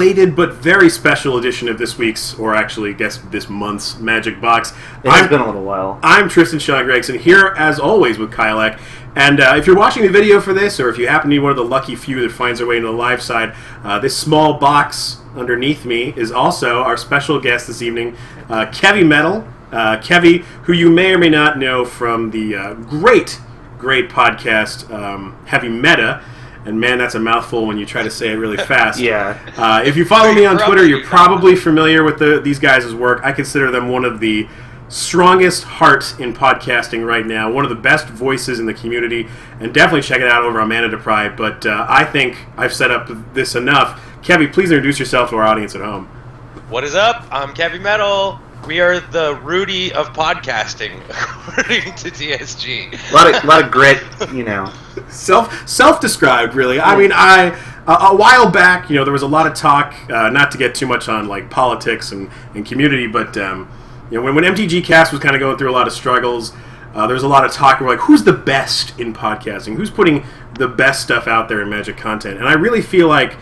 Belated but very special edition of this week's, or actually, I guess this month's Magic Box. It has been a little while. I'm Tristan Sean Gregson, here as always with Kyle Eck. And if you're watching the video for this, or if you happen to be one of the lucky few that finds their way into the live side, this small box underneath me is also our special guest this evening, Kevy Metal. Kevy, who you may or may not know from the great podcast Heavy Meta. And man, that's a mouthful when you try to say it really fast. Yeah. If you follow me on Twitter, you're probably familiar with these guys' work. I consider them one of the strongest hearts in podcasting right now, one of the best voices in the community, and definitely check it out over on Mana Deprived. But I think I've set up this enough. Kevy, please introduce yourself to our audience at home. What is up? I'm Kevy Metal. We are the Rudy of podcasting, according to TSG. A lot of grit, you know. Self-described, really. I mean, a while back, there was a lot of talk, not to get too much on like politics and community, but when MTG Cast was kind of going through a lot of struggles, there was a lot of talk of like, who's the best in podcasting? Who's putting the best stuff out there in Magic content? And I really feel like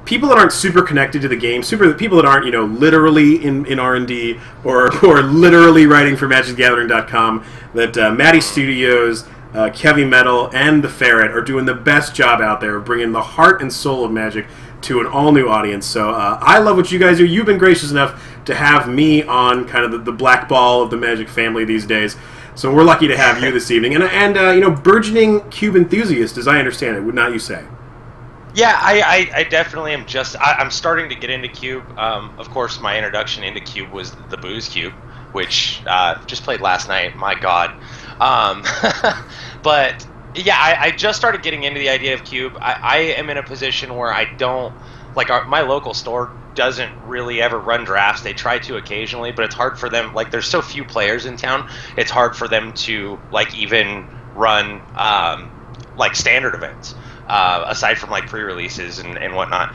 people that aren't super connected to the game, people that aren't, literally in R&D or literally writing for MagicTheGathering.com, that Maddie Studios, Kevy Metal, and The Ferret are doing the best job out there of bringing the heart and soul of Magic to an all-new audience. So I love what you guys do. You've been gracious enough to have me on kind of the black ball of the Magic family these days. So we're lucky to have you this evening. And burgeoning cube enthusiast, as I understand it, would not you say? Yeah, I definitely am I'm starting to get into Cube. Of course, my introduction into Cube was the Booze Cube, which just played last night. My God. But, yeah, I just started getting into the idea of Cube. I am in a position where I don't, my local store doesn't really ever run drafts. They try to occasionally, but it's hard for them. There's so few players in town, it's hard for them to, even run, standard events. Aside from pre-releases and whatnot,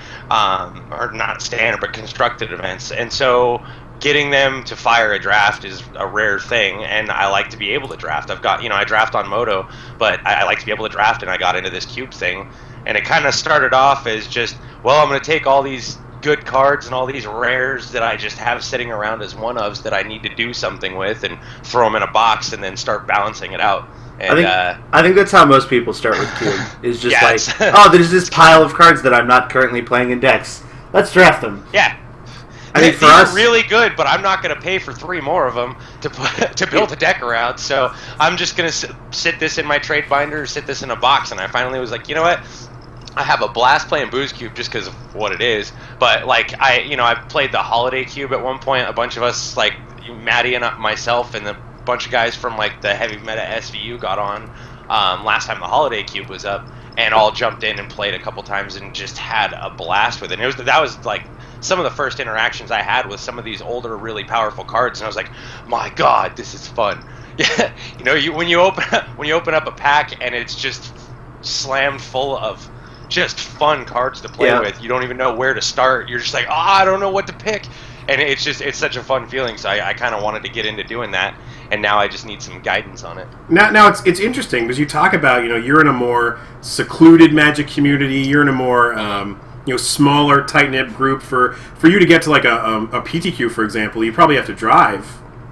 or not standard but constructed events, and so getting them to fire a draft is a rare thing, and I like to be able to draft. I've got I draft on Moto, but I like to be able to draft, and I got into this Cube thing, and it kind of started off as just, well, I'm going to take all these good cards and all these rares that I just have sitting around as one-ofs that I need to do something with and throw them in a box and then start balancing it out. And, I think that's how most people start with Cube. Is just there's this pile of cards that I'm not currently playing in decks. Let's draft them. Yeah. I think for these us, are really good, but I'm not going to pay for 3 more of them to build a deck around. So I'm just going to sit this in my trade binder, sit this in a box, and I finally was like, you know what? I have a blast playing Booze Cube just because of what it is. But I played the Holiday Cube at one point. A bunch of us, Maddie and myself and the bunch of guys from the Heavy Meta SVU got on last time the Holiday Cube was up, and all jumped in and played a couple times and just had a blast with it. And that was some of the first interactions I had with some of these older, really powerful cards, and I was like, my God, this is fun. Yeah, when you open up a pack and it's just slammed full of just fun cards to play with. You don't even know where to start. You're just like, I don't know what to pick. And it's such a fun feeling. So I kind of wanted to get into doing that. And now I just need some guidance on it. Now it's interesting because you talk about, you're in a more secluded Magic community. You're in a more, smaller, tight-knit group. For you to get to a PTQ, for example, you probably have to drive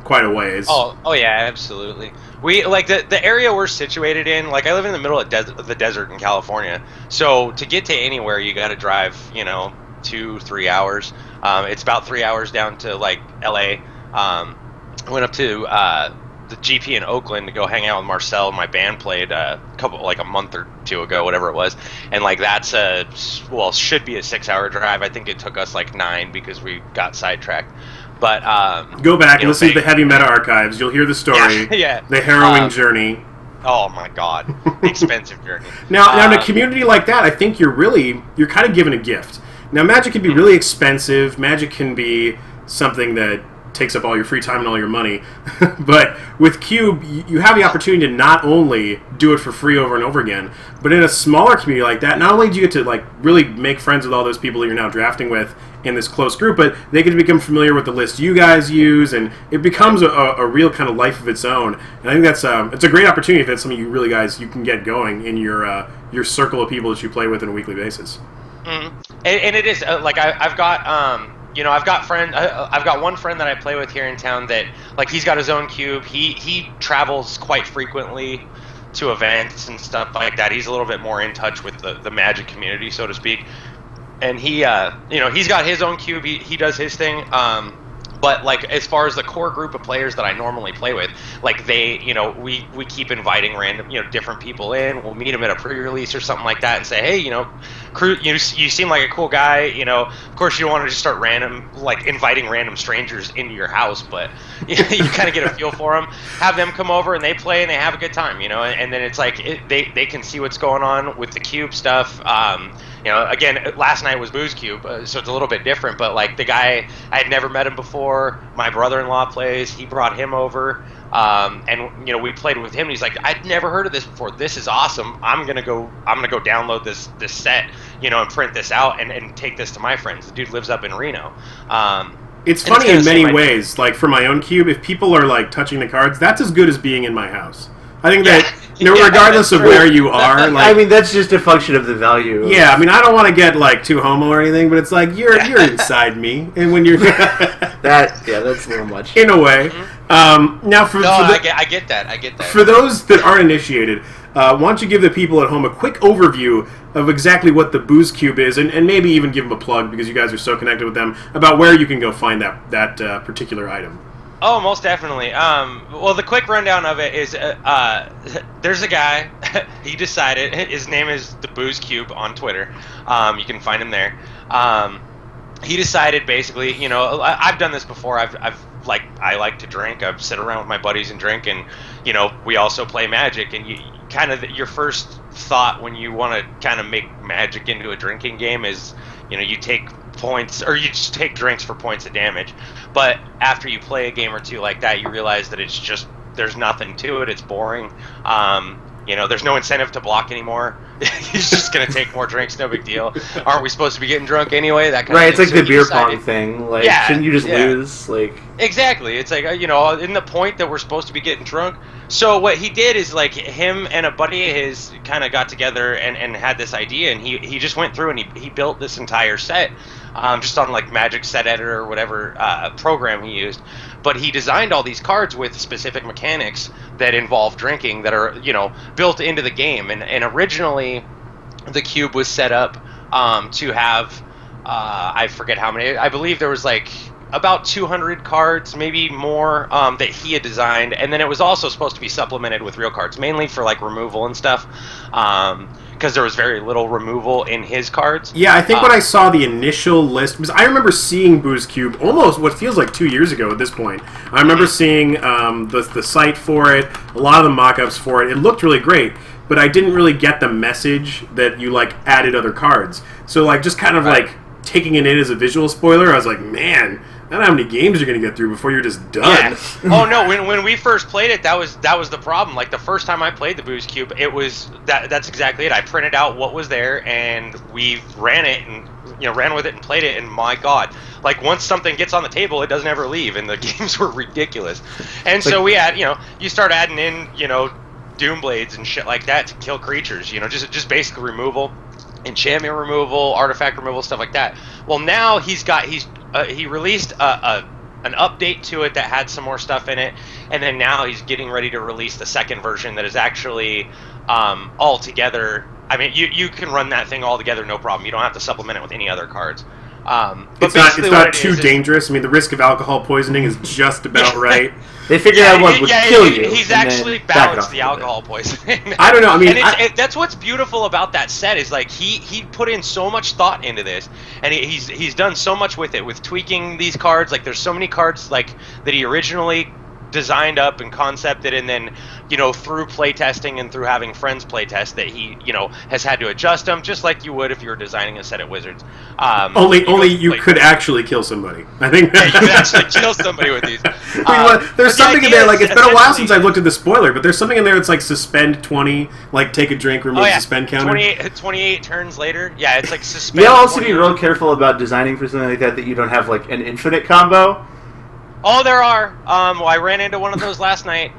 quite a ways. Oh yeah, absolutely. We the area we're situated in. I live in the middle of the desert in California, so to get to anywhere, you got to drive 2-3 hours. It's about 3 hours down to LA. I went up to the GP in Oakland to go hang out with Marcel. My band played a month or 2 ago, whatever it was, and that's should be a 6-hour drive. I think it took us 9 because we got sidetracked. But go back and listen to the Heavy Meta archives. You'll hear the story. Yeah. The harrowing journey. Oh my God, the expensive journey. Now in a community like that, I think you're kind of given a gift. Now, Magic can be really expensive. Magic can be something that takes up all your free time and all your money. But with Cube, you have the opportunity to not only do it for free over and over again, but in a smaller community like that, not only do you get to really make friends with all those people that you're now drafting with in this close group, but they get to become familiar with the list you guys use, and it becomes a real kind of life of its own. And I think that's it's a great opportunity if that's something you can get going in your circle of people that you play with on a weekly basis. And it is like I've got I've got one friend that I play with here in town that like he's got his own cube. He travels quite frequently to events and stuff like that. He's a little bit more in touch with the Magic community, so to speak. And he he's got his own cube. He does his thing. But like as far as the core group of players that I normally play with, like they, we keep inviting random, different people in. We'll meet them at a pre-release or something like that, and say, hey, crew, you seem like a cool guy. Of course you don't want to just start inviting random strangers into your house, but you kind of get a feel for them. Have them come over and they play and they have a good time, and then it's like they can see what's going on with the cube stuff. Again, last night was Booze Cube, so it's a little bit different. But like the guy, I had never met him before. My brother-in-law plays. He brought him over, and we played with him. And he's like, I'd never heard of this before. This is awesome. I'm gonna go download this set, and print this out and take this to my friends. The dude lives up in Reno. It's funny in many ways. Like for my own cube, if people are like touching the cards, that's as good as being in my house. I think that regardless of where you are, like, I mean, that's just a function of the value. Yeah, I mean, I don't want to get like too homo or anything, but it's like you're inside me, and when you're that's a little much in a way. Now, I get that. For those that aren't initiated, why don't you give the people at home a quick overview of exactly what the Booze Cube is, and maybe even give them a plug because you guys are so connected with them about where you can go find that particular item. Oh, most definitely. Well, the quick rundown of it is there's a guy, he decided, his name is the Booze Cube on Twitter. You can find him there. He decided basically, I've done this before. I like to drink. I've sit around with my buddies and drink, and we also play Magic. And you kind of your first thought when you want to kind of make Magic into a drinking game is, you take points, or you just take drinks for points of damage. But after you play a game or two like that, you realize that it's just, there's nothing to it. It's boring. There's no incentive to block anymore. He's just going to take more drinks, no big deal. Aren't we supposed to be getting drunk anyway? That kind right, of thing. it's like the beer pong thing. Like, shouldn't you just lose? Like, exactly. It's like, in the point that we're supposed to be getting drunk. So what he did is, like, him and a buddy of his kind of got together and had this idea, and he just went through and he built this entire set, just on, like, Magic Set Editor or whatever program he used. But he designed all these cards with specific mechanics that involve drinking that are, built into the game. And originally, the cube was set up to have, I forget how many, I believe there was like about 200 cards, maybe more, that he had designed. And then it was also supposed to be supplemented with real cards, mainly for like removal and stuff. Because there was very little removal in his cards. Yeah, I think when I saw the initial list, because I remember seeing Booze Cube almost what feels like 2 years ago at this point. I remember seeing the site for it, a lot of the mock-ups for it. It looked really great, but I didn't really get the message that you like added other cards. So like just kind of like taking it in as a visual spoiler, I was like, man, I don't know how many games you're going to get through before you're just done. Yeah. Oh no, when we first played it, that was the problem. Like the first time I played the Booze Cube, it was that's exactly it. I printed out what was there and we ran it and ran with it and played it, and my god, like once something gets on the table, it doesn't ever leave, and the games were ridiculous. And so we had, you start adding in, Doom Blades and shit like that to kill creatures, just basic removal, enchantment removal, artifact removal, stuff like that. Well, now he released an update to it that had some more stuff in it, and then now he's getting ready to release the second version that is actually all together. I mean, you can run that thing all together, no problem. You don't have to supplement it with any other cards. But it's not too dangerous. I mean, the risk of alcohol poisoning is just about right. They figured out what would kill you. He's actually balanced the alcohol poisoning. I don't know. I mean, that's what's beautiful about that set is like he put in so much thought into this, and he's done so much with it, with tweaking these cards. Like there's so many cards like that he originally designed up and concepted, and then through playtesting and through having friends playtest that he has had to adjust them, just like you would if you were designing a set at Wizards. Only you could actually kill somebody. I think you could actually kill somebody with these. There's something in there, like it's been a while since I've looked at the spoiler, but there's something in there that's like suspend 20, like take a drink, remove suspend counter. 28 turns later. Yeah, it's like suspend. You also be real careful about designing for something like that you don't have like an infinite combo. Oh, there are. Well, I ran into one of those last night.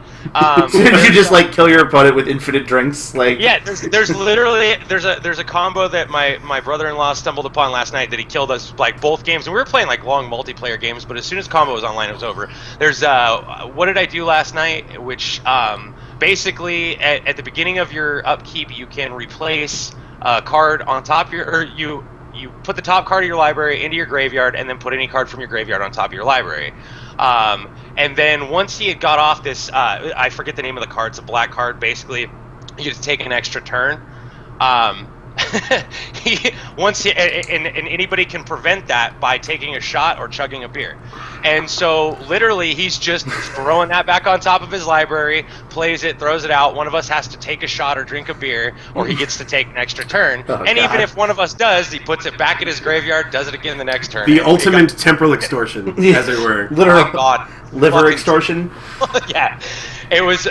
Did you just like kill your opponent with infinite drinks? Like yeah, there's literally there's a combo that my brother-in-law stumbled upon last night that he killed us like both games, and we were playing like long multiplayer games. But as soon as combo was online, it was over. There's what did I do last night? Which basically at the beginning of your upkeep, you can replace a card on top of your or you put the top card of your library into your graveyard, and then put any card from your graveyard on top of your library. And then once he had got off this, I forget the name of the card. It's a black card. Basically, you just take an extra turn. And anybody can prevent that by taking a shot or chugging a beer. And so literally he's just throwing that back on top of his library, plays it, throws it out. One of us has to take a shot or drink a beer, or he gets to take an extra turn. Even if one of us does, he puts it back in his graveyard, does it again the next turn. The ultimate temporal extortion, as it were. Literal liver extortion. Yeah. It was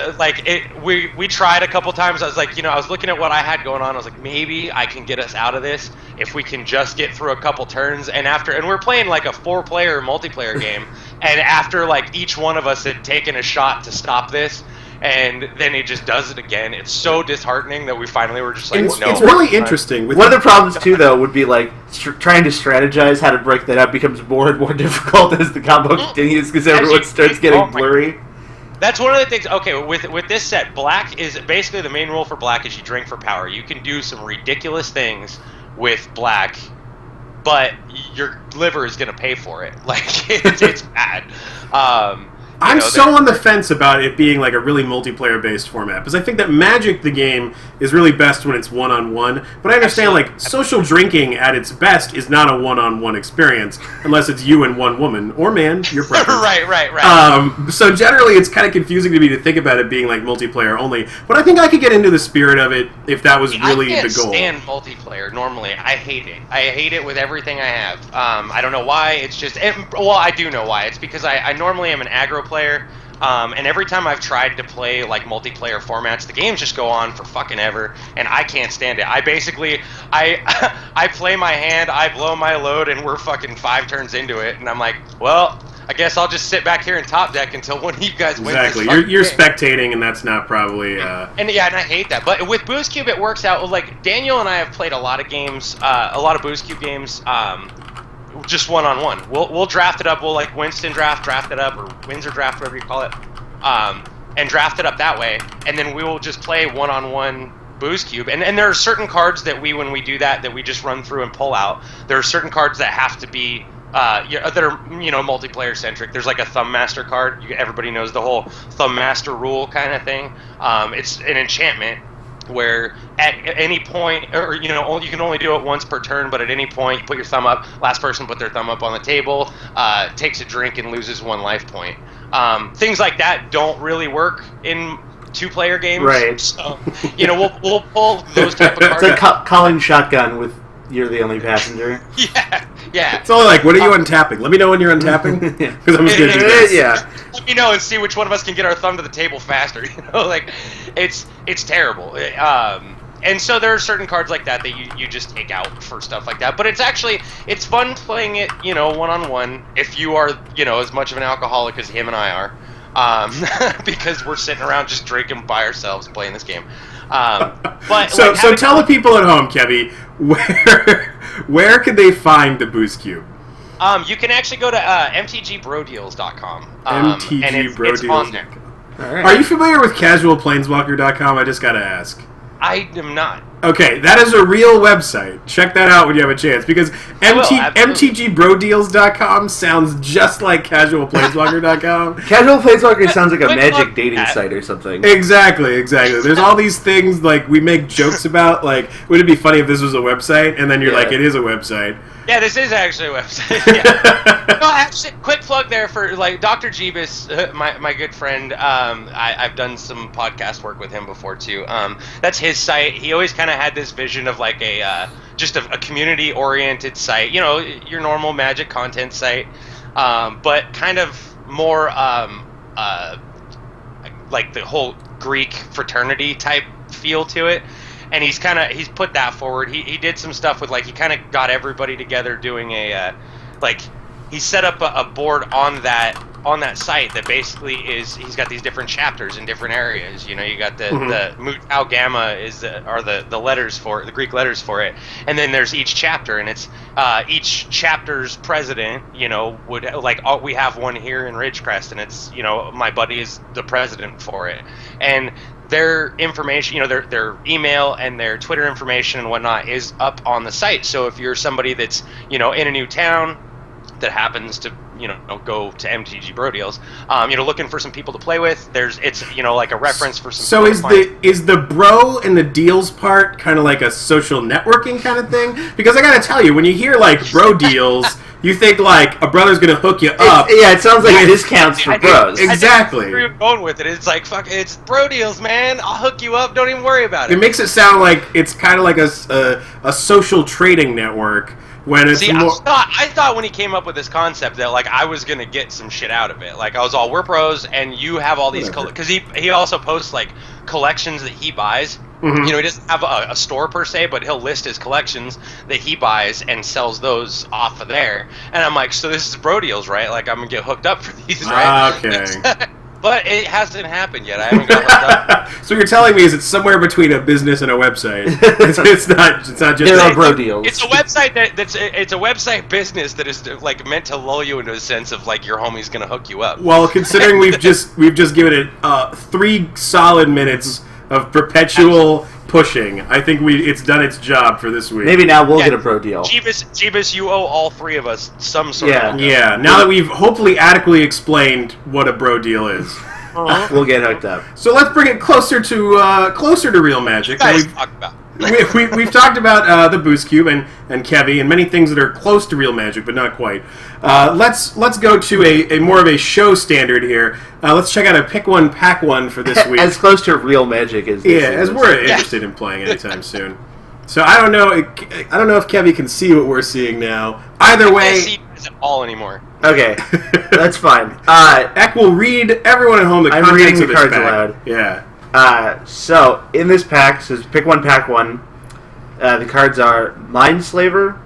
we tried a couple times. I was like, I was looking at what I had going on. I was like, maybe I can get us out of this if we can just get through a couple turns. And we're playing like a 4-player multiplayer game. And after like each one of us had taken a shot to stop this, and then he just does it again. It's so disheartening that we finally were just like, no. It's really interesting. One of the problems too, though, would be like trying to strategize how to break that up becomes more and more difficult as the combo continues because everyone starts getting blurry. That's one of the things. Okay, with this set, black is basically the main rule for black is you drink for power. You can do some ridiculous things with black, but your liver is going to pay for it. Like it's bad. I'm so on the fence about it being like a really multiplayer-based format, because I think that Magic, the game, is really best when it's one-on-one, but I understand, like, social drinking at its best is not a one-on-one experience, unless it's you and one woman, or man, your preference. Right. So generally, it's kind of confusing to me to think about it being, like, multiplayer only, but I think I could get into the spirit of it if that was really the goal. I can't stand multiplayer, normally. I hate it. I hate it with everything I have. I don't know why, it's just... well, I do know why. It's because I normally am an aggro player, and every time I've tried to play like multiplayer formats, the games just go on for fucking ever, and I can't stand it. I basically I play my hand, I blow my load, and we're fucking 5 turns into it, and I'm like, well, I guess I'll just sit back here and top deck until one of you guys wins. Exactly, you're spectating, and that's not probably. And I hate that. But with Booze Cube, it works out. Like Daniel and I have played a lot of games, a lot of Booze Cube games. Just one-on-one. We'll draft it up. We'll like Winston draft it up, or Windsor draft, whatever you call it, and draft it up that way. And then we will just play one-on-one Booze Cube. And there are certain cards that when we do that we just run through and pull out. There are certain cards that have to be that are multiplayer centric. There's like a Thumb Master card. Everybody knows the whole Thumb Master rule kind of thing. It's an enchantment where at any point, or you can only do it once per turn, but at any point you put your thumb up, last person put their thumb up on the table, takes a drink and loses 1 life point. Things like that don't really work in 2-player games, right? So we'll pull those type of cards. It's like calling shotgun with you're the only passenger. Yeah. It's only like, when are you untapping? Let me know when you're untapping, because I'm just gonna do this. Yeah. Let me know and see which one of us can get our thumb to the table faster. Like it's terrible. And so there are certain cards like that you just take out for stuff like that. But it's fun playing it, one-on-one if you are, as much of an alcoholic as him and I are, because we're sitting around just drinking by ourselves playing this game. But so tell the people at home, Kevy, where can they find the Booze Cube? You can actually go to mtgbrodeals.com. mtgbrodeals.com. It's on there. All right. Are you familiar with casualplaneswalker.com? I just gotta ask. I am not. Okay, that is a real website. Check that out when you have a chance, because mtgbrodeals.com sounds just like casualplaneswalker.com. Casual Planeswalker sounds like a magic dating site or something. Exactly. There's all these things like we make jokes about, like, would it be funny if this was a website? And then you're like, it is a website. Yeah, this is actually a website. Yeah. No, actually, quick plug there for like Dr. Jeebus, my good friend. I've done some podcast work with him before too. That's his site. He always kind of had this vision of like just a community-oriented site. Your normal Magic content site, but kind of more like the whole Greek fraternity type feel to it. And he's put that forward. He did some stuff with he kind of got everybody together doing he set up a board on that on that site that basically he's got these different chapters in different areas. You know, you got the Mu Tau Gamma are the letters for it, the Greek letters for it, and then there's each chapter, and it's each chapter's president. You know, would we have one here in Ridgecrest, and it's my buddy is the president for it, and their information, their email and their Twitter information and whatnot is up on the site. So if you're somebody that's, in a new town that happens to, go to MTG Bro Deals, looking for some people to play with, it's like a reference for some. So is the bro and the deals part kind of like a social networking kind of thing? Because I gotta tell you, when you hear like bro deals, you think like a brother's gonna hook you up. It sounds like discounts for bros. Exactly. Where you're going with it? It's like it's bro deals, man. I'll hook you up. Don't even worry about it. It makes it sound like it's kind of like a social trading network. When it's I thought when he came up with this concept that like I was gonna get some shit out of it. Like I was all, we're pros, and you have all these because he also posts like collections that he buys. Mm-hmm. He doesn't have a store per se, but he'll list his collections that he buys and sells those off of there. And I'm like, so this is bro deals, right? Like I'm gonna get hooked up for these, right? Okay. But it hasn't happened yet. I haven't got hooked up. So you're telling me is it's somewhere between a business and a website? It's not just there are bro deals. It's a website it's a website business that is like meant to lull you into a sense of like your homie's gonna hook you up. Well, considering we've just given it 3 solid minutes of perpetual pushing, I think it's done its job for this week. Maybe now we'll get a bro deal. Jeebus, you owe all 3 of us some sort of... Yeah, now that we've hopefully adequately explained what a bro deal is. We'll get hooked up. So let's bring it closer to real magic. We've talked about the Boost Cube and Kevy and many things that are close to real magic, but not quite. Let's go to a more of a show standard here. Let's check out a pick one, pack one for this week. As close to real magic as this as we're interested in playing anytime soon. So I don't know if Kevy can see what we're seeing now. Either way, I can't see it all anymore. Okay, that's fine. Eck will read everyone at home the contents reading of the this cards pack. aloud. Yeah. So in this pack, says pick one, pack one. The cards are Mindslaver,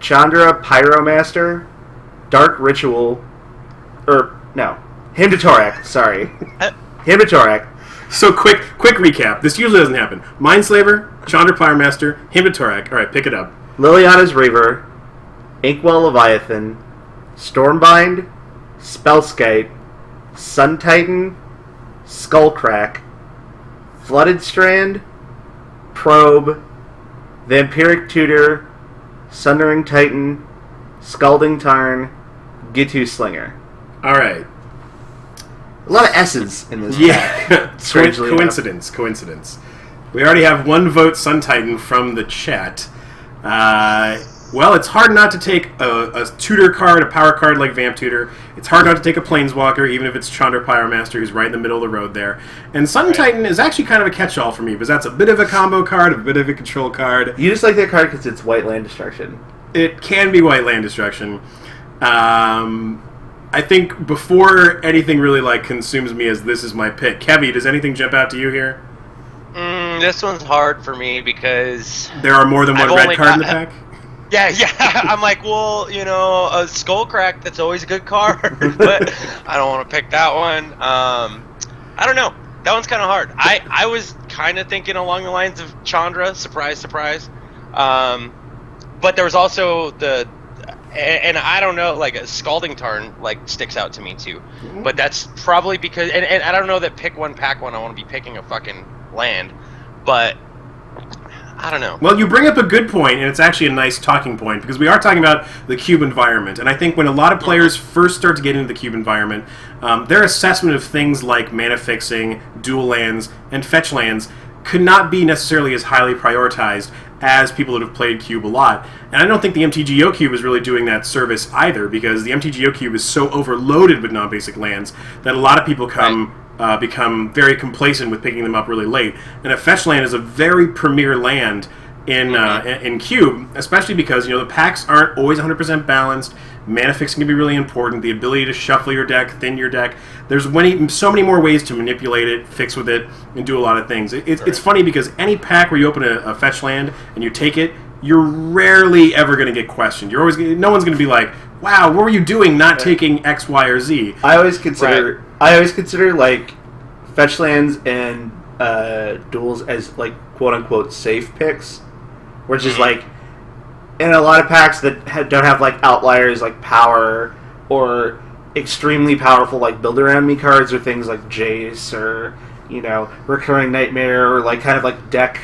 Chandra Pyromaster, Dark Ritual, Hymn to Torak. Sorry, Hymn to Torak. So quick recap. This usually doesn't happen. Mindslaver, Chandra Pyromaster, Hymn to Torak. All right, pick it up. Liliana's Reaver, Inkwell Leviathan, Stormbind, Spellskite, Sun Titan, Skullcrack, Flooded Strand, Probe, Vampiric Tutor, Sundering Titan, Scalding Tarn, Gitu Slinger. All right. A lot of S's in this. Yeah. Coincidence. We already have one vote Sun Titan from the chat. Well, it's hard not to take a tutor card, a power card like Vamp Tutor. It's hard not to take a Planeswalker, even if it's Chandra Pyromaster, who's right in the middle of the road there. And Sun Titan is actually kind of a catch-all for me, because that's a bit of a combo card, a bit of a control card. You just like that card because it's white land destruction. It can be white land destruction. I think before anything really consumes me as this is my pick. Kevy, does anything jump out to you here? This one's hard for me because... There are more than one red card in the pack? Yeah. I'm like, well, a Skullcrack, that's always a good card, but I don't want to pick that one. I don't know. That one's kind of hard. I was kind of thinking along the lines of Chandra, surprise. But there was also and I don't know, a Scalding Tarn, sticks out to me too. Mm-hmm. But that's probably because, and I don't know that pick one, pack one, I want to be picking a fucking land, but... I don't know. Well, you bring up a good point, and it's actually a nice talking point, because we are talking about the cube environment. And I think when a lot of players first start to get into the cube environment, their assessment of things like mana fixing, dual lands, and fetch lands could not be necessarily as highly prioritized as people that have played cube a lot. And I don't think the MTGO cube is really doing that service either, because the MTGO cube is so overloaded with non-basic lands that a lot of people become very complacent with picking them up really late. And a fetch land is a very premier land in Cube, especially because the packs aren't always 100% balanced. Mana fixing can be really important. The ability to shuffle your deck, thin your deck. There's so many more ways to manipulate it, fix with it, and do a lot of things. It's funny because any pack where you open a fetch land and you take it, you're rarely ever going to get questioned. No one's going to be like, wow, what were you doing not taking X, Y, or Z? I always consider like fetch lands and duels as like quote unquote safe picks, which is like in a lot of packs that don't have like outliers like power or extremely powerful like build around me cards or things like Jace or recurring nightmare or like kind of like deck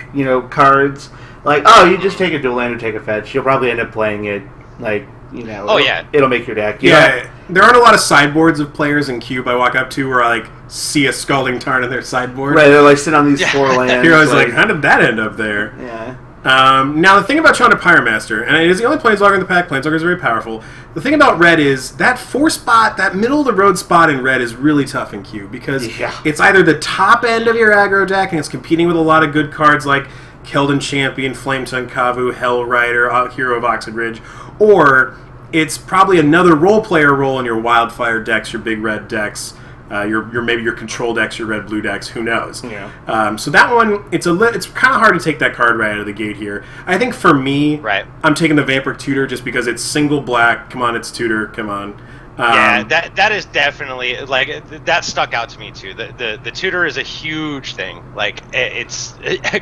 cards. Like, oh, you just take a dual land or take a fetch. You'll probably end up playing it, like, it'll make your deck. There aren't a lot of sideboards of players in Cube I walk up to where I, like, see a Scalding Tarn in their sideboard. Right, they're, like, sitting on these 4 lands. Here I was like, how did that end up there? Yeah. Now, the thing about Chandra Pyromaster, and it is the only Planeswalker in the pack, Planeswalker is very powerful. The thing about Red is that 4 spot, that middle-of-the-road spot in Red is really tough in Cube because it's either the top end of your aggro deck and it's competing with a lot of good cards like Keldon Champion, Flametongue Kavu, Hell Rider, Hero of Oxid Ridge, or it's probably another role player role in your Wildfire decks, your big red decks, maybe your control decks, your red blue decks. Who knows? Yeah. So that one, it's kind of hard to take that card right out of the gate here. I think for me, I'm taking the Vampiric Tutor just because it's single black. Come on, it's Tutor. Come on. That is definitely like that stuck out to me too. The tutor is a huge thing. Like it's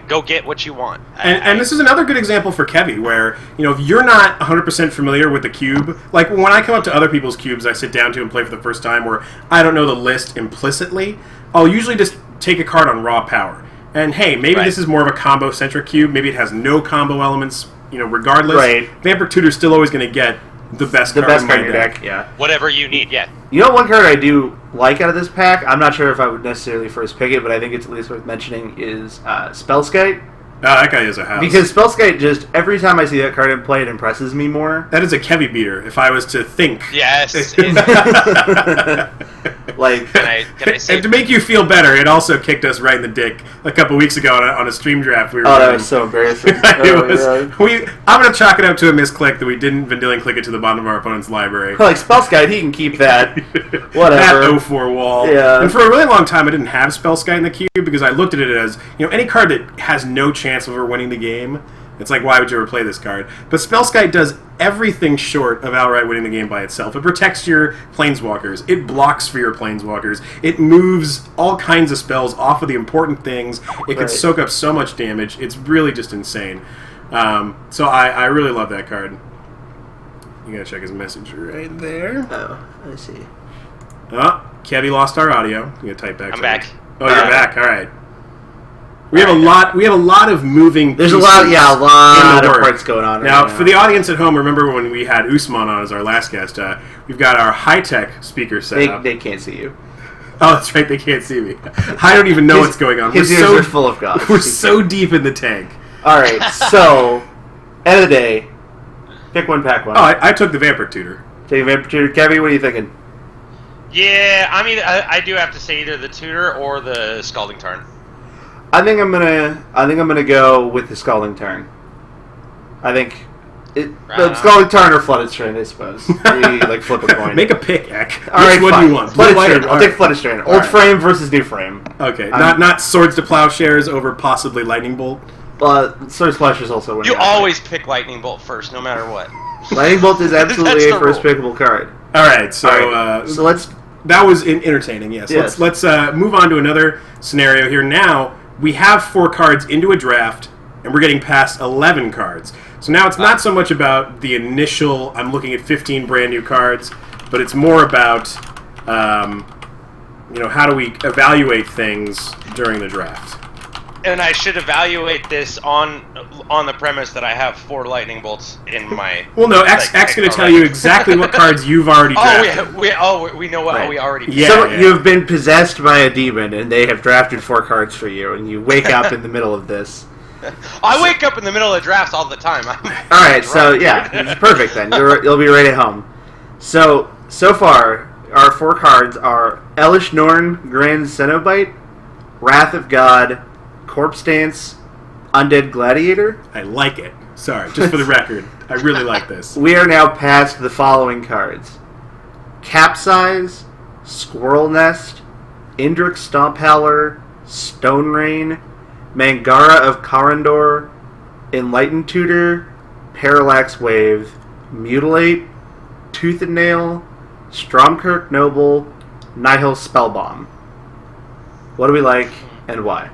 go get what you want. And this is another good example for Kevy, where if you're not 100% familiar with the cube, like when I come up to other people's cubes, I sit down to and play for the first time, where I don't know the list implicitly. I'll usually just take a card on raw power, and hey, maybe this is more of a combo centric cube. Maybe it has no combo elements. Regardless, Vampiric Tutor's still always going to get the best card in your deck. Yeah. Whatever you need, one card I do like out of this pack, I'm not sure if I would necessarily first pick it, but I think it's at least worth mentioning, is Spellskite. Oh, that guy is a house. Because Spellskite just, every time I see that card in play, it impresses me more. That is a Kevy beater, if I was to think. Yes. Like, can I say... And to make you feel better, it also kicked us right in the dick a couple weeks ago on a stream draft. That was so embarrassing. I'm going to chalk it up to a misclick that we didn't Vendilion click it to the bottom of our opponent's library. Like, Spellskite, he can keep that. Whatever. That 04 wall. Yeah. And for a really long time, I didn't have Spellskite in the cube because I looked at it as, any card that has no chance of her winning the game. It's like, why would you ever play this card? But Spellskite does everything short of outright winning the game by itself. It protects your Planeswalkers. It blocks for your Planeswalkers. It moves all kinds of spells off of the important things. It can soak up so much damage. It's really just insane. So I really love that card. You gotta check his message right there. Oh, I see. Oh, Kevy lost our audio. You gotta type back. I'm back. Oh, you're back. All right. We have a lot of moving. There's a lot of parts going on. Now, for the audience at home, remember when we had Usman on as our last guest? We've got our high-tech speaker set up. They can't see you. Oh, that's right. They can't see me. I don't even know what's going on. His ears are full of God. We're so deep in the tank. All right. So, end of the day, pick one, pack one. Oh, I took the Vampiric Tutor. Take a Vampiric Tutor. Kevy, what are you thinking? Yeah, I mean, I do have to say either the tutor or the Scalding Tarn. I think I'm gonna go with the Scalding Tarn. I think the Scalding Tarn or Flooded Strand, I suppose. Like flip a coin. Make a pick, Eck. All right, which one do you want? Flooded Strand. I'll take Flooded Strand. Old frame versus new frame. Okay, not Swords to Plowshares over possibly Lightning Bolt. Sword Splash is also winning. You always pick Lightning Bolt first, no matter what. Lightning Bolt is absolutely a first pickable card. All right, so let's. That was entertaining. Yes. Let's move on to another scenario here. Now we have 4 cards into a draft, and we're getting past 11 cards. So now it's not so much about the initial, I'm looking at 15 brand new cards, but it's more about, how do we evaluate things during the draft. And I should evaluate this on the premise that I have 4 lightning bolts in my. Well, no, X's going to tell you exactly what cards you've already drafted. We know what we already. You have been possessed by a demon, and they have drafted 4 cards for you, and you wake up in the middle of this. I wake up in the middle of drafts all the time. All right, so it's perfect then. You'll be right at home. So far, our 4 cards are Elish Norn, Grand Cenobite, Wrath of God, Corpse Dance, Undead Gladiator. I like it. Sorry, just for the record. I really like this. We are now past the following cards. Capsize, Squirrel Nest, Indrik Stomphowler, Stone Rain, Mangara of Karandor, Enlightened Tutor, Parallax Wave, Mutilate, Tooth and Nail, Stromkirk Noble, Nihil Spellbomb. What do we like and why?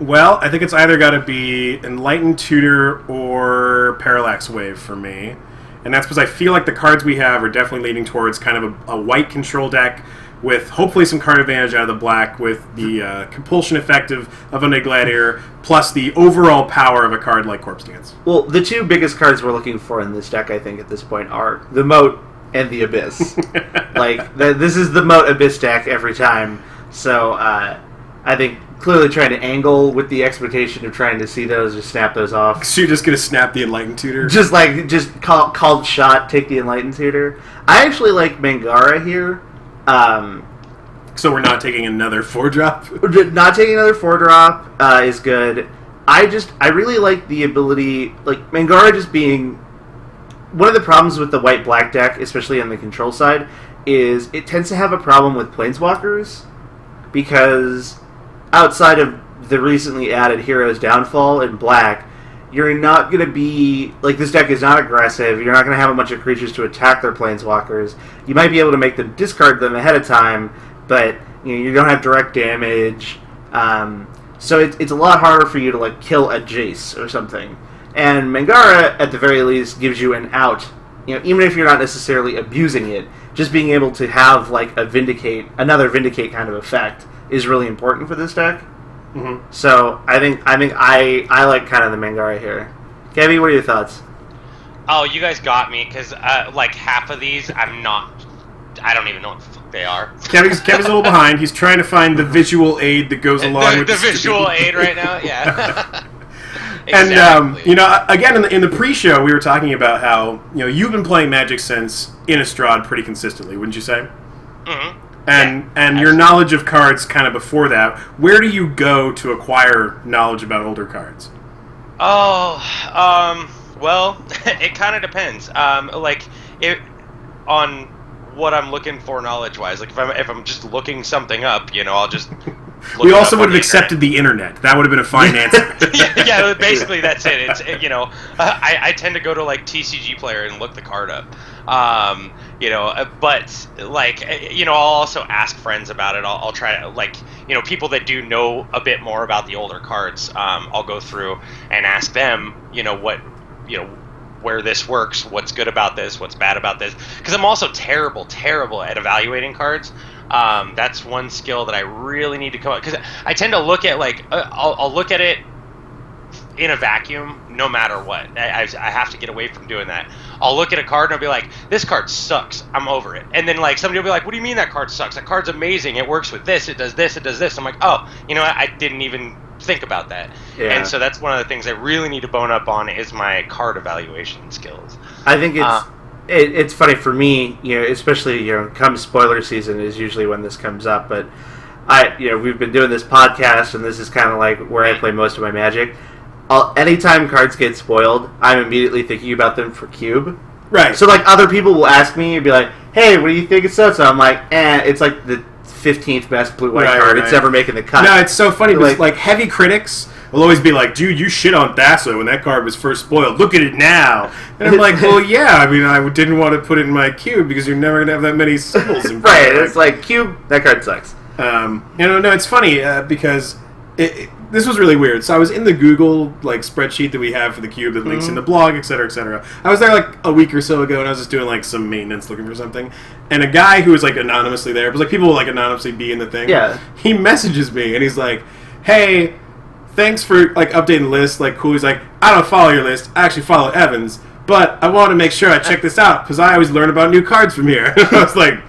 Well, I think it's either got to be Enlightened Tutor or Parallax Wave for me. And that's because I feel like the cards we have are definitely leaning towards kind of a white control deck with hopefully some card advantage out of the black with the compulsion effect of Undead Gladiator plus the overall power of a card like Corpse Dance. Well, the two biggest cards we're looking for in this deck, I think, at this point are the Moat and the Abyss. This is the Moat Abyss deck every time. So I think clearly trying to angle with the expectation of trying to see those or snap those off. So you're just going to snap the Enlightened Tutor? Just called shot, take the Enlightened Tutor. I actually like Mangara here. So we're not taking another 4-drop? Not taking another 4-drop is good. I really like the ability, like Mangara just being one of the problems with the white-black deck, especially on the control side, is it tends to have a problem with Planeswalkers because outside of the recently added Hero's Downfall in black, you're not going to be... Like, this deck is not aggressive. You're not going to have a bunch of creatures to attack their Planeswalkers. You might be able to make them discard them ahead of time, but you don't have direct damage. So it's a lot harder for you to, like, kill a Jace or something. And Mangara, at the very least, gives you an out. Even if you're not necessarily abusing it, just being able to have, like, another Vindicate kind of effect is really important for this deck. Mm-hmm. So I think I like kind of the Mangara here. Kevin, what are your thoughts? Oh, you guys got me, because like half of these I don't even know what the fuck they are. Kevin's a little behind. He's trying to find the visual aid that goes along with the visual aid right now. Yeah. Exactly. And again in the pre-show we were talking about how you've been playing Magic since Innistrad pretty consistently, wouldn't you say? Mm-hmm. And your knowledge of cards kind of before that, where do you go to acquire knowledge about older cards? Oh, well, it kind of depends. On what I'm looking for knowledge-wise. Like if I'm just looking something up, I'll just. We also would have accepted the internet. That would have been a fine answer. Yeah, basically that's it. It's I tend to go to like TCG Player and look the card up. But like I'll also ask friends about it. I'll try to people that do know a bit more about the older cards. I'll go through and ask them what where this works, what's good about this, what's bad about this. Because I'm also terrible at evaluating cards. That's one skill that I really need to come up, because I tend to look at I'll look at it in a vacuum no matter what. I have to get away from doing that. I'll look at a card and I'll be like, this card sucks, I'm over it. And then somebody will be like, what do you mean that card sucks? That card's amazing, it works with this, it does this, it does this. I'm like, oh, I didn't even think about that. Yeah. And so that's one of the things I really need to bone up on is my card evaluation skills. I think it's funny for me, especially come spoiler season is usually when this comes up, but we've been doing this podcast and this is kind of like where I play most of my Magic. Anytime cards get spoiled, I'm immediately thinking about them for Cube. Right. So other people will ask me and be like, "Hey, what do you think of so?" I'm like, it's like the 15th best blue-white card. Right. It's ever making the cut. No, it's so funny because heavy critics will always be like, dude, you shit on Thassa when that card was first spoiled. Look at it now. And I'm like, well, yeah. I mean, I didn't want to put it in my Cube because you're never going to have that many symbols in Right. It's like, Cube, that card sucks. No, it's funny because this was really weird. So I was in the Google spreadsheet that we have for the Cube that links in the blog, et cetera, et cetera. I was there a week or so ago, and I was just doing some maintenance, looking for something. And a guy who was anonymously there, it was people will anonymously be in the thing. Yeah. He messages me, and he's like, "Hey, thanks for updating the list. Cool." He's like, "I don't follow your list. I actually follow Evan's, but I want to make sure I check this out because I always learn about new cards from here." I was like,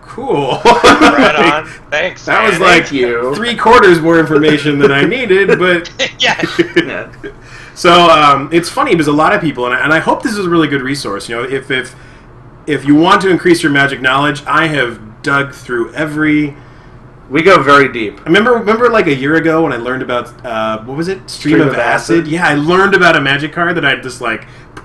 cool. Right on. Thanks. That was Thank you. 3/4 more information than I needed, but yeah. So it's funny because a lot of people, and I hope this is a really good resource. If you want to increase your Magic knowledge, I have dug through every. We go very deep. I remember a year ago when I learned about what was it? Stream of Acid. Yeah, I learned about a Magic card that I just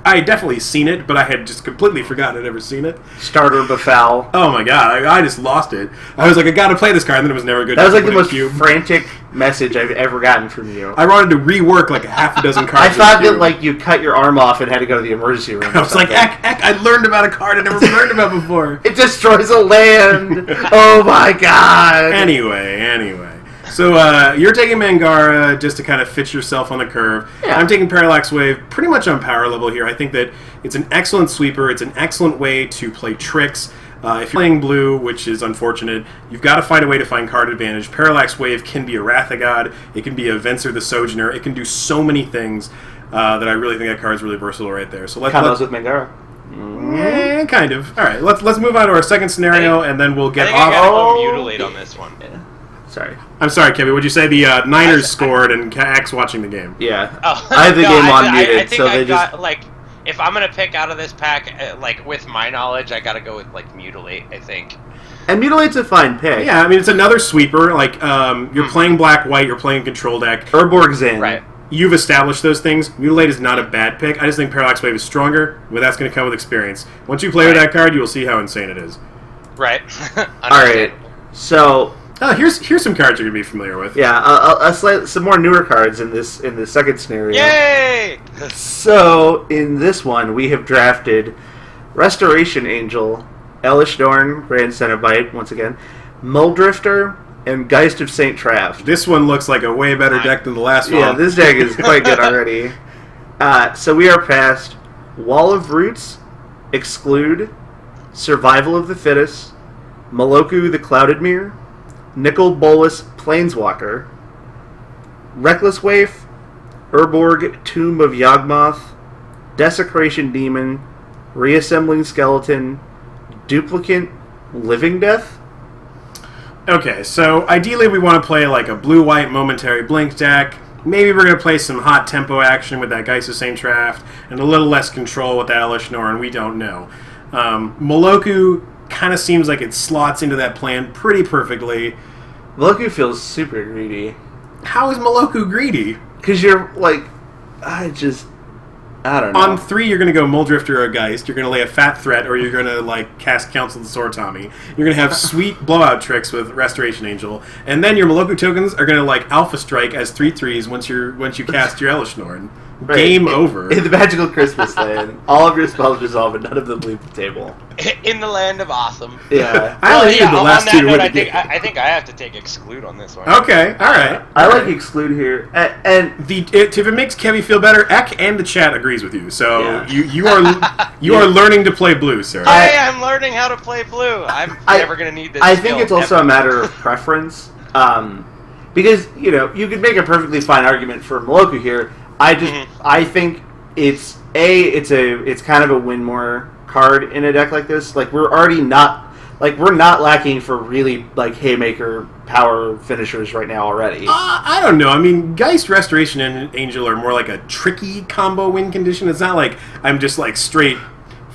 I had definitely seen it, but I had just completely forgotten I'd ever seen it. Starter Befoul. Oh my god, I just lost it. I was like, I gotta play this card, and then it was never good. That was like the most frantic message I've ever gotten from you. I wanted to rework like a half a dozen cards. I thought that like you cut your arm off and had to go to the emergency room. I was like, Eck, I learned about a card I never learned about before. It destroys a land. Oh my god. Anyway. So you're taking Mangara just to kind of fit yourself on the curve. Yeah. I'm taking Parallax Wave pretty much on power level here. I think that it's an excellent sweeper. It's an excellent way to play tricks. If you're playing blue, which is unfortunate, you've got to find a way to find card advantage. Parallax Wave can be a Wrath of God. It can be a Venser the Sojourner. It can do so many things that I really think that card's really versatile right there. So let's with Mangara. kind of. All right, let's move on to our second scenario, and then we'll get off. I gotta go Mutilate on this one. Yeah. Sorry. I'm sorry, Kevin. Would you say the Niners scored and X watching the game? Yeah. Oh, I have the game on muted, I think so I they got, just... like, if I'm going to pick out of this pack, like, with my knowledge, I got to go with, like, Mutilate, I think. And Mutilate's a fine pick. Yeah, I mean, it's another sweeper. Like, you're playing black-white, you're playing control deck. Urborg's in. Right. You've established those things. Mutilate is not a bad pick. I just think Parallax Wave is stronger, but that's going to come with experience. Once you play with that card, you will see how insane it is. Right. Alright, so... here's some cards you're going to be familiar with. Yeah, some more newer cards in the second scenario. Yay! So, in this one, we have drafted Restoration Angel, Elish Dorn, Grand Cenobite, once again, Muldrifter, and Geist of St. Traft. This one looks like a way better deck than the last one. Yeah, this deck is quite good already. So we are past Wall of Roots, Exclude, Survival of the Fittest, Moloku the Clouded Mirror, Nicol Bolas Planeswalker, Reckless Waif, Urborg Tomb of Yawgmoth, Desecration Demon, Reassembling Skeleton, Duplicate Living Death. Okay, so ideally we want to play like a blue-white Momentary Blink deck. Maybe we're going to play some hot tempo action with that Geist of St. Traft, and a little less control with that Elish Norn, we don't know. Moloku kind of seems like it slots into that plan pretty perfectly. Moloku feels super greedy. How is Moloku greedy? Because you're like, I don't know. On 3, you're going to go Muldrifter or Geist. You're going to lay a fat threat, or you're going to like cast Council of the Sword Tommy. You're going to have sweet blowout tricks with Restoration Angel, and then your Moloku tokens are going to like Alpha Strike as 3/3s once you cast your Elish Norn. Right. Game over. In the Magical Christmas Land, all of your spells resolve and none of them leave the table. In the land of awesome. Yeah. I only needed the last two to win the I game. think I have to take Exclude on this one. Okay, alright. I like Exclude here. And If it makes Kevy feel better, Eck and the chat agrees with you. So Yeah. you are learning to play blue, sir. I'm learning how to play blue. I'm never going to need this I skill, think it's also a matter of preference. Because, you could make a perfectly fine argument for Moloku here. I think it's kind of a win more card in a deck like this. Like we're not lacking for really like haymaker power finishers right now already. I don't know. I mean, Geist, Restoration, and Angel are more like a tricky combo win condition. It's not like I'm just like straight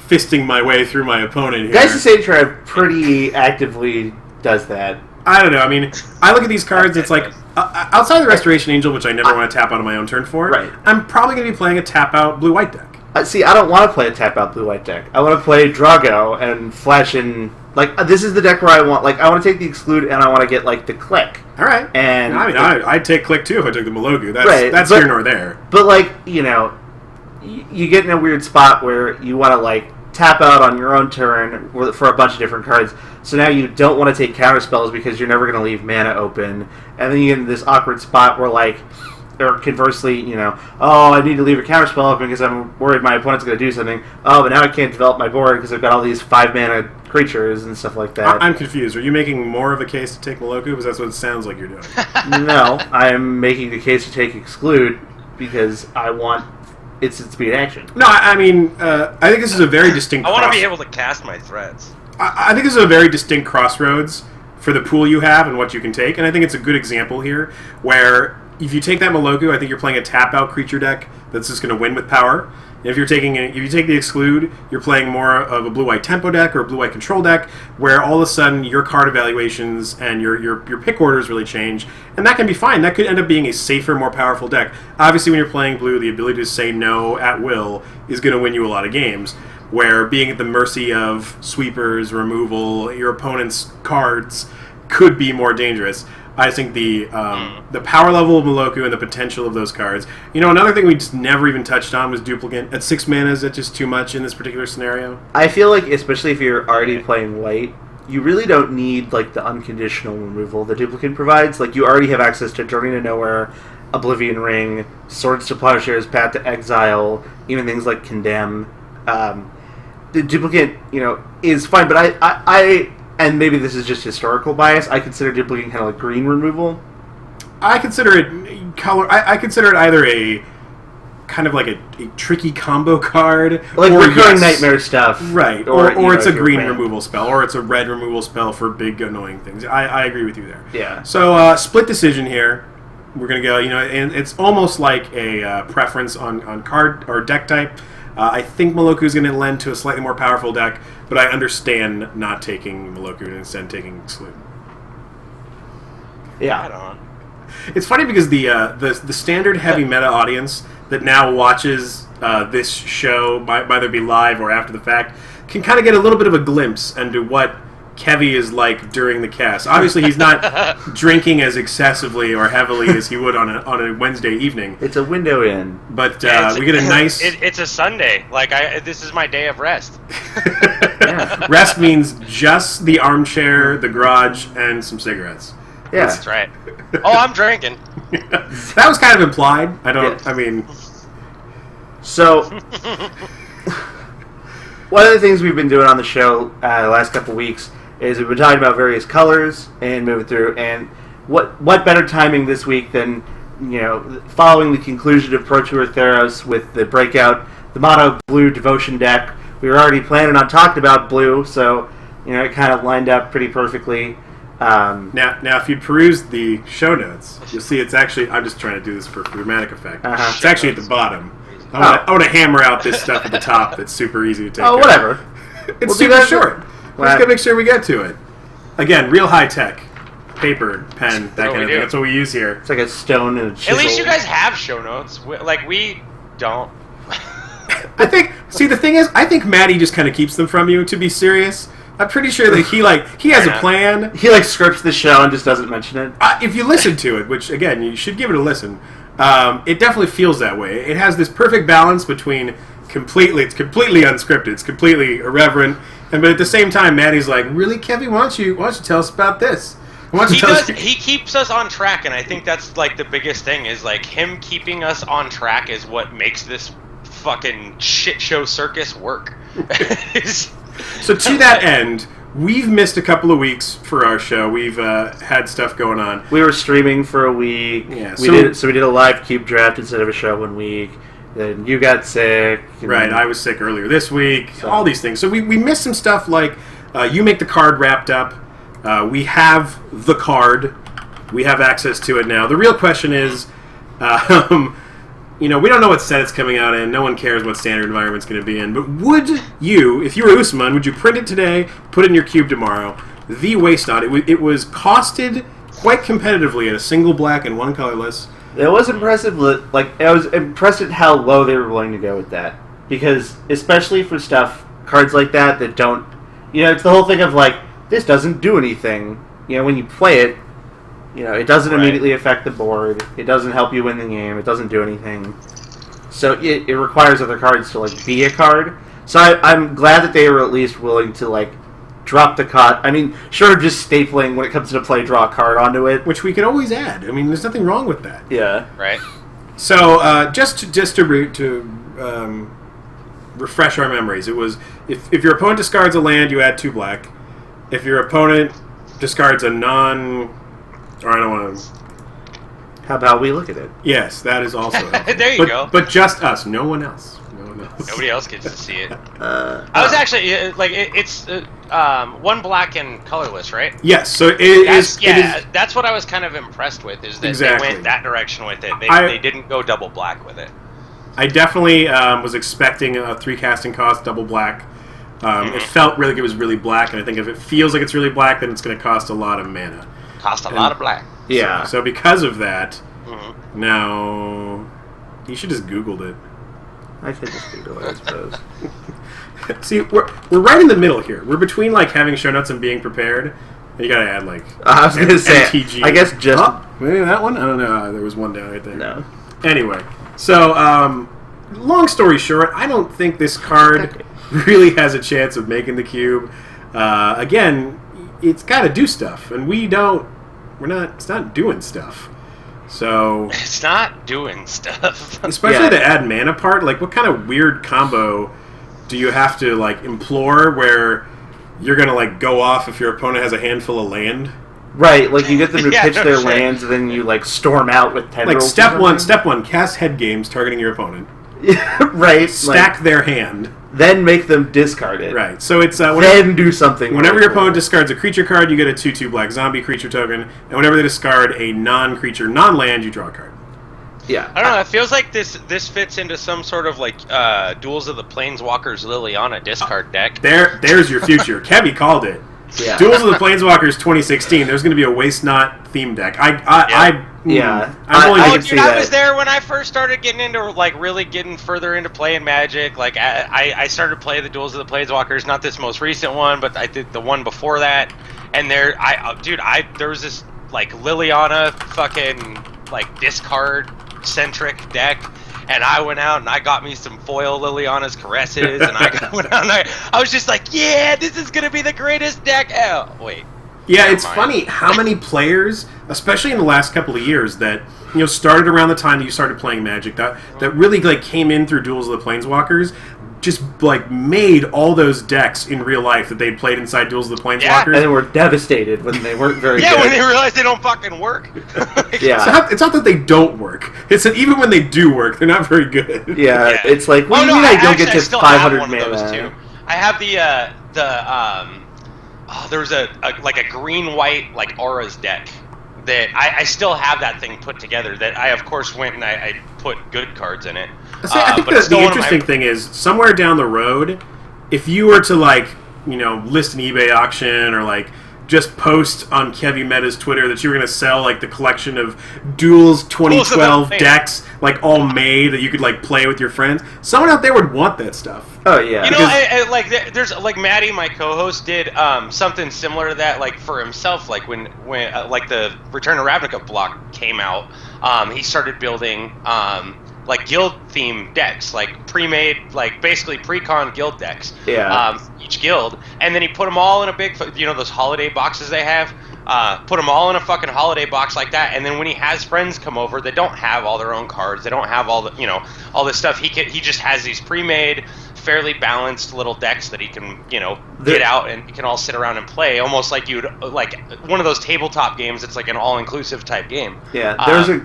fisting my way through my opponent here. Geist of St. Traft pretty actively does that. I don't know. I mean, I look at these cards, it's like, outside the Restoration Angel, which I never want to tap out on my own turn for, Right. I'm probably going to be playing a tap-out blue-white deck. See, I don't want to play a tap-out blue-white deck. I want to play Drago and flash in... Like, this is the deck where I want to take the Exclude and I want to get, like, the Click. All right. And I mean, I'd take Click, too, if I took the Moloku. That's but, here nor there. But, like, you get in a weird spot where you want to, like, tap out on your own turn for a bunch of different cards. So now you don't want to take counter spells because you're never going to leave mana open. And then you get in this awkward spot where, like, or conversely, I need to leave a counter spell open because I'm worried my opponent's going to do something. Oh, but now I can't develop my board because I've got all these 5-mana creatures and stuff like that. I'm confused. Are you making more of a case to take Moloku? Because that's what it sounds like you're doing. No, I'm making the case to take Exclude because I want its speed action. No, I mean, I think this is a very distinct I want to be able to cast my threats. I think this is a very distinct crossroads for the pool you have and what you can take, and I think it's a good example here where if you take that Moloku, I think you're playing a tap-out creature deck that's just going to win with power, If you take the exclude, you're playing more of a blue-white tempo deck or a blue-white control deck, where all of a sudden your card evaluations and your pick orders really change, and that can be fine. That could end up being a safer, more powerful deck. Obviously, when you're playing blue, the ability to say no at will is going to win you a lot of games, where being at the mercy of sweepers, removal, your opponent's cards could be more dangerous. I think the power level of Moloku and the potential of those cards. Another thing we just never even touched on was Duplicant. At 6 mana, is that just too much in this particular scenario? I feel like, especially if you're already playing white, you really don't need like the unconditional removal the Duplicant provides. Like, you already have access to Journey to Nowhere, Oblivion Ring, Swords to Plowshares, Path to Exile, even things like Condemn. The Duplicant, is fine, but I and maybe this is just historical bias, I consider Duplicant kind of like green removal. I consider it color. I consider it either a kind of like a tricky combo card, like recurring nightmare stuff, right? Or it's a green removal spell, or it's a red removal spell for big annoying things. I agree with you there. Yeah. So split decision here. We're gonna go. And it's almost like a preference on card or deck type. I think Moloku is going to lend to a slightly more powerful deck, but I understand not taking Moloku and instead taking Exclude. Yeah. Right on. It's funny because the standard heavy meta audience that now watches this show, whether it be live or after the fact, can kind of get a little bit of a glimpse into what Kevy is like during the cast. Obviously, he's not drinking as excessively or heavily as he would on a Wednesday evening. It's a window in. But we get a nice... It's a Sunday. This is my day of rest. Yeah. Rest means just the armchair, the garage, and some cigarettes. Yeah. That's right. Oh, I'm drinking. That was kind of implied. I mean... So... one of the things we've been doing on the show the last couple weeks is we've been talking about various colors and moving through, and what better timing this week than following the conclusion of Pro Tour Theros with the breakout, the Mono Blue Devotion deck. We were already planning on talking about blue, so it kind of lined up pretty perfectly. Now, if you peruse the show notes, you'll see it's actually... I'm just trying to do this for dramatic effect. Uh-huh. It's actually at the bottom. I want to hammer out this stuff at the top that's super easy to take care of. Whatever. It's super short. We're just going to make sure we get to it. Again, real high tech. Paper, pen, that kind of thing. That's what we use here. It's like a stone and a chisel. At least you guys have show notes. We don't. I think... See, the thing is, I think Maddie just kind of keeps them from you, to be serious. I'm pretty sure that he has a plan. He scripts the show and just doesn't mention it. If you listen to it, which, again, you should give it a listen... it definitely feels that way. It has this perfect balance between it's completely unscripted, it's completely irreverent, but at the same time, Maddie's like, "Really, Kevin? Why don't you tell us about this?" He keeps us on track, and I think that's like the biggest thing is like him keeping us on track is what makes this fucking shit show circus work. So to that end, we've missed a couple of weeks for our show. We've had stuff going on. We were streaming for a week. Yeah, we did a live cube draft instead of a show 1 week. Then you got sick. Right, I was sick earlier this week. So. All these things. So we missed some stuff like you make the card wrapped up. We have the card. We have access to it now. The real question is, we don't know what set it's coming out in. No one cares what standard environment it's going to be in. But would you, if you were Usman, would you print it today, put it in your cube tomorrow? The waste on it. It was costed quite competitively at a single black and one colorless. It was impressive. I was impressed at how low they were willing to go with that. Because, especially for cards like that don't... it's the whole thing of, this doesn't do anything. When you play it, it doesn't immediately affect the board. It doesn't help you win the game. It doesn't do anything. So it requires other cards to, be a card. So I'm glad that they were at least willing to, drop the cut. I mean, short of just stapling when it comes to play, draw a card onto it. Which we could always add. I mean, there's nothing wrong with that. Yeah. Right. So, just to refresh our memories, it was, if your opponent discards a land, you add 2 black. If your opponent discards a or I don't want to... How about we look at it? Yes, that is also helpful. There you go. But just us, no one else. Nobody else gets to see it. I was actually it's 1 black and colorless, right? Yes. So that's what I was kind of impressed with is that they went that direction with it. They didn't go double black with it. I definitely was expecting a 3 casting cost, double black. It felt really like it was really black, and I think if it feels like it's really black, then it's going to cost a lot of mana. Cost a lot of black. Yeah. So because of that, now you should just Googled it. I could just Google it, I suppose. See, we're right in the middle here. We're between like having show notes and being prepared. And you gotta add like I was gonna say, MTG. I guess just maybe that one. I don't know. There was one down right there. no. Anyway, so long story short, I don't think this card really has a chance of making the cube. Again, it's got to do stuff, and we're not. It's not doing stuff. So It's not doing stuff. especially Yeah. the add mana part, like what kind of weird combo do you have to like implore where you're gonna like go off if your opponent has a handful of land? Right, like you get them to Yeah, pitch no their shit. lands, and then you like storm out with tendrils. Like or step one, cast head games targeting your opponent. something. Right. Stack like, their hand. then make them discard it. Right. So it's Then do something. whenever really your opponent cool. discards a creature card, you get a 2/2 black zombie creature token, and whenever they discard a non-creature, non-land, you draw a card. Yeah. I don't know. It feels like this fits into some sort of like Duels of the Planeswalkers Liliana discard deck. There's your future. Kevy called it. Yeah. Duels of the Planeswalkers 2016. There's going to be a Waste Not theme deck. Yeah. I'm only I Oh, can dude, see I that. was there when I first started getting into like really getting further into playing Magic. Like I started playing the Duels of the Planeswalkers, not this most recent one, but I did the one before that. And there was this like Liliana fucking like discard centric deck, and I went out and I got me some foil Liliana's Caresses, and went out and I was just like, yeah, this is gonna be the greatest deck. Oh wait. Yeah, Never it's mind. funny how many players, especially in the last couple of years, that started around the time that you started playing Magic, that really like came in through Duels of the Planeswalkers, just like made all those decks in real life that they'd played inside Duels of the Planeswalkers. And then we're devastated when they weren't very Yeah, good. when they realize they don't fucking work. Yeah. It's not that they don't work. It's that even when they do work, they're not very good. Yeah, it's like, what do you mean I don't get to still have 500 one of those mana? too. I have there's a green white like auras deck that I still have that thing put together. That I of course went and I put good cards in it. See, I think but it's the still one of my- interesting thing is somewhere down the road, if you were to like list an eBay auction or like just post on Kevy Meta's Twitter that you were going to sell like the collection of Duels 2012 Duels of the decks like all made that you could like play with your friends, someone out there would want that stuff. Oh, yeah. You know, there's like Maddie, my co-host, did something similar to that, like for himself. Like when like the Return to Ravnica block came out, he started building like guild themed decks, like pre-made, like basically pre-con guild decks. Yeah. Each guild, and then he put them all in a big, those holiday boxes they have. Put them all in a fucking holiday box like that, and then when he has friends come over that don't have all their own cards, they don't have all the, all this stuff. He just has these pre-made, fairly balanced little decks that he can, get out and you can all sit around and play, almost like you'd like one of those tabletop games. It's like an all-inclusive type game. Yeah,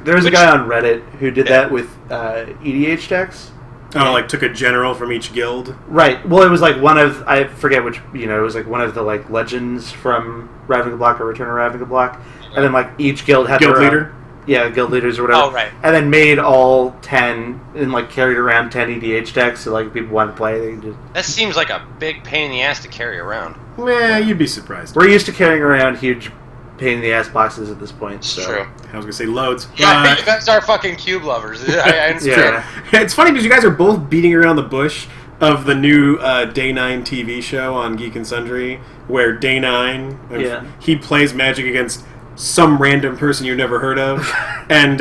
there's a guy on Reddit who did that with EDH decks. Oh, like took a general from each guild. Right. Well, it was like one of, I forget which, it was like one of the like legends from Ravnica Block or Return of Ravnica Block, and then like each guild had Guild their leader? yeah, guild leaders or whatever. Oh, right. And then made all 10 and like carried around 10 EDH decks, so like people want to play. They just... That seems like a big pain in the ass to carry around. Meh, you'd be surprised. We're used to carrying around huge pain in the ass boxes at this point. It's So. true. I was gonna say loads. Yeah, you guys are fucking cube lovers. I understand. Yeah. It's funny because you guys are both beating around the bush of the new Day 9 TV show on Geek and Sundry, where Day 9, he plays Magic against some random person you've never heard of, and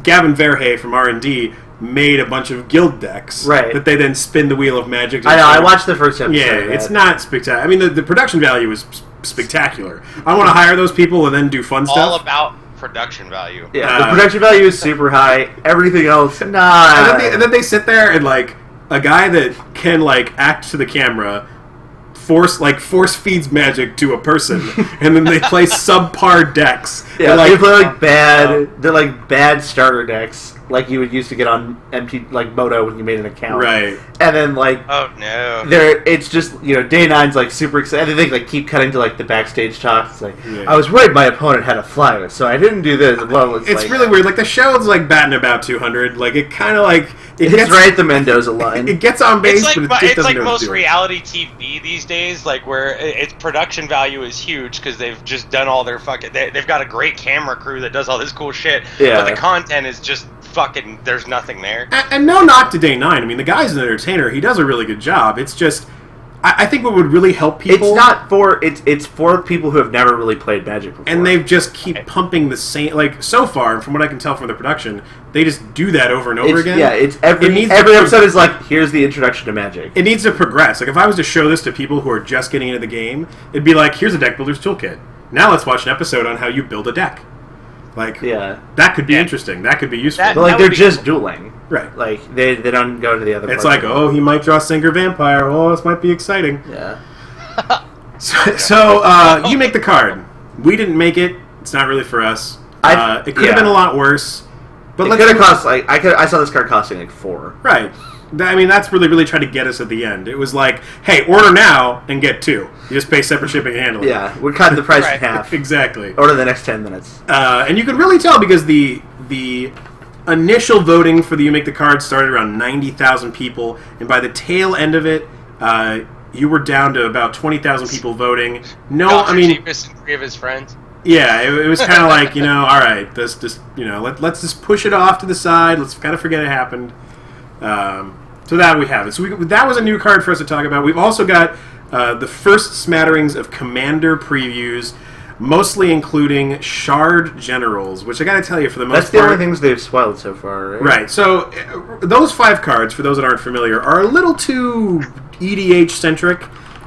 Gavin Verhey from R&D made a bunch of guild decks that they then spin the wheel of Magic. I know, I watched the first episode. Yeah, of that. it's not spectacular. I mean, the production value is spectacular. I want to hire those people and then do fun stuff. All about production value. Yeah, the production value is super high. Everything else, nah. And then they sit there and like a guy that can like act to the camera force feeds magic to a person, and then they play subpar decks. Yeah, like, they play like bad. They're like bad starter decks, like you would used to get on like Moto when you made an account. Right. And then like, oh no, it's just Day 9's like super excited. And they like keep cutting to like the backstage talk. It's like I was worried my opponent had a flyer, so I didn't do this. Well, it's like, really weird. Like the show's like batting about 200. Like it kind of like It's right at the Mendoza line. It gets on base, but it just it's doesn't like know what most to do. reality TV these days, like where its production value is huge because they've just done all their fucking. They've got a great camera crew that does all this cool shit, Yeah. but the content is just fucking. There's nothing there. And no knock to Day 9. I mean, the guy's an entertainer. He does a really good job. It's just, I think what would really help people... It's not for... It's for people who have never really played Magic before. And they've just keep pumping the same... Like, so far, and from what I can tell from the production, they just do that over and over again. Yeah, it's every episode is like, here's the introduction to Magic. It needs to progress. Like, if I was to show this to people who are just getting into the game, it'd be like, here's a deck builder's toolkit. Now let's watch an episode on how you build a deck. Like, that could be interesting. That could be useful. But like, they're just dueling. Right. Like, they don't go to the other It's parts like, oh, he might draw Singer Vampire. Oh, this might be exciting. Yeah. So you make the card. We didn't make it. It's not really for us. It could have been a lot worse. But it could have cost, like, I saw this card costing like $4. Right. I mean, that's really trying to get us at the end. It was like, hey, order now and get 2. You just pay separate shipping and handling. Yeah, we're cutting the price in half. Exactly. Order the next 10 minutes. And you can really tell because the initial voting for the You Make the Card started around 90,000 people, and by the tail end of it, you were down to about 20,000 people voting. No, Dr. I mean... Cheapest and 3 of his friends. Yeah, it was kind of like, all right, let's just, let's just push it off to the side. Let's kind of forget it happened. So that we have it. So that was a new card for us to talk about. We've also got the first smatterings of Commander previews, mostly including Shard Generals, which I got to tell you, for the most part... That's the only things they've spoiled so far, right? Right. So those 5 cards, for those that aren't familiar, are a little too EDH-centric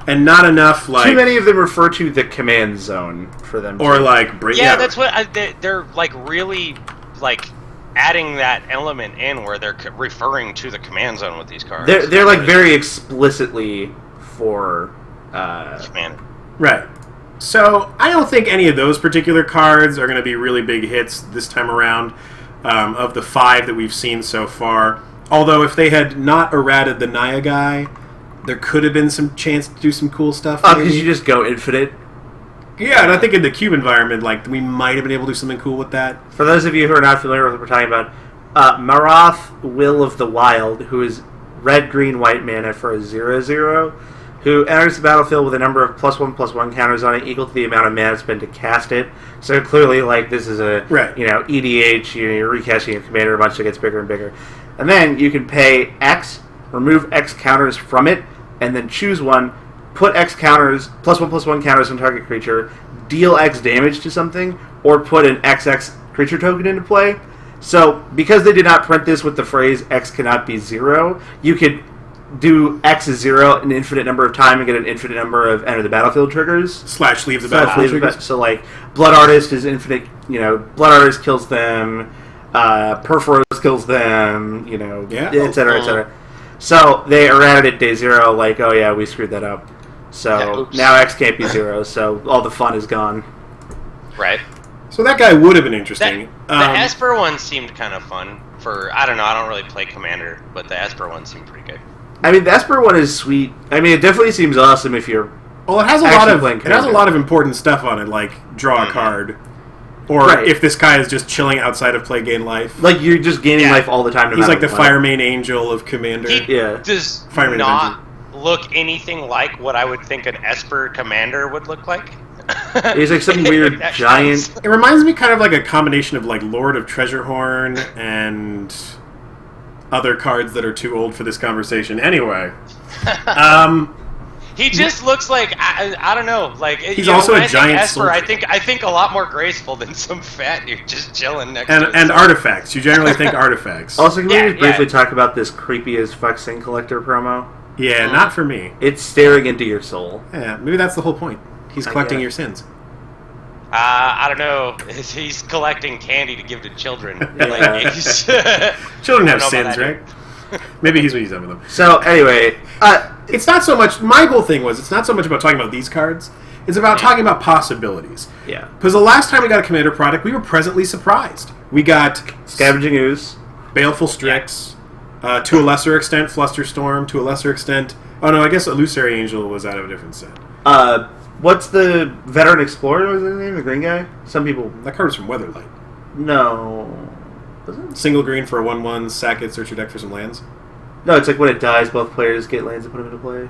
and not enough, like... Too many of them refer to the command zone for them. Or, like... Yeah, that's what... They're, like, really, like... adding that element in where they're referring to the command zone with these cards. They're like very explicitly for Commander. Right. So I don't think any of those particular cards are going to be really big hits this time around of the 5 that we've seen so far. Although if they had not errated the Naya guy, there could have been some chance to do some cool stuff. Oh, because you just go infinite. Yeah, and I think in the cube environment, like, we might have been able to do something cool with that. For those of you who are not familiar with what we're talking about, Marath, Will of the Wild, who is red, green, white mana for a 0/0, who enters the battlefield with a number of +1/+1 counters on it equal to the amount of mana spent to cast it. So clearly, like, this is a, EDH, you're recasting a commander a bunch that gets bigger and bigger. And then you can pay X, remove X counters from it, and then choose one, put X counters, +1/+1 counters on target creature, deal X damage to something, or put an XX creature token into play. So, because they did not print this with the phrase X cannot be 0, you could do X is 0 an infinite number of time and get an infinite number of enter the battlefield triggers. / leave the battlefield triggers. So, like, Blood Artist is infinite, Blood Artist kills them, Perforos kills them, et cetera, et cetera. So, they errated it day 0, like, oh yeah, we screwed that up. So, now X can't be 0, so all the fun is gone. Right. So that guy would have been interesting. The Esper one seemed kind of fun I don't know, I don't really play Commander, but the Esper one seemed pretty good. I mean, the Esper one is sweet. I mean, it definitely seems awesome if you're Well, it has a lot of important stuff on it, like draw a card. Or if this guy is just chilling outside of play, gain life. Like, you're just gaining life all the time. He's like the Firemane Angel of Commander. He does not look anything like what I would think an Esper Commander would look like. He's like some weird giant. It reminds me kind of like a combination of like Lord of Treasurehorn and other cards that are too old for this conversation. Anyway. He just looks like I don't know, like he's also a giant Esper. I think a lot more graceful than some fat dude just chilling next to and artifacts. You generally think artifacts. Also, can we just briefly talk about this creepy as fuck Sin Collector promo? Yeah, not for me. It's staring into your soul. Yeah, maybe that's the whole point. He's collecting your sins. I don't know. He's collecting candy to give to children. Children have sins, right? Maybe he's when he's done with them. So anyway, it's not so much. My whole thing was it's not so much about talking about these cards. It's about talking about possibilities. Yeah. Because the last time we got a Commander product, we were pleasantly surprised. We got Scavenging Ooze, Baleful Strix, to a lesser extent Flusterstorm, to a lesser extent. Oh no, I guess Illusory Angel was out of a different set. What's the Veteran Explorer? Was his name? The green guy? Some people. That card was from Weatherlight. No. Was it? Single green for a 1/1, sack it, search your deck for some lands. No, it's like when it dies, both players get lands and put them into play.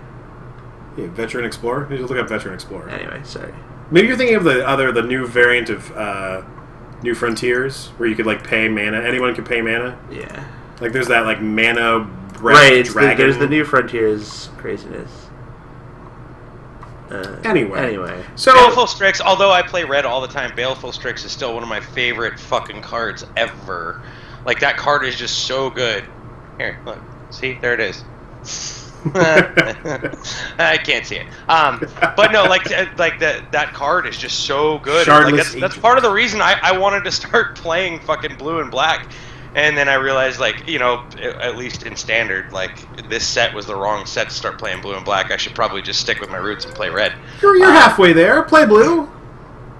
Yeah, Veteran Explorer. You just look up Veteran Explorer. Anyway, sorry. Maybe you're thinking of the new variant of New Frontiers, where you could like pay mana. Anyone can pay mana. Yeah. Like there's that like mana breath Right. dragon. There's the New Frontiers craziness. Anyway. So Baleful Strix, although I play red all the time, Baleful Strix is still one of my favorite fucking cards ever. Like, that card is just so good. Here, look. See? There it is. I can't see it. But no, like that card is just so good. Like, that's part of the reason I wanted to start playing fucking blue and black. And then I realized, like, you know, at least in standard, like, this set was the wrong set to start playing blue and black. I should probably just stick with my roots and play red. You're halfway there. Play blue.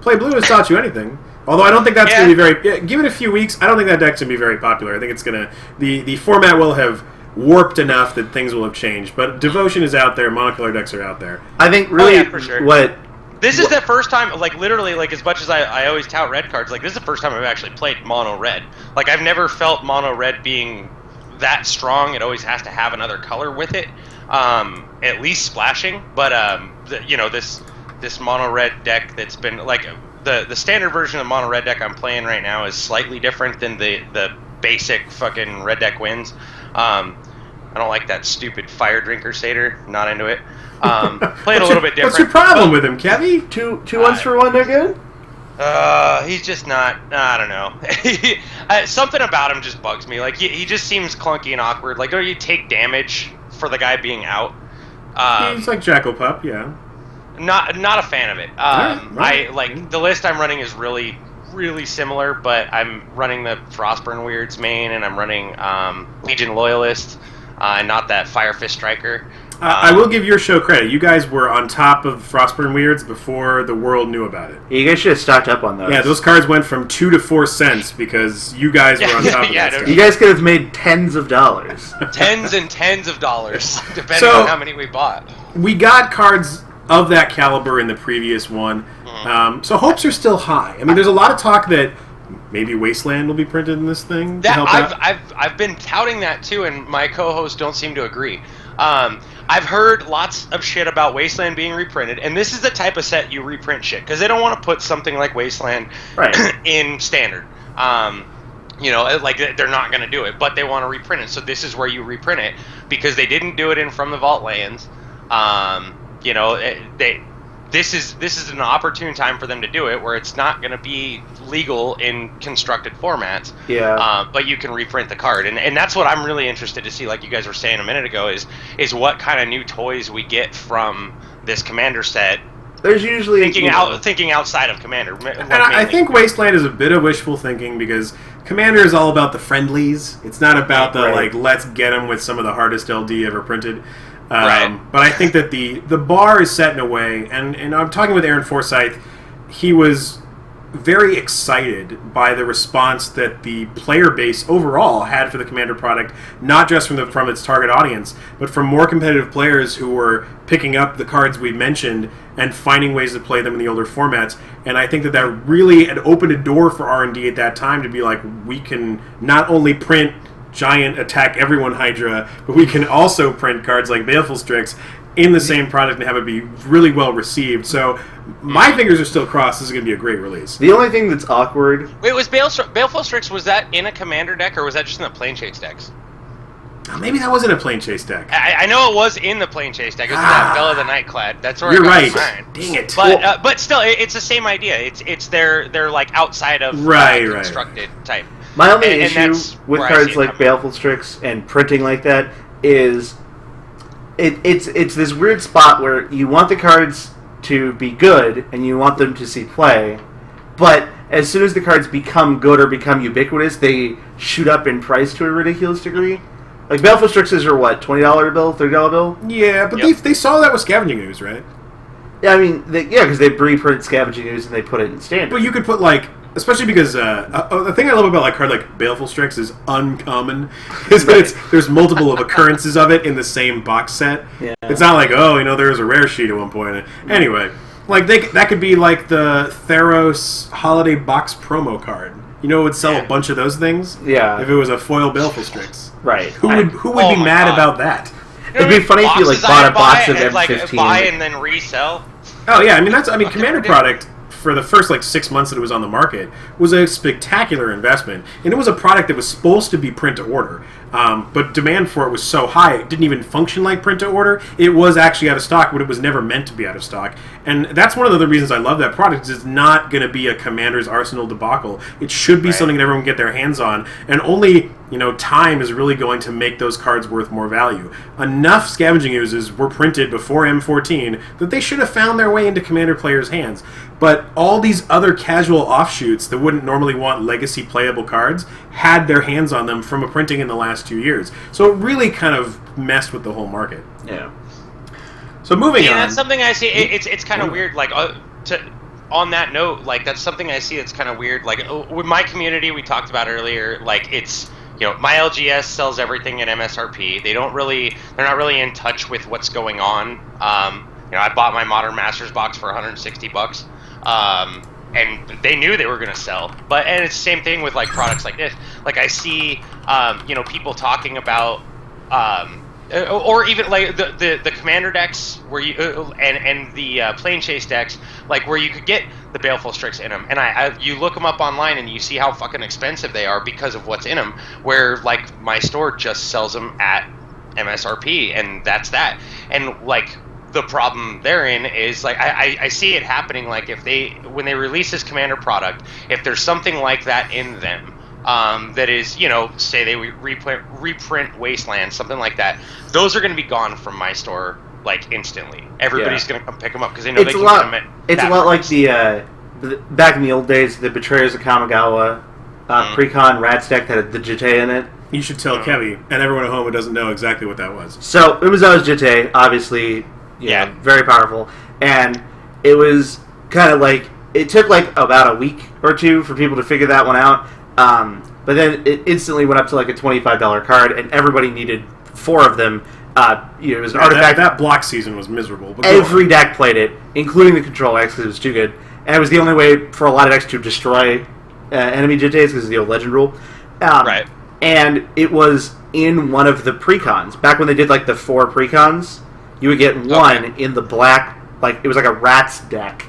Play blue has taught you anything. Although I don't think that's going to be very... Yeah, give it a few weeks. I don't think that deck's going to be very popular. I think it's going to... The format will have warped enough that things will have changed. But Devotion is out there. Monocolor decks are out there. I think really for sure. This is the first time, like, literally, like, as much as I always tout red cards, like, this is the first time I've actually played mono red. Like, I've never felt mono red being that strong. It always has to have another color with it, at least splashing. But, you know, this mono red deck that's been, like, the standard version of the mono red deck I'm playing right now is slightly different than the basic fucking red deck wins. I don't like that stupid Fire Drinker Satyr. Not into it. Played a little bit different. What's your problem with him, Kevy? Two ones for one, they're good? He's just not... I don't know. Something about him just bugs me. Like, he just seems clunky and awkward. Like, you take damage for the guy being out. He's like Jackal Pup, yeah. Not a fan of it. Right. I like the list I'm running is really similar, but I'm running the Frostburn Weirds main, and I'm running Legion Loyalist, and not that Fire Fist Striker. I will give your show credit. You guys were on top of Frostburn Weirds before the world knew about it. Yeah, you guys should have stocked up on those. Yeah, those cards went from 2 to 4 cents because you guys were on top of that stuff. You guys could have made tens of dollars. Tens and tens of dollars, depending on how many we bought. We got cards of that caliber in the previous one, so hopes are still high. I mean, there's a lot of talk that maybe Wasteland will be printed in this thing. I've been touting that too, and my co-hosts don't seem to agree. I've heard lots of shit about Wasteland being reprinted, and this is the type of set you reprint shit, because they don't want to put something like Wasteland in standard. You know, like, they're not going to do it, but they want to reprint it, so this is where you reprint it, because they didn't do it in From the Vault Lands. You know, this is an opportune time for them to do it, where it's not going to be legal in constructed formats. Yeah. But you can reprint the card, and that's what I'm really interested to see. Like you guys were saying a minute ago, is what kind of new toys we get from this Commander set. There's usually thinking outside of Commander. And I think Wasteland is a bit of wishful thinking, because Commander is all about the friendlies. It's not about the like let's get them with some of the hardest LD ever printed. But I think that the bar is set in a way, and I'm talking with Aaron Forsyth, he was very excited by the response that the player base overall had for the Commander product, not just from its target audience, but from more competitive players who were picking up the cards we mentioned and finding ways to play them in the older formats. And I think that really had opened a door for R&D at that time to be like, we can not only print giant attack everyone Hydra, but we can also print cards like Baleful Strix in the same product and have it be really well received. So my fingers are still crossed. This is going to be a great release. The only thing that's awkward... Wait, was Baleful Strix, was that in a Commander deck, or was that just in the Plane Chase decks? Maybe that wasn't a Plane Chase deck. I know it was in the Plane Chase deck. It was that Bella the Nightclad. That's where you're it got right. Dang it. But still, it's the same idea. It's their like outside of constructed type. My only issue with cards like Baleful Strix and printing like that is it's this weird spot where you want the cards to be good and you want them to see play, but as soon as the cards become good or become ubiquitous, they shoot up in price to a ridiculous degree. Like Baleful Strixes are what, $20 bill, $30 bill? Yeah, but they saw that with Scavenging Ooze, right? Yeah, I mean, because they reprint Scavenging Ooze and they put it in standard. But you could put like, especially because the thing I love about like card like Baleful Strix is uncommon, is that there's multiple of occurrences of it in the same box set. Yeah. It's not like, there was a rare sheet at one point. Anyway, like that could be like the Theros holiday box promo card. You know what would sell a bunch of those things? Yeah. If it was a foil Baleful Strix. Right. Who would be mad about that? It'd be funny if you like bought a box of and, M15. buy and then resell. Oh yeah, Commander product for the first 6 months that it was on the market was a spectacular investment, and it was a product that was supposed to be print to order, but demand for it was so high it didn't even function like print to order. It was actually out of stock, but it was never meant to be out of stock, and that's one of the other reasons I love that product. Is it's not going to be a Commander's Arsenal debacle. It should be something that everyone can get their hands on, and only time is really going to make those cards worth more value. Enough scavenging oozes were printed before M14 that they should have found their way into Commander players' hands. But all these other casual offshoots that wouldn't normally want legacy playable cards had their hands on them from a printing in the last 2 years. So it really kind of messed with the whole market. Yeah. So moving on. That's something I see. It's kind of weird. On that note, that's something I see. It's kind of weird. With my community, we talked about earlier. It's my LGS sells everything at MSRP. They're not really in touch with what's going on. I bought my Modern Masters box for $160. And they knew they were going to sell. And it's the same thing with products like this. I see people talking about or even the Commander decks where you and the Plane Chase decks where you could get the Baleful Strix in them, and you look them up online and you see how fucking expensive they are because of what's in them. Where my store just sells them at MSRP, and that's that. And the problem therein is I see it happening. When they release this Commander product, if there's something like that in them. That is, say they reprint Wasteland, something like that. Those are going to be gone from my store instantly. Everybody's going to come pick them up because they know they can get them at. It's a lot like the back in the old days, the Betrayers of Kamigawa Precon Rats deck that had the Jite in it. You should tell Kevy and everyone at home who doesn't know exactly what that was. So it was always Jite, obviously, very powerful, and it was kind of it took about a week or two for people to figure that one out. But then it instantly went up to a $25 card, and everybody needed 4 of them. It was an artifact. That block season was miserable. But every deck played it, including the Control X, because it was too good. And it was the only way for a lot of decks to destroy enemy Jites, because of the old Legend rule. Right. And it was in one of the precons. Back when they did the 4 precons, you would get one in the black, it was a Rats deck.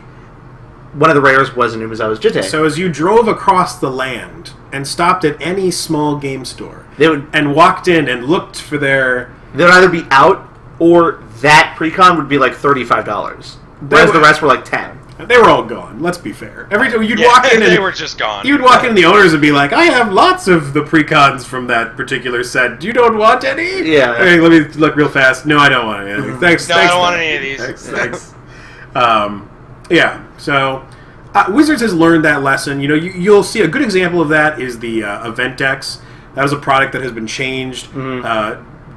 One of the rares was an Umezawa's Jite. So as you drove across the land and stopped at any small game store and walked in and looked for they would either be out or that precon would be $35. Whereas the rest were 10. They were all gone. Let's be fair. Every time you'd walk in, they were just gone. You'd walk in, and the owners would be like, "I have lots of the precons from that particular set. You don't want any?" Yeah. Okay, let me look real fast. No, I don't want any. Thanks. No, thanks, I don't want any of these. Thanks. Yeah. So Wizards has learned that lesson. You'll see a good example of that is the event decks. That was a product that has been changed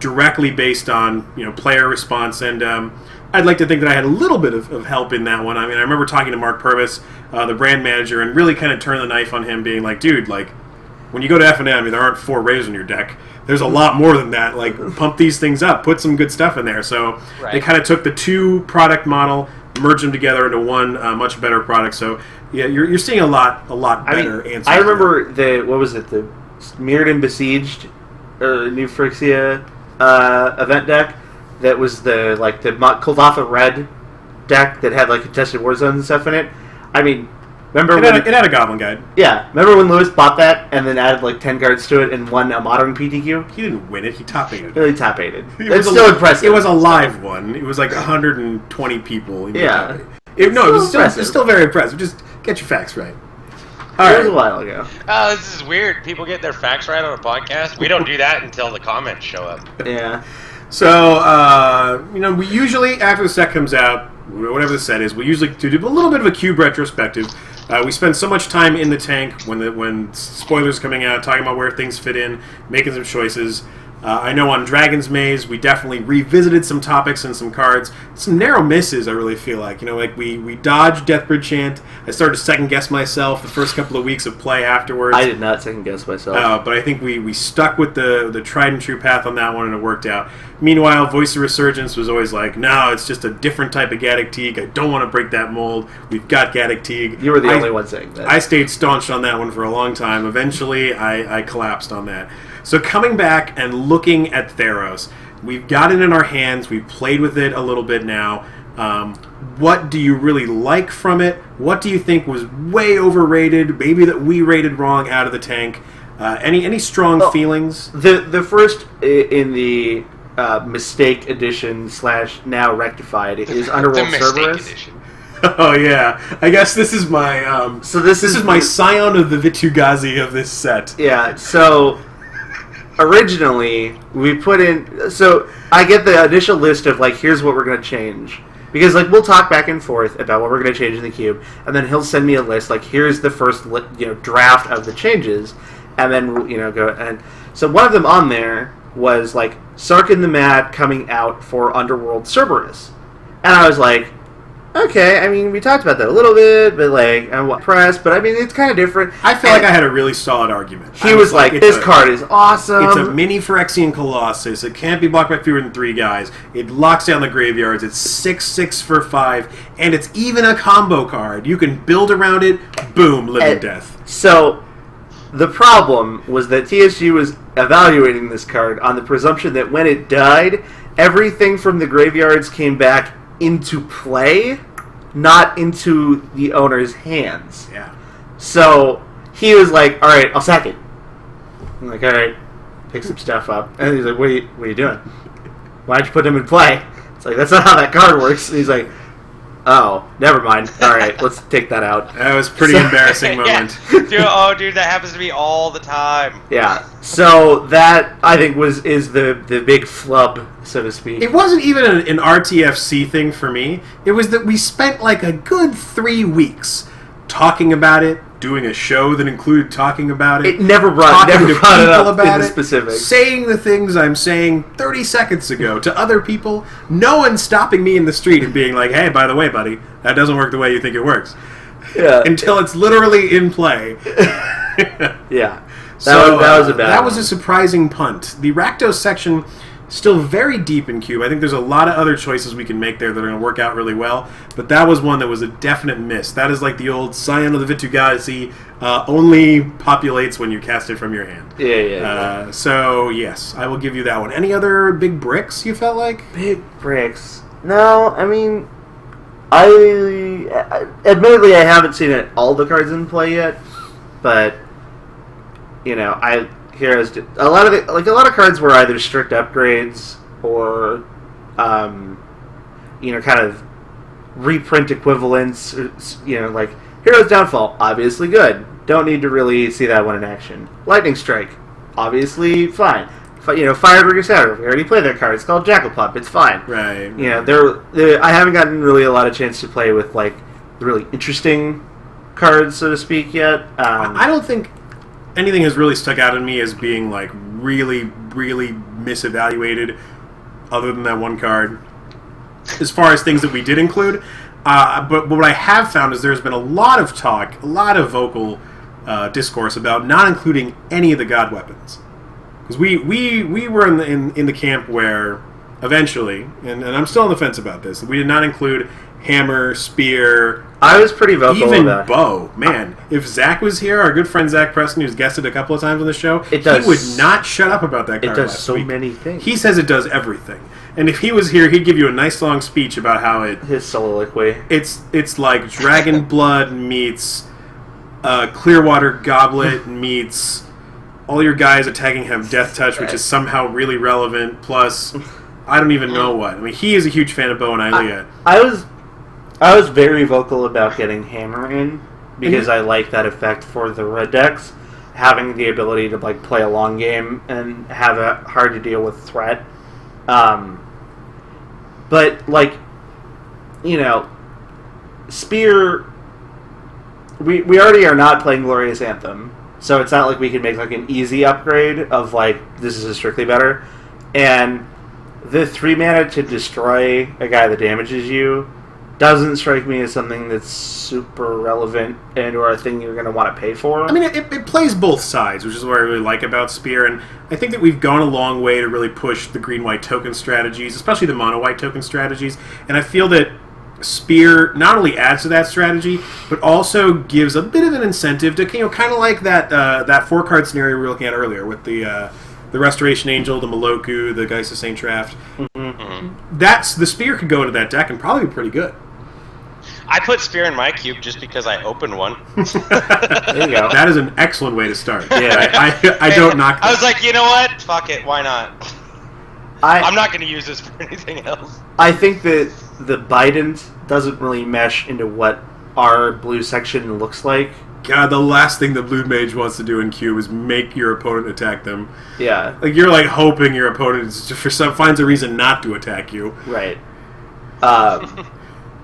directly based on player response, and I'd like to think that I had a little bit of help in that one. I remember talking to Mark Purvis, the brand manager, and really kind of turning the knife on him, being like, "Dude, when you go to F&M, there aren't 4 Rays in your deck. There's a lot more than that. Pump these things up. Put some good stuff in there." So they kind of took the 2 product model, merged them together into one much better product. So yeah, you're seeing a lot better answers. I remember the Mirrored and Besieged New Phyrexia event deck that was the Kuldotha Red deck that had contested war zones and stuff in it. Remember it had a Goblin Guide. Yeah, remember when Lewis bought that and then added 10 cards to it and won a modern PTQ? He didn't win it. He top aided. Really top aided. It's still impressive. It was a live one. It was 120 people. Yeah. It was still very impressive. Just get your facts right. It was a while ago. Oh, this is weird. People get their facts right on a podcast. We don't do that until the comments show up. Yeah. So, we usually, after the set comes out, whatever the set is, we usually do a little bit of a cube retrospective. We spend so much time in the tank when spoilers coming out, talking about where things fit in, making some choices. I know on Dragon's Maze we definitely revisited some topics and some cards. Some narrow misses, I really feel like. Like we dodged Deathbridge Chant. I started to second guess myself the first couple of weeks of play afterwards. I did not second guess myself. But I think we stuck with the tried and true path on that one, and it worked out. Meanwhile, Voice of Resurgence was always like, no, it's just a different type of Gaddock Teeg. I don't want to break that mold. We've got Gaddock Teeg. You were the only one saying that. I stayed staunch on that one for a long time. Eventually, I collapsed on that. So coming back and looking at Theros, we've got it in our hands. We've played with it a little bit now. What do you really like from it? What do you think was way overrated? Maybe that we rated wrong out of the tank? Any strong feelings? The first in the Mistake Edition / now rectified is Underworld Cerberus. Edition. Oh yeah, I guess this is my this is my Scion of the Vitugazi of this set. Yeah, so originally we put in. So I get the initial list of like, here's what we're gonna change, because like we'll talk back and forth about what we're gonna change in the cube, and then he'll send me a list like, here's the first draft of the changes, and then we'll go. And so one of them on there was like Sarkin the Mad coming out for Underworld Cerberus, and I was like, okay, I mean, we talked about that a little bit, but like, I'm impressed, but I mean, it's kind of different. I feel like I had a really solid argument. He was like, this card is awesome. It's a mini Phyrexian Colossus. It can't be blocked by fewer than 3 guys. It locks down the graveyards. It's 6/6 for 5, and it's even a combo card. You can build around it. Boom, living death. So the problem was that TSG was evaluating this card on the presumption that when it died, everything from the graveyards came back into play, not into the owner's hands. Yeah. So he was like, all right, I'll sack it. I'm like, all right, pick some stuff up. And he's like, what are you doing? Why'd you put him in play? It's like, that's not how that card works. And he's like, oh, never mind. All right, let's take that out. That was a pretty embarrassing moment. Yeah. Dude, that happens to me all the time. Yeah. So that, I think, is the big flub, so to speak. It wasn't even an RTFC thing for me. It was that we spent like a good 3 weeks talking about it, doing a show that included talking about it. It never brought it up in the specifics. Saying the things I'm saying 30 seconds ago to other people. No one stopping me in the street and being like, hey, by the way, buddy, that doesn't work the way you think it works. Yeah. Until it's literally in play. Yeah. That was a surprising punt. The Rakdos section, still very deep in Cube. I think there's a lot of other choices we can make there that are going to work out really well, but that was one that was a definite miss. That is like the old Scion of the Vitugazi, only populates when you cast it from your hand. Yeah. So, yes, I will give you that one. Any other big bricks you felt like? Big bricks? No, I mean, admittedly, I haven't seen all the cards in play yet, but Heroes did a lot of cards were either strict upgrades or, kind of reprint equivalents. Like Heroes Downfall, obviously good. Don't need to really see that one in action. Lightning Strike, obviously fine. Firebreaker Saturn, we already played that card. It's called Jackal-Pup. It's fine. Right. I haven't gotten really a lot of chance to play with like the really interesting cards, so to speak, yet. I don't think anything has really stuck out in me as being like really, really misevaluated, other than that one card. As far as things that we did include, but what I have found is there's been a lot of talk, a lot of vocal discourse about not including any of the god weapons, because we were in the camp where eventually, and I'm still on the fence about this, we did not include hammer, spear. I was pretty vocal even about bow. Man, if Zach was here, our good friend Zach Preston, who's guested a couple of times on the show, he would not shut up about that card. It does last so week. many things. He says it does everything. And if he was here, he'd give you a nice long speech about how his soliloquy. It's like Dragon Blood meets Clearwater Goblet meets all your guys attacking have Death Touch, which is somehow really relevant. Plus, I don't even know what. I mean, he is a huge fan of Bow and Ilea. I was very vocal about getting Hammer in because I like that effect for the red decks, having the ability to like play a long game and have a hard to deal with threat. But like, Spear. We already are not playing Glorious Anthem, So it's not like we can make like an easy upgrade of like this is a strictly better. And the 3 mana to destroy a guy that damages you doesn't strike me as something that's super relevant and or a thing you're going to want to pay for. I mean, it plays both sides, which is what I really like about Spear, and I think that we've gone a long way to really push the green-white token strategies, especially the mono-white token strategies, and I feel that Spear not only adds to that strategy, but also gives a bit of an incentive to, kind of like that 4-card scenario we were looking at earlier with the Restoration Angel, the Maloku, the Geist of Saint Traft. Mm-hmm. That's the Spear could go into that deck and probably be pretty good. I put Spear in my cube just because I opened one. There you go. That is an excellent way to start. Yeah. I don't knock that. I was like, you know what? Fuck it. Why not? I'm not going to use this for anything else. I think that the Bident doesn't really mesh into what our blue section looks like. God, the last thing the blue mage wants to do in cube is make your opponent attack them. Yeah. Like, you're like hoping your opponent finds a reason not to attack you. Right.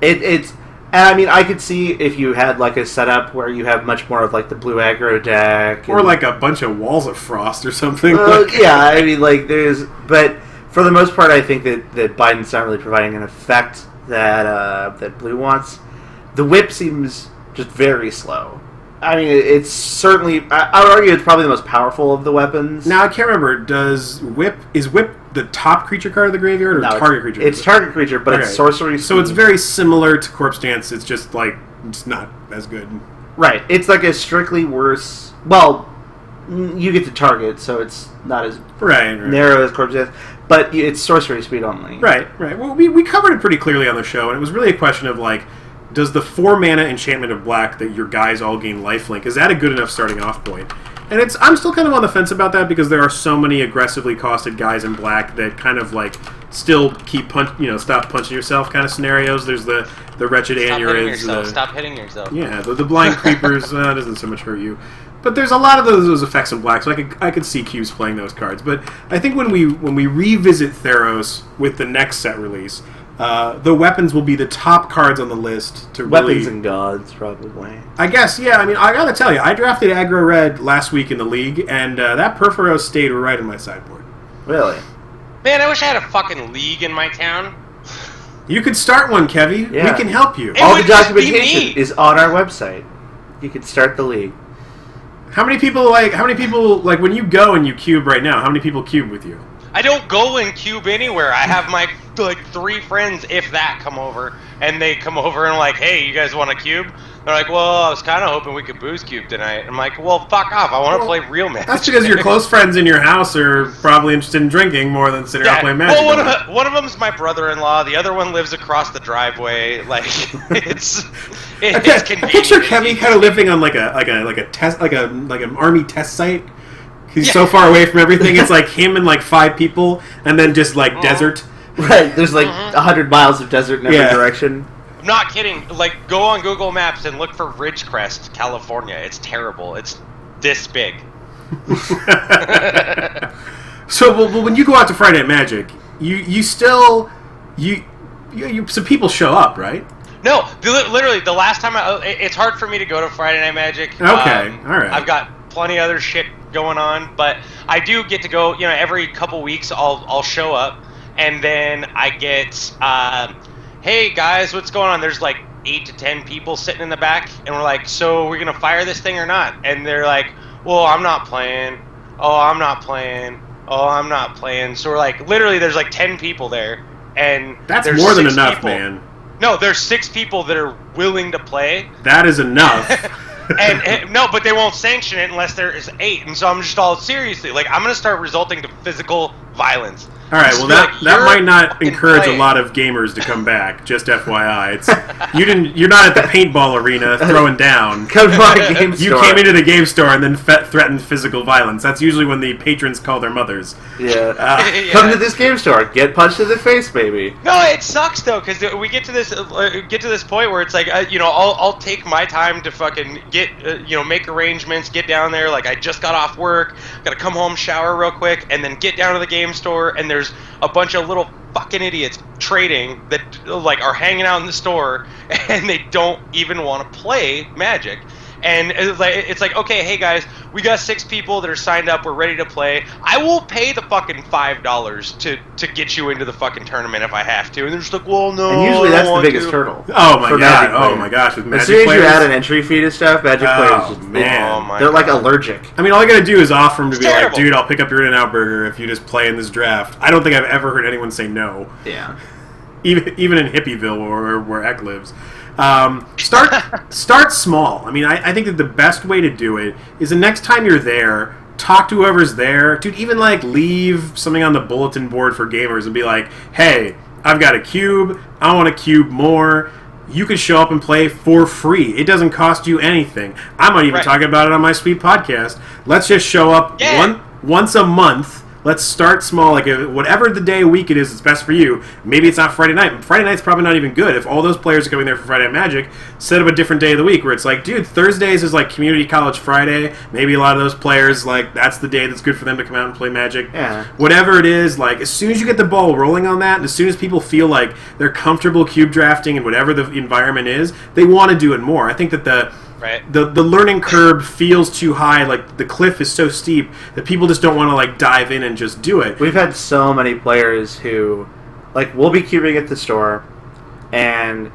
It's... And I mean, I could see if you had like a setup where you have much more of like the blue aggro deck, or like a bunch of walls of frost or something. Yeah, I mean, like but for the most part, I think that Biden's not really providing an effect that blue wants. The whip seems just very slow. I mean, it's certainly. I would argue it's probably the most powerful of the weapons. Now I can't remember. Is whip the top creature card of the graveyard or target creature? It's target creature, but it's sorcery. So it's very similar to Corpse Dance. It's just like it's not as good. Right. It's like a strictly worse. Well, you get to target, so it's not as narrow as Corpse Dance, but it's sorcery speed only. Right. Well, we covered it pretty clearly on the show, and it was really a question of like, does the 4-mana enchantment of black that your guys all gain lifelink, is that a good enough starting off point? And I'm still kind of on the fence about that because there are so many aggressively costed guys in black that kind of like still keep stop punching yourself kind of scenarios. There's the wretched aneurysm. Stop hitting yourself. Yeah, the blind creepers doesn't so much hurt you. But there's a lot of those effects in black, so I could see cubes playing those cards. But I think when we revisit Theros with the next set release, the weapons will be the top cards on the list to weapons and gods, probably. I guess, yeah. I mean, I gotta tell you, I drafted aggro red last week in the league, and that Perforos stayed right in my sideboard. Really? Man, I wish I had a fucking league in my town. You could start one, Kevy. Yeah. We can help you. All the documentation is on our website. You can start the league. How many people like when you go and you cube right now? How many people cube with you? I don't go and cube anywhere. I have my 3 friends, if that, come over, and they come over and like, hey, you guys want a cube? They're like, well, I was kind of hoping we could booze cube tonight. I'm like, well, fuck off. I want to play real Magic. That's because your close friends in your house are probably interested in drinking more than sitting around playing Magic. Well, one of them's my brother-in-law. The other one lives across the driveway. Like, it's convenient. Picture Kevy kind of living on like a test, like an army test site. He's so far away from everything. It's like him and like 5 people, and then just like desert. Right. There's like 100 miles of desert in every direction. I'm not kidding. Like, go on Google Maps and look for Ridgecrest, California. It's terrible. It's this big. So, when you go out to Friday Night Magic, you still some people show up, right? No, literally the last time it's hard for me to go to Friday Night Magic. Okay, all right. I've got plenty of other shit going on, but I do get to go. Every couple weeks I'll show up, and then I get, hey guys, what's going on? There's like 8 to 10 people sitting in the back, and we're like, so we're gonna fire this thing or not? And they're like, well, I'm not playing. Oh, I'm not playing. Oh, I'm not playing. So we're like, literally, there's like 10 people there, and that's more than enough, man. No, there's 6 people that are willing to play. That is enough. and no, but they won't sanction it unless there is 8. And so I'm just all seriously, like, I'm gonna start resorting to physical violence. All right, well that might not encourage a lot of gamers to come back. Just FYI, you're not at the paintball arena throwing down. Come to my game store. You came into the game store and then threatened physical violence. That's usually when the patrons call their mothers. Yeah. Come to this game store. Get punched in the face, baby. No, it sucks though, because we get to this point where it's like, I'll take my time to fucking get make arrangements, get down there. Like, I just got off work, gotta come home, shower real quick, and then get down to the game store, and there's a bunch of little fucking idiots trading that like are hanging out in the store, and they don't even want to play Magic. and it's like, okay, hey guys, we got 6 people that are signed up. We're ready to play. I will pay the fucking $5 to get you into the fucking tournament if I have to. And they're just like, well, no. And usually that's the biggest hurdle. Oh my god! Oh my gosh! With Magic as soon as players, you add an entry fee to stuff, Magic players, man, they're like allergic. I mean, all I gotta do is offer them to be terrible. like, dude, I'll pick up your In-N-Out burger if you just play in this draft. I don't think I've ever heard anyone say no. Yeah. Even in Hippieville or where Eck lives. Start small. I mean, I think that the best way to do it is the next time you're there, talk to whoever's there. Dude, even like leave something on the bulletin board for gamers and be like, hey, I've got a cube. I want a cube more. You can show up and play for free. It doesn't cost you anything. I might even talk about it on my sweet podcast. Let's just show up once a month. Let's start small, like whatever the day, week it is, it's best for you. Maybe it's not Friday night. Friday night's probably not even good. If all those players are coming there for Friday Night Magic, set up a different day of the week where it's like, dude, Thursdays is like Community College Friday. Maybe a lot of those players, like, that's the day that's good for them to come out and play Magic. Yeah. Whatever it is, like, as soon as you get the ball rolling on that, and as soon as people feel like they're comfortable cube drafting and whatever the environment is, they want to do it more. I think that the learning curve feels too high, like the cliff is so steep that people just don't want to like dive in and just do it. We've had so many players who, like, we'll be cubing at the store, and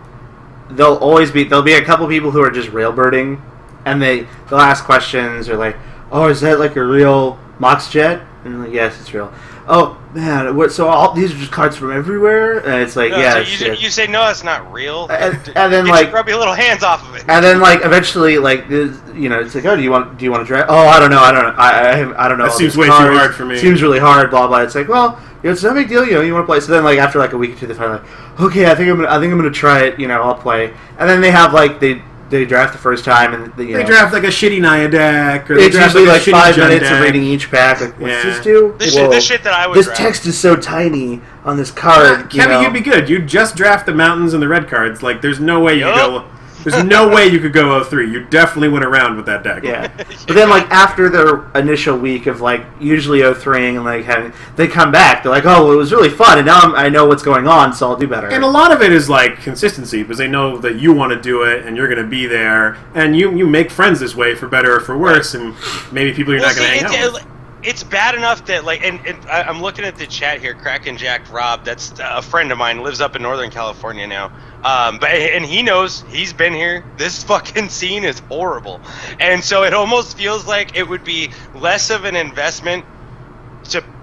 there'll be a couple people who are just railbirding, and they'll ask questions or like, oh, is that like a real Mox Jet? And I'm like, yes, it's real. Oh man, so all these are just cards from everywhere, and it's like, yeah. So you say no, it's not real, and then like rub your little hands off of it, and then like eventually like it's like, oh, do you want to draft? Oh, I don't know, I don't know. That seems way too hard for me. Seems really hard. Blah blah. It's like, well, it's no big deal. You want to play. So then like after like a week or two, they finally like, okay, I think I'm gonna try it. I'll play. And then they have like they draft the first time, and they draft like a shitty Naya deck, or it's they draft usually like a shitty 5 Jund minutes deck. of reading each pack. Like, what's this do? This shit that I would This draft. text is so tiny on this card. Kevin, you'd be good. You'd just draft the mountains and the red cards. Like, there's no way you could go. There's no way you could go 0-3. You definitely went around with that deck. Yeah. But then, like, after their initial week of, like, usually 0-3ing and, like, they come back. They're like, oh, well, it was really fun, and now I know what's going on, so I'll do better. And a lot of it is, like, consistency, because they know that you want to do it, and you're going to be there, and you make friends this way, for better or for worse, and maybe people you're not going to hang out with. It's bad enough that, like, and I'm looking at the chat here, Kraken Jack Rob, that's a friend of mine, lives up in Northern California now. And he knows, he's been here. This fucking scene is horrible. And so it almost feels like it would be less of an investment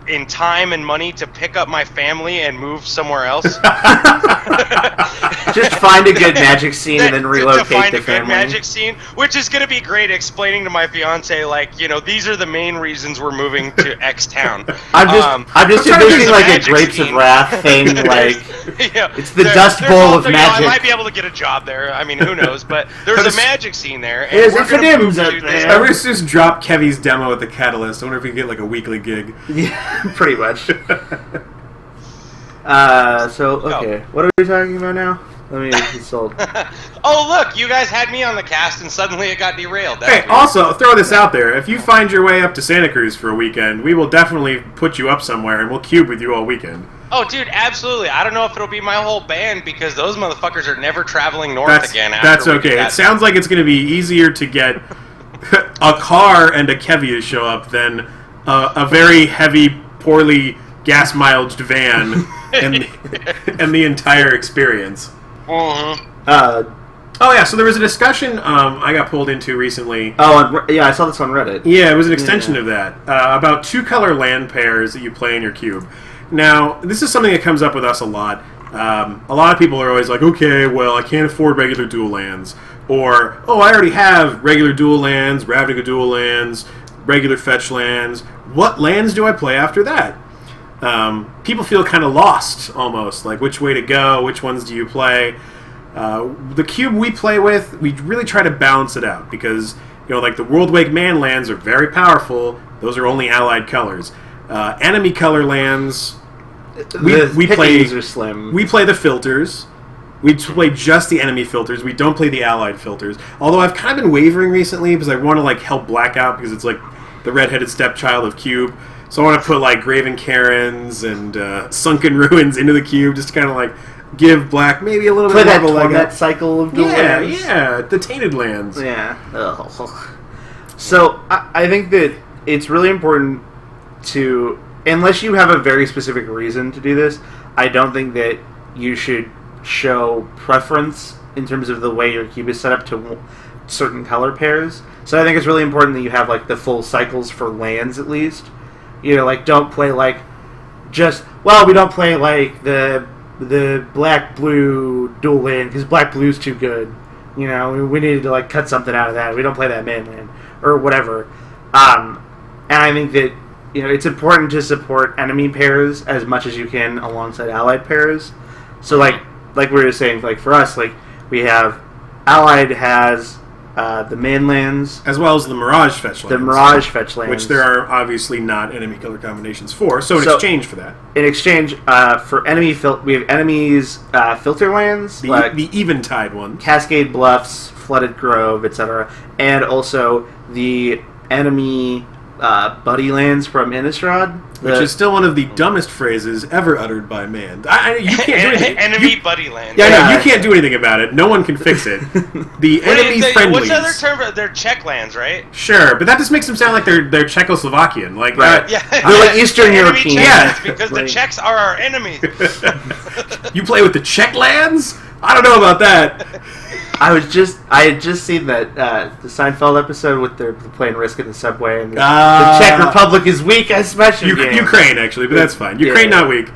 in time and money to pick up my family and move somewhere else. Just find a good Magic scene and then relocate to find the a family. good Magic scene, which is going to be great explaining to my fiance, like, these are the main reasons we're moving to X town. I'm just envisioning like a Grapes of Wrath thing, like it's the Dust Bowl of Magic. I might be able to get a job there. I mean, who knows? But there's a Magic scene there. And There's we're gonna move Infinims to up this- there. I wish just drop Kevy's demo at the Catalyst. I wonder if we can get like a weekly gig. Yeah, pretty much. Okay, what are we talking about now? Let me consult. Oh, look, you guys had me on the cast and suddenly it got derailed. That's Hey, weird. also, throw this out there. If you find your way up to Santa Cruz for a weekend, we will definitely put you up somewhere, and we'll cube with you all weekend. Oh, dude, absolutely. I don't know if it'll be my whole band because those motherfuckers are never traveling north again. That's okay. It sounds like it's going to be easier to get a car and a Kevy to show up than a very heavy, poorly gas-mileged van and the entire experience. Mm-hmm. Oh yeah, so there was a discussion I got pulled into recently. I saw this on Reddit. Yeah, it was an extension of that about 2-color land pairs that you play in your cube. Now, this is something that comes up with us a lot. A lot of people are always like, okay, well, I can't afford regular dual lands. Or, oh, I already have regular dual lands, Ravnica dual lands, regular fetch lands. What lands do I play after that? People feel kind of lost, almost. Like, which way to go? Which ones do you play? The cube we play with, we really try to balance it out. Because, like the World Wake Man lands are very powerful. Those are only allied colors. Enemy color lands, we play. Are slim. We play the filters. We play just the enemy filters. We don't play the allied filters. Although I've kind of been wavering recently because I want to like help Blackout because it's like the redheaded stepchild of Cube. So I want to put like Graven Karens and Sunken Ruins into the cube, just to kind of like give black maybe a little Play bit that more of a leg torment up. cycle of dual lands. Yeah, the tainted lands. Yeah. Ugh. So I think that it's really important to, unless you have a very specific reason to do this, I don't think that you should show preference in terms of the way your cube is set up to certain color pairs. So I think it's really important that you have like the full cycles for lands at least. You know, like don't play like we don't play like the black blue dual land because black blue's too good. You know, we needed to like cut something out of that. We don't play that man land or whatever. And I think that it's important to support enemy pairs as much as you can alongside allied pairs. So like we were saying, like for us, like we have allied has the mainlands as well as the Mirage fetch lands. The Mirage fetch lands, which there are obviously not enemy color combinations for. So in exchange for that, for enemy we have enemies filter lands, like the Eventide ones, Cascade Bluffs, Flooded Grove, etc., and also the enemy buddy lands from Innistrad, which is still one of the dumbest phrases ever uttered by man. You can't do anything. Enemy buddy lands. Yeah, no, you can't do anything about it. No one can fix it. The enemy friendlies. What's the other term? They're Czech lands, right? Sure, but that just makes them sound like they're Czechoslovakian. Like, right. They're like Eastern European. Yeah, because the Czechs are our enemies. You play with the Czech lands? I don't know about that. I had just seen that the Seinfeld episode with they're playing Risk in the subway, and the Czech Republic is weak. I smash Ukraine, actually, but that's fine. Ukraine not weak.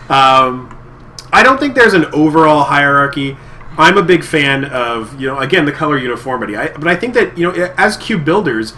I don't think there's an overall hierarchy. I'm a big fan of again the color uniformity. But I think that as cube builders,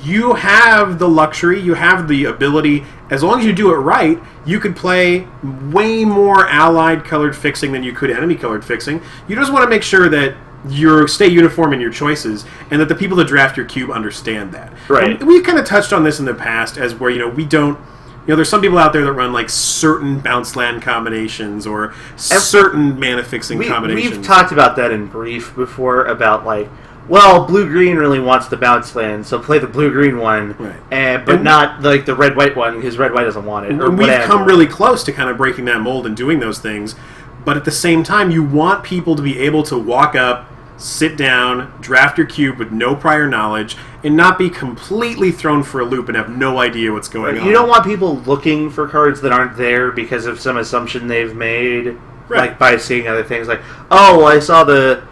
you have the luxury, you have the ability. As long as you do it right, you could play way more allied colored fixing than you could enemy colored fixing. You just want to make sure that you stay uniform in your choices, and that the people that draft your cube understand that. Right. And we've kind of touched on this in the past, as where we don't. There's some people out there that run like certain bounce land combinations or certain mana fixing combinations. We've talked about that in brief before about like, well, blue-green really wants the bounce land, so play the blue-green one, right. but not like the red-white one because red-white doesn't want it. Or we've come really close to kind of breaking that mold and doing those things, but at the same time, you want people to be able to walk up, sit down, draft your cube with no prior knowledge, and not be completely thrown for a loop and have no idea what's going on. You don't want people looking for cards that aren't there because of some assumption they've made, like by seeing other things. Like, oh, well, I saw the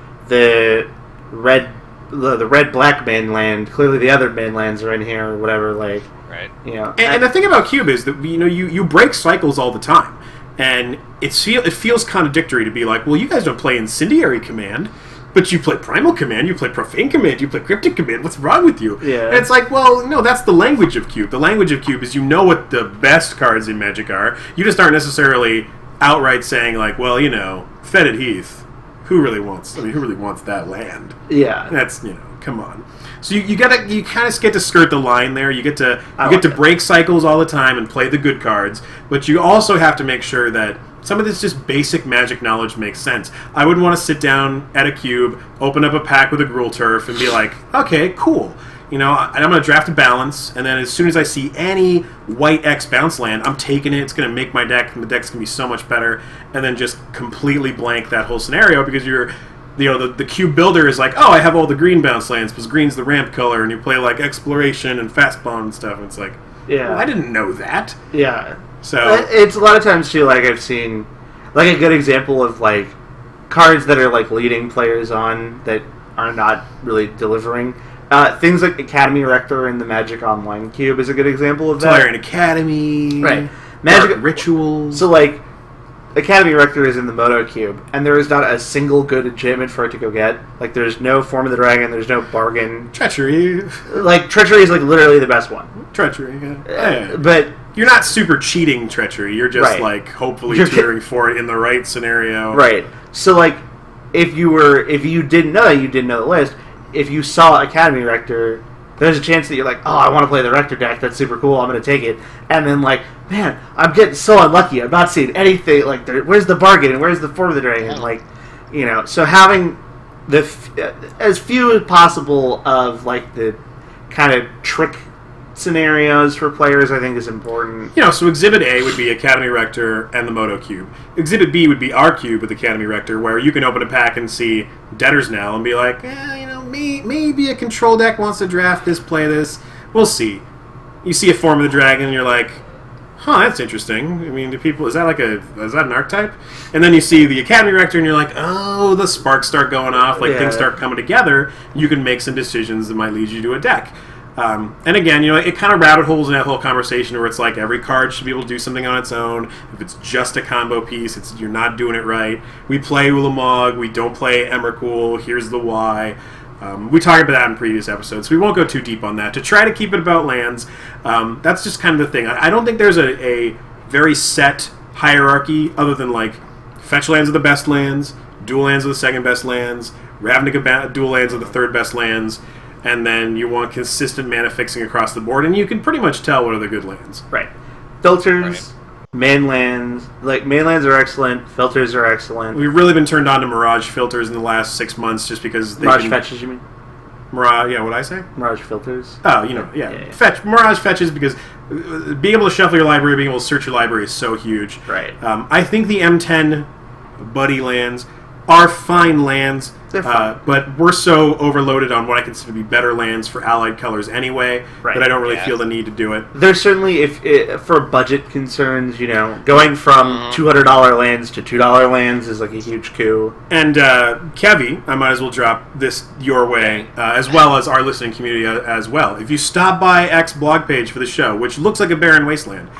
red black mainland. Clearly, the other mainlands are in here or whatever. Like, right? And the thing about cube is that you break cycles all the time, and it feels contradictory to be like, well, you guys don't play Incendiary Command. But you play Primal Command, you play Profane Command, you play Cryptic Command. What's wrong with you? Yeah. And it's like, well, no, that's the language of Cube. The language of Cube is what the best cards in Magic are. You just aren't necessarily outright saying like, well, Fetid Heath. Who really wants that land? Yeah. That's come on. So you kind of get to skirt the line there. You get to break cycles all the time and play the good cards, but you also have to make sure that some of this just basic Magic knowledge makes sense. I wouldn't want to sit down at a cube, open up a pack with a Gruul Turf, and be like, okay, cool. And I'm going to draft a balance, and then as soon as I see any white X bounce land, I'm taking it. It's going to make my deck, and the deck's going to be so much better. And then just completely blank that whole scenario because the cube builder is like, oh, I have all the green bounce lands because green's the ramp color, and you play like Exploration and Fastbond and stuff, and it's like, well, I didn't know that. Yeah. So it's a lot of times too. Like I've seen, like a good example of like cards that are like leading players on that are not really delivering. Things like Academy Rector in the Magic Online cube is a good example of that. Tolarian Academy, right? Magic Rituals. So like, Academy Rector is in the Moto cube, and there is not a single good enchantment for it to go get. Like, there's no Form of the Dragon, there's no Bargain. Treachery. Like, Treachery is like literally the best one. Treachery, yeah. But you're not super cheating Treachery. You're just like hopefully tutoring for it in the right scenario. Right. So like, if you didn't know that, you didn't know the list. If you saw Academy Rector, there's a chance that you're like, oh, I want to play the Rector deck. That's super cool. I'm going to take it. And then like, man, I'm getting so unlucky. I'm not seeing anything. Like, where's the Bargain and where's the Form of the Dragon? Like, so having as few as possible of like the kind of trick scenarios for players, I think, is important. So Exhibit A would be Academy Rector and the Moto Cube. Exhibit B would be our cube with Academy Rector, where you can open a pack and see Debtors Now and be like, maybe a control deck wants to draft this, play this. We'll see. You see a Form of the Dragon, and you're like, that's interesting. I mean, is that an archetype? And then you see the Academy Rector, and you're like, oh, the sparks start going off, things start coming together. You can make some decisions that might lead you to a deck. And again, it kind of rabbit holes in that whole conversation where it's like every card should be able to do something on its own. If it's just a combo piece, you're not doing it right. We play Ulamog, we don't play Emrakul, here's the why. We talked about that in previous episodes, so we won't go too deep on that. To try to keep it about lands, that's just kind of the thing. I don't think there's a very set hierarchy other than fetch lands are the best lands, dual lands are the second best lands, Ravnica dual lands are the third best lands, and then you want consistent mana fixing across the board, and you can pretty much tell what are the good lands. Right. Filters, main lands. Main lands are excellent, filters are excellent. We've really been turned on to Mirage filters in the last 6 months just because they Mirage fetches, you mean? Mirage, yeah, what'd I say? Mirage filters. Oh, Fetch. Mirage fetches because being able to shuffle your library, being able to search your library is so huge. Right. I think the M10 buddy lands are fine lands. They're fine. But we're so overloaded on what I consider to be better lands for allied colors anyway that I don't really feel the need to do it. There's certainly, for budget concerns, going from $200 lands to $2 lands is a huge coup. And Kevy, I might as well drop this your way, as well as our listening community as well. If you stop by Eck's blog page for the show, which looks like a barren wasteland,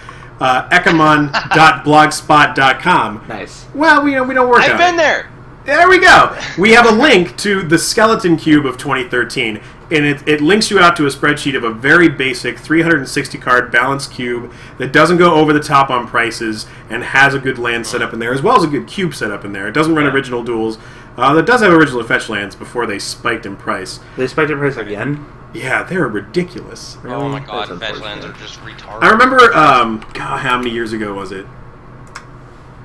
eckamon.blogspot.com. Nice. Well, we don't work on it. I've been there. There we go. We have a link to the Skeleton Cube of 2013, and it links you out to a spreadsheet of a very basic 360-card balanced cube that doesn't go over the top on prices and has a good land set up in there, as well as a good cube set up in there. It doesn't run original duels. That does have original fetch lands before they spiked in price. They spiked in price again? Yeah, they're ridiculous. Really? Oh my god, fetch lands are just retarded. I remember, how many years ago was it?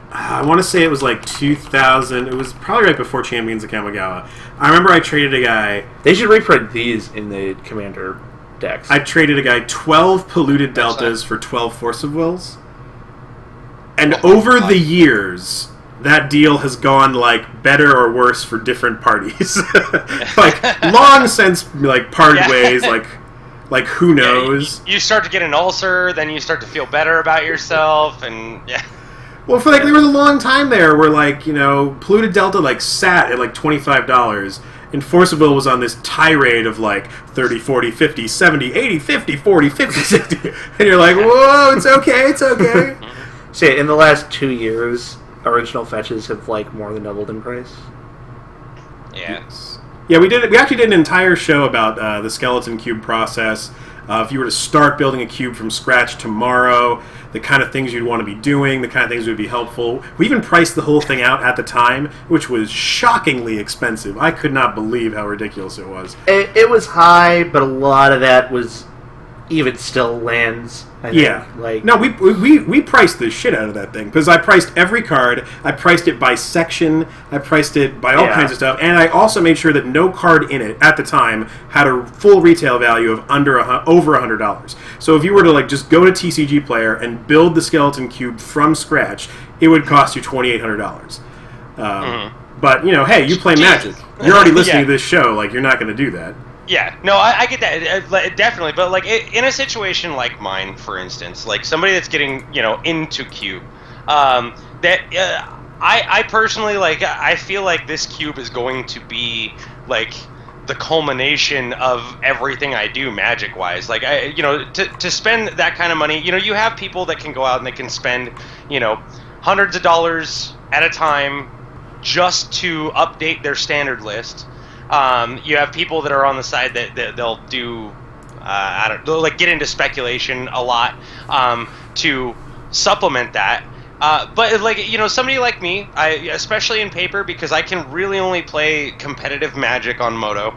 I want to say it was 2000. It was probably right before Champions of Kamigawa. I remember I traded a guy... They should reprint these in the Commander decks. I traded a guy 12 Polluted Deltas for 12 Force of Wills. And over the years, that deal has gone better or worse for different parties. Long since parted ways, who knows? You start to get an ulcer, then you start to feel better about yourself, and Well, there was a long time there where, Polluted Delta, sat at, $25, and Force of Will was on this tirade of, 30, 40, 50, 70, 80, 50, 40, 50, 60. And you're like, whoa, it's okay. See, in the last 2 years, original fetches have, more than doubled in price. Yeah. Yeah, we actually did an entire show about the Skeleton Cube process. If you were to start building a cube from scratch tomorrow, the kind of things you'd want to be doing, the kind of things that would be helpful. We even priced the whole thing out at the time, which was shockingly expensive. I could not believe how ridiculous it was. It was high, but a lot of that was even still lands. I think. No, we priced the shit out of that thing because I priced every card. I priced it by section. I priced it by all kinds of stuff, and I also made sure that no card in it at the time had a full retail value of over $100. So if you were to just go to TCG Player and build the Skeleton Cube from scratch, it would cost you $2,800. But hey, you play Magic. You're already listening to this show. You're not going to do that. Yeah, no, I get that, definitely, but in a situation like mine, for instance, somebody that's getting into Cube, I personally I feel like this Cube is going to be the culmination of everything I do Magic wise. To spend that kind of money, you have people that can go out and they can spend hundreds of dollars at a time just to update their standard list. You have people that are on the side that they'll do, they'll get into speculation a lot to supplement that. But somebody like me, especially in paper, because I can really only play competitive Magic on Moto,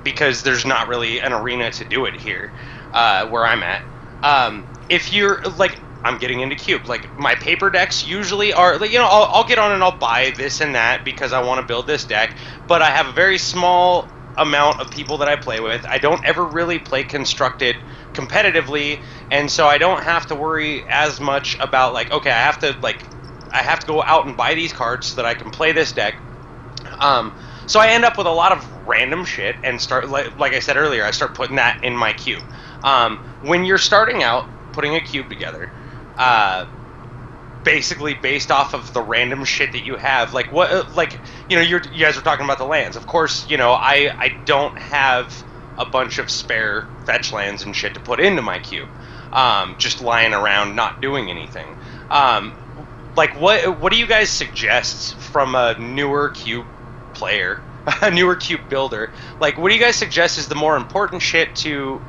because there's not really an arena to do it here, where I'm at. If you're I'm getting into Cube. My paper decks usually are, I'll get on and I'll buy this and that because I want to build this deck, but I have a very small amount of people that I play with. I don't ever really play constructed competitively, and so I don't have to worry as much about like, okay, I have to go out and buy these cards so that I can play this deck. So I end up with a lot of random shit and start, like I said earlier, I start putting that in my cube. When you're starting out putting a cube together, basically based off of the random shit that you have, like what, like, you know, you guys were talking about the lands. Of course, you know, I don't have a bunch of spare fetch lands and shit to put into my cube, just lying around not doing anything. Like what do you guys suggest from a newer cube player, a newer cube builder? Like, what do you guys suggest is the more important shit to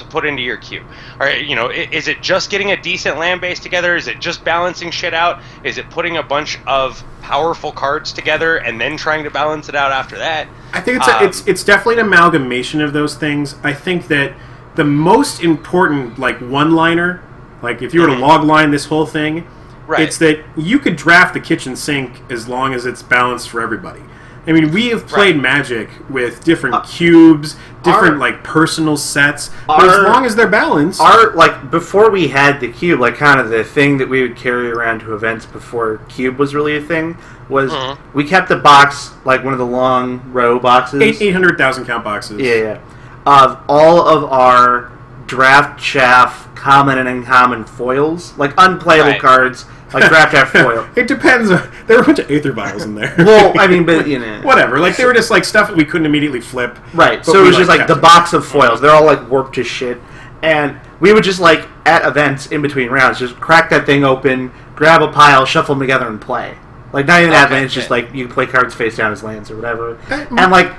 put into your cube? Or, you know, is it just getting a decent land base together? Is it just balancing shit out? Is it putting a bunch of powerful cards together and then trying to balance it out after that? I think it's definitely an amalgamation of those things. I think that the most important, like, one-liner, like if you were to log line this whole thing, it's that you could draft the kitchen sink as long as it's balanced for everybody. I mean, we have played Magic with different cubes, different like personal sets, but as long as they're balanced. Like before we had the cube, like kind of the thing that we would carry around to events before cube was really a thing was we kept the box, like one of the long row boxes, 800,000 count boxes. Yeah, of all of our draft chaff common and uncommon foils, like unplayable cards. Like draft chaff foil. It depends. There were a bunch of Aether Vials in there. Well, I mean, but, you know. Whatever. Like, they were just, like, stuff that we couldn't immediately flip. Right. So it was just, like, the box of foils. They're all, like, warped to shit. And we would just, like, at events in between rounds, just crack that thing open, grab a pile, shuffle them together, and play. Like, not even that, it's just, like, you can play cards face down as lands or whatever. And, like,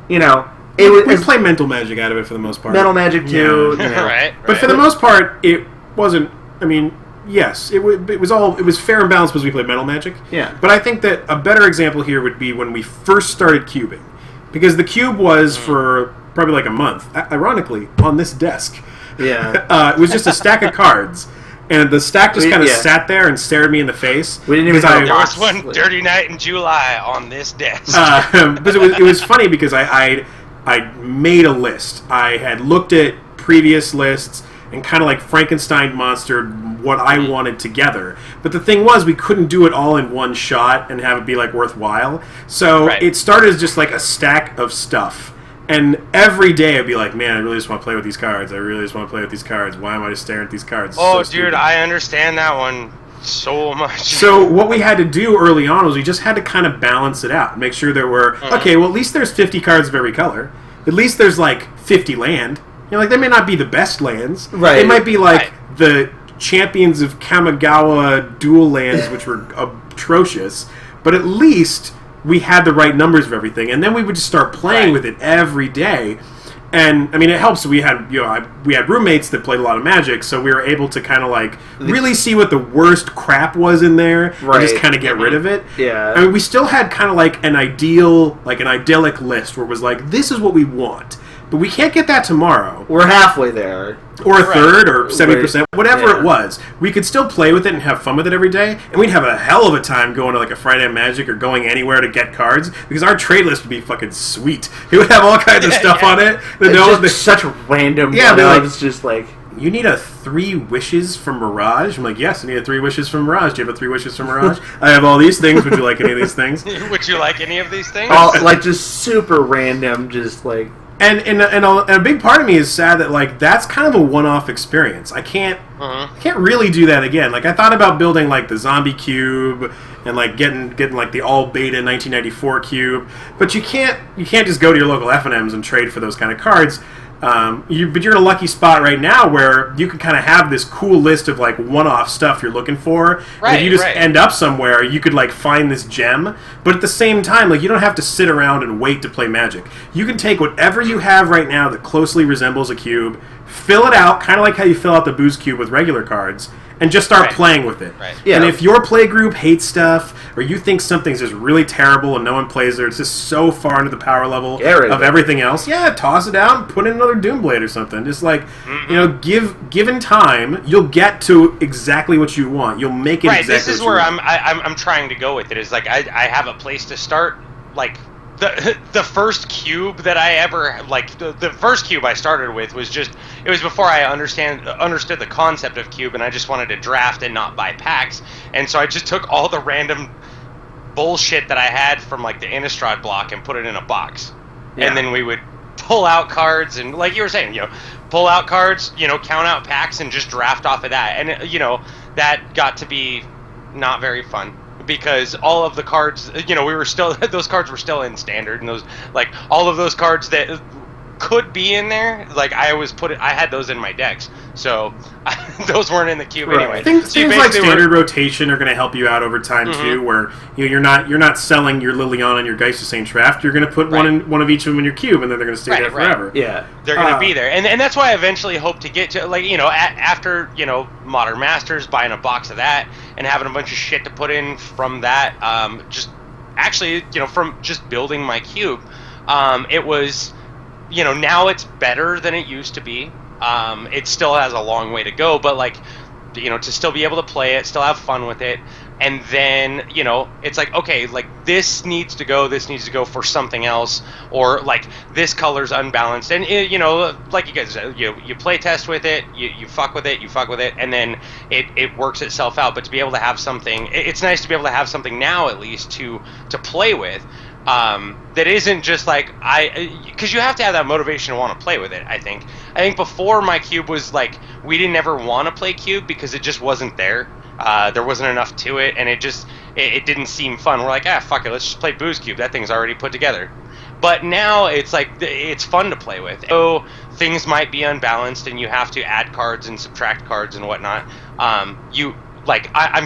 you know. We play Mental Magic out of it for the most part. Mental Magic, too. Yeah. You know. Right. But for the most part, it wasn't, I mean... Yes, it was fair and balanced because we played Mental Magic. Yeah. But I think that a better example here would be when we first started cubing. Because the cube was for probably like a month. Ironically, on this desk. Yeah. It was just a stack of cards. And the stack just kind of sat there and stared me in the face. We didn't even have There was one dirty night in July on this desk. But it was funny because I made a list. I had looked at previous lists and kind of like Frankenstein monstered what I wanted together. But the thing was, we couldn't do it all in one shot and have it be like worthwhile. So it started as just like a stack of stuff. And every day I'd be like, man, I really just want to play with these cards. I really just want to play with these cards. Why am I just staring at these cards? Oh, so dude, I understand that one so much. So what we had to do early on was we just had to kind of balance it out. Make sure there were, okay, well, at least there's 50 cards of every color. At least there's like 50 land. You know, like, they may not be the best lands. Right. It might be, like, the Champions of Kamigawa dual lands, which were atrocious. But at least we had the right numbers of everything. And then we would just start playing with it every day. And, I mean, it helps. We had, you know, we had roommates that played a lot of Magic, so we were able to kind of, like, really see what the worst crap was in there and just kind of get rid of it. Yeah. I mean, we still had kind of, like, an idyllic list where it was like, this is what we want. But we can't get that tomorrow. We're halfway there. Or a third, or 70%, whatever it was. We could still play with it and have fun with it every day, and we'd have a hell of a time going to like a Friday Night Magic or going anywhere to get cards, because our trade list would be fucking sweet. It would have all kinds of stuff on it. It's just such random it's just like... You need a 3 wishes from Mirage? I'm like, yes, I need a 3 wishes from Mirage. Do you have a 3 wishes from Mirage? I have all these things. Would you like any of these things? Would you like any of these things? All, like, just super random, just like... And a big part of me is sad that, like, that's kind of a one-off experience. I can't really do that again. Like, I thought about building, like, the Zombie Cube and, like, getting like, the all-beta 1994 Cube. But you can't just go to your local F&Ms and trade for those kind of cards. But you're in a lucky spot right now where you can kind of have this cool list of like one-off stuff you're looking for. Right, and if you just end up somewhere, you could like find this gem. But at the same time, like, you don't have to sit around and wait to play Magic. You can take whatever you have right now that closely resembles a cube, fill it out, kind of like how you fill out the Booze Cube with regular cards, and just start playing with it. Right. Yeah. And if your play group hates stuff, or you think something's just really terrible and no one plays there, it's just so far into the power level of everything else, toss it out and put in another Doomblade or something. Just like, you know, given time, you'll get to exactly what you want. You'll make it exactly this is what you where want. I'm trying to go with it. Is like I have a place to start, like, the first cube that I ever the first cube I started with was just it was before I understood the concept of cube, and I just wanted to draft and not buy packs, and so I just took all the random bullshit that I had from like the Innistrad block and put it in a box, and then we would pull out cards and like you were saying, pull out cards, count out packs and just draft off of that, and that got to be not very fun. Because all of the cards, we were still those cards were still in standard, and those all of those cards that could be in there, I had those in my decks, so those weren't in the cube anyway. Things like standard rotation are going to help you out over time too, where you're not selling your Liliana and your Geistesane draft. You're going to put one of each of them in your cube, and then they're going to stay there forever. Yeah, they're going to be there, and that's why I eventually hope to get to after Modern Masters, buying a box of that and having a bunch of shit to put in from that. From just building my cube, it was. Now it's better than it used to be. It still has a long way to go, but to still be able to play it, still have fun with it, and then it's okay, this needs to go for something else, or this color's unbalanced, and like you guys said, you play test with it, you fuck with it, and then it works itself out. But to be able to have something, it's nice to be able to have something now at least to play with. That isn't just because you have to have that motivation to want to play with it. I think before my cube was we didn't ever want to play cube because it just wasn't there. There wasn't enough to it, and it didn't seem fun. We're fuck it, let's just play Booze Cube. That thing's already put together. But now it's it's fun to play with. So things might be unbalanced, and you have to add cards and subtract cards and whatnot. I'm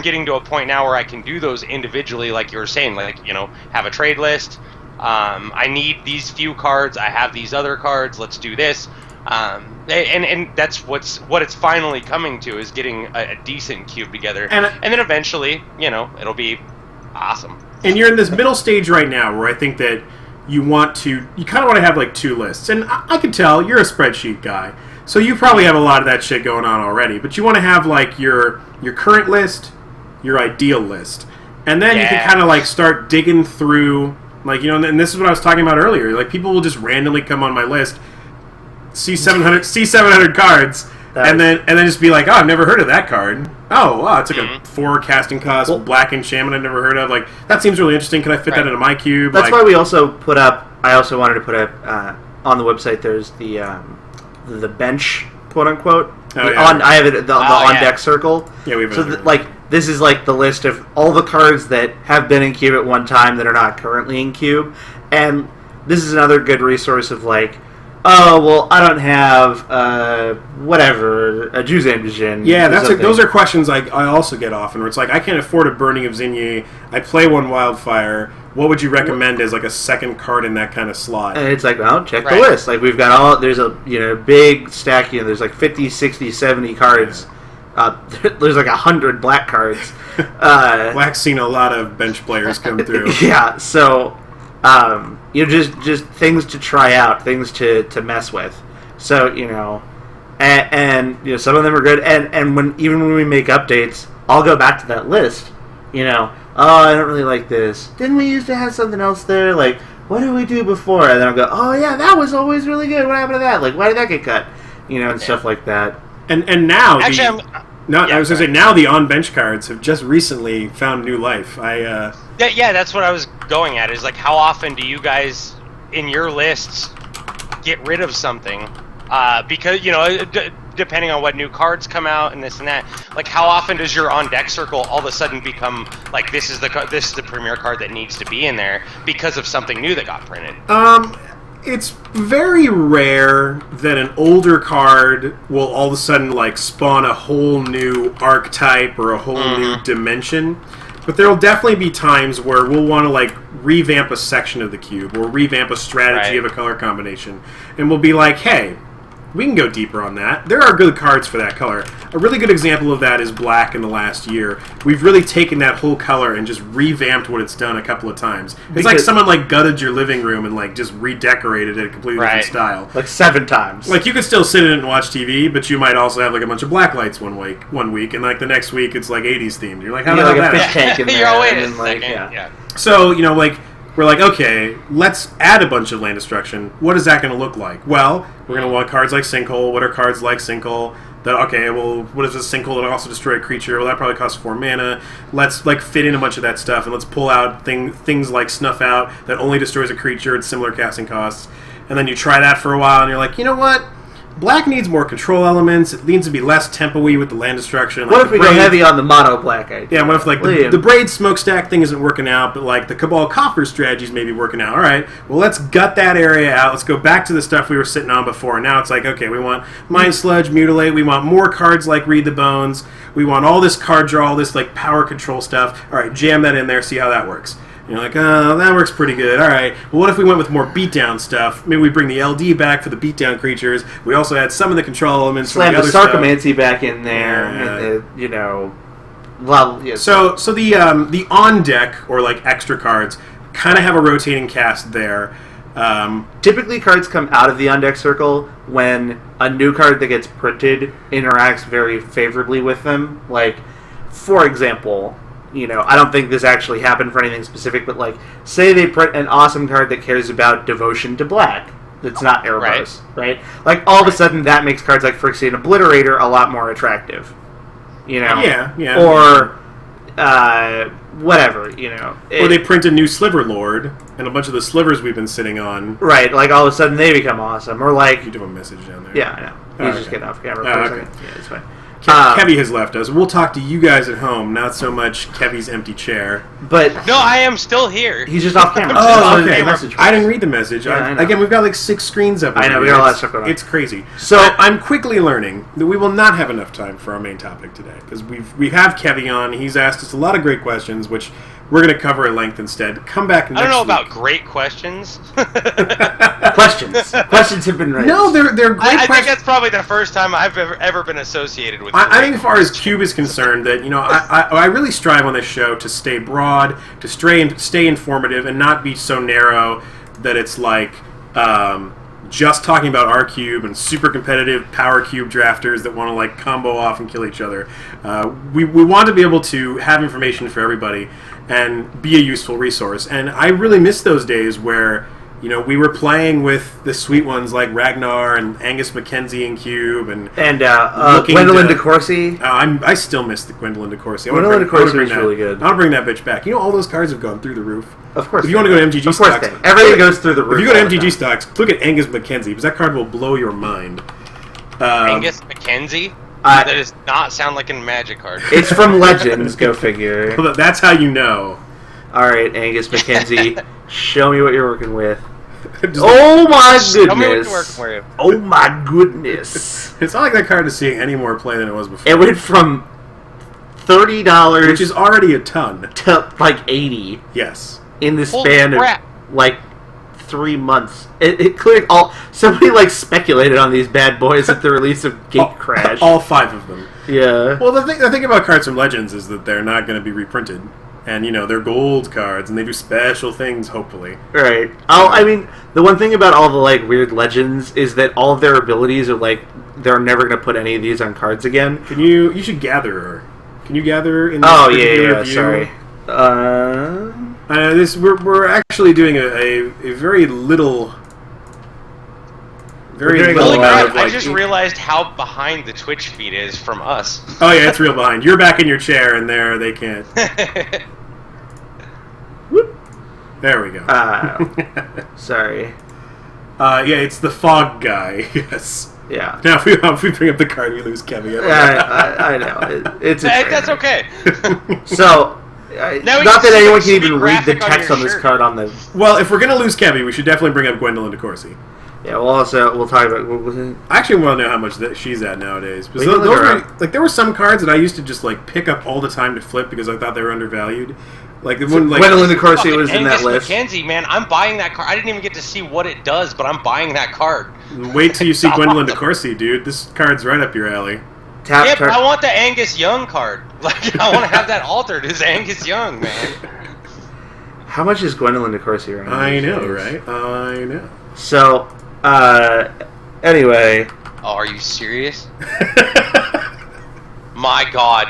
getting to a point now where I can do those individually, like you were saying, have a trade list. I need these few cards. I have these other cards. Let's do this. And that's what it's finally coming to, is getting a decent cube together. And then eventually, it'll be awesome. And you're in this middle stage right now where I think that you kind of want to have two lists. And I can tell you're a spreadsheet guy. So you probably have a lot of that shit going on already, but you want to have your current list, your ideal list, and then you can kind of start digging through, and this is what I was talking about earlier. People will just randomly come on my list, see 700 cards, and then just be like, oh, I've never heard of that card. Oh, wow, it's a 4 casting cost black enchantment I've never heard of. That seems really interesting. Can I fit that into my cube? That's why we also put up. I also wanted to put up on the website. There's the bench, quote unquote. I have it the on deck circle. Yeah, we've this is the list of all the cards that have been in cube at one time that are not currently in cube, and this is another good resource of oh well, I don't have a Juzan Vision. Yeah, those are questions I also get often, where it's I can't afford a Burning of Zinye. I play one Wildfire. What would you recommend as a second card in that kind of slot? And it's well, check the list. We've got there's a big stack. There's 50, 60, 70 cards. There's 100 black cards. Black's seen a lot of bench players come through. Yeah, so just things to try out, things to mess with. So and some of them are good. And when we make updates, I'll go back to that list. Oh, I don't really like this. Didn't we used to have something else there? What did we do before? And then I'll go, oh yeah, that was always really good. What happened to that? Why did that get cut? And stuff like that. And now actually, I was going to say, now the on-bench cards have just recently found new life. That's what I was going at, is how often do you guys, in your lists, get rid of something? Because, depending on what new cards come out and this and that, how often does your on-deck circle all of a sudden become, this is the premier card that needs to be in there because of something new that got printed? It's very rare that an older card will all of a sudden spawn a whole new archetype or a whole new dimension. But there will definitely be times where we'll want to revamp a section of the cube or revamp a strategy of a color combination, and we'll be hey, we can go deeper on that. There are good cards for that color. A really good example of that is black in the last year. We've really taken that whole color and just revamped what it's done a couple of times. It's someone gutted your living room and just redecorated it a completely different style. 7 times. You could still sit in it and watch TV, but you might also have a bunch of black lights one week, and the next week it's 80s themed. You're how the hell a fish tank in there. You're wait a second. So, we're like, okay, let's add a bunch of land destruction. What is that going to look like? Well, we're going to want cards like Sinkhole. What are cards like Sinkhole? Okay, well, what is a Sinkhole that also destroy a creature? Well, that probably costs 4 mana. Let's like fit in a bunch of that stuff, and let's pull out things like Snuff Out that only destroys a creature at similar casting costs. And then you try that for a while, and you're like, you know what? Black needs more control elements. It needs to be less tempo-y with the land destruction. What if we go heavy on the mono black idea? Yeah, what if like the Braid Smokestack thing isn't working out, but like the Cabal Coffer strategy is maybe working out? All right, well let's gut that area out. Let's go back to the stuff we were sitting on before. Now it's like, okay, we want Mind Sludge, Mutilate. We want more cards like Read the Bones. We want all this card draw, all this like power control stuff. All right, jam that in there. See how that works. And you're like, oh, that works pretty good. All right. Well, what if we went with more beatdown stuff? Maybe we bring the LD back for the beatdown creatures. We also had some of the control elements from the other stuff. Slam the Sarcomancy back in there, and well, yeah. So the on deck or like extra cards kind of have a rotating cast there. Typically, cards come out of the on deck circle when a new card that gets printed interacts very favorably with them. Like, for example. I don't think this actually happened for anything specific, but like, say they print an awesome card that cares about Devotion to Black. That's not Erebos, right? Like, all of a sudden, that makes cards like Phyrexian Obliterator a lot more attractive. Yeah. Or, whatever, Or they print a new Sliver Lord, and a bunch of the slivers we've been sitting on. Right, like, all of a sudden they become awesome. Or like... You do have a message down there. Yeah, I know. He's just getting off camera for a second. Yeah, it's fine. Kevy has left us. We'll talk to you guys at home, not so much Kevy's empty chair. But no, I am still here. He's just off camera. Okay. I didn't read the message. Yeah, again, we've got like 6 screens up. I know, we got a lot of stuff going on. It's crazy. So I'm quickly learning that we will not have enough time for our main topic today, because we have Kevy on. He's asked us a lot of great questions, which we're going to cover at length instead. Come back next week. I don't know about great questions. Questions have been raised. No, they're great questions. I think that's probably the first time I've ever been associated with. I think, as far as Cube is concerned, that I really strive on this show to stay broad, to stay informative, and not be so narrow that it's like just talking about our cube and super competitive power cube drafters that want to like combo off and kill each other. We want to be able to have information for everybody and be a useful resource. And I really miss those days where we were playing with the sweet ones like Ragnar and Angus McKenzie in Cube and Gwendolyn DeCourcy. I still miss the Gwendolyn DeCourcy. Gwendolyn DeCourcy was really good. I want to bring that bitch back. All those cards have gone through the roof. Of course. If you want to go to MTG stocks, everything goes through the roof. If you go to MTG stocks, look at Angus McKenzie because that card will blow your mind. Angus McKenzie. That does not sound like a Magic card. It's from Legends. Go figure. Well, that's how you know. All right, Angus McKenzie, show me what you're working with. Oh my goodness! Tell me what you're working with. Oh my goodness! It's not like that card is seeing any more play than it was before. It went from $30, which is already a ton, to like $80. Yes, in the span of like 3 months. It cleared all. Somebody like speculated on these bad boys at the release of Gatecrash. All 5 of them. Yeah. Well, the thing about cards from Legends is that they're not going to be reprinted. And, they're gold cards, and they do special things, hopefully. Right. I mean, the one thing about all the, like, weird Legends is that all of their abilities are, like, they're never going to put any of these on cards again. You should gather her. Can you gather in this review? Sorry. We're actually doing a very little... Holy crap, I just realized how behind the Twitch feed is from us. Oh yeah, it's real behind. You're back in your chair and they can't. Whoop. There we go. Sorry. Yeah, it's the fog guy, yes. Yeah. Now if we bring up the card, we lose Kevin. I know. That's okay. So... not that anyone can even read the text on this card on the... Well, if we're going to lose Kevy, we should definitely bring up Gwendolyn DeCourcy. Yeah, we'll talk about... What was it? I actually want to know how much she's at nowadays. Because there were some cards that I used to just like pick up all the time to flip because I thought they were undervalued. Like the one, Gwendolyn DeCourcy was in that list. McKenzie, man, I'm buying that card. I didn't even get to see what it does, but I'm buying that card. Wait till you see Gwendolyn DeCourcy, dude. This card's right up your alley. But I want the Angus Young card. Like, I want to have that altered as Angus Young, man. How much is Gwendolyn DeCourcy right now? I know, right? I know. So, anyway. Oh, are you serious? My God,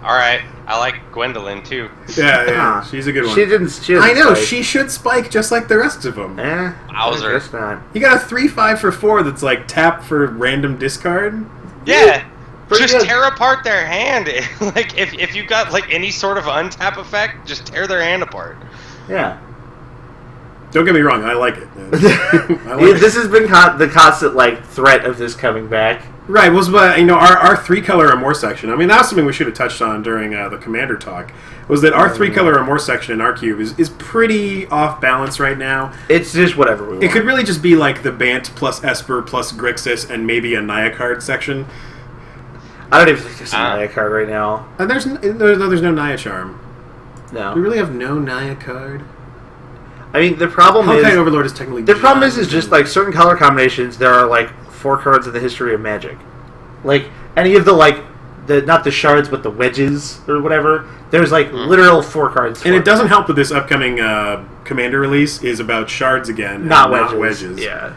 All right, I like Gwendolyn too. Yeah, she's a good one. She doesn't I know, spike. she should spike just like the rest of them. I Wowzer. guess not. You got a 3/5 for 4 that's like tap for random discard. Yeah. Pretty Just good. tear apart their hand. Like if you got like any sort of untap effect, just tear their hand apart. Yeah. Don't get me wrong, I like it. I like it. This has been the constant like threat of this coming back. Right, was our 3-color or more section. I mean, that was something we should have touched on during the Commander talk. Was that our 3-color or more section in our cube is pretty off balance right now. It's just whatever we want. It could really just be like the Bant plus Esper plus Grixis and maybe a Naya card section. I don't even think there's a Naya card right now. And there's no Naya charm. No. We really have no Naya card. I mean, the problem Honkai is Overlord is technically the problem is just like certain color combinations. There are like 4 cards in the history of Magic. Like any of the not the shards but the wedges or whatever. There's like literal 4 cards. And it doesn't help that this upcoming Commander release is about shards again, not and wedges. Yeah.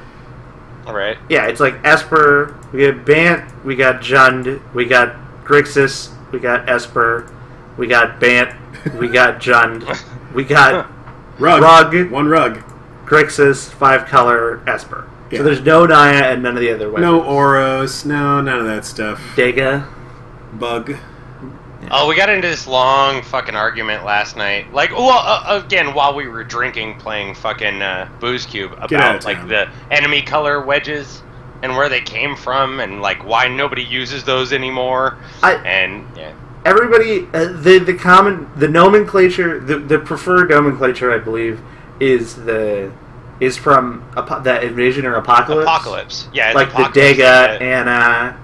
All right. Yeah, it's like Esper. We got Bant. We got Jund. We got Grixis. We got Esper. We got Bant. We got Jund. We got Rug. 1 rug. Grixis, 5-color Esper. Yeah. So there's no Naya and none of the other weapons. No Oros, none of that stuff. Dega. Bug. Oh, we got into this long fucking argument last night. Like, well, again, while we were drinking, playing fucking Booze Cube about like the enemy color wedges and where they came from and like why nobody uses those anymore. Everybody, the nomenclature, the preferred nomenclature, I believe, is from the Invasion or Apocalypse. Apocalypse, yeah, it's like Apocalypse, the Dega, Anna.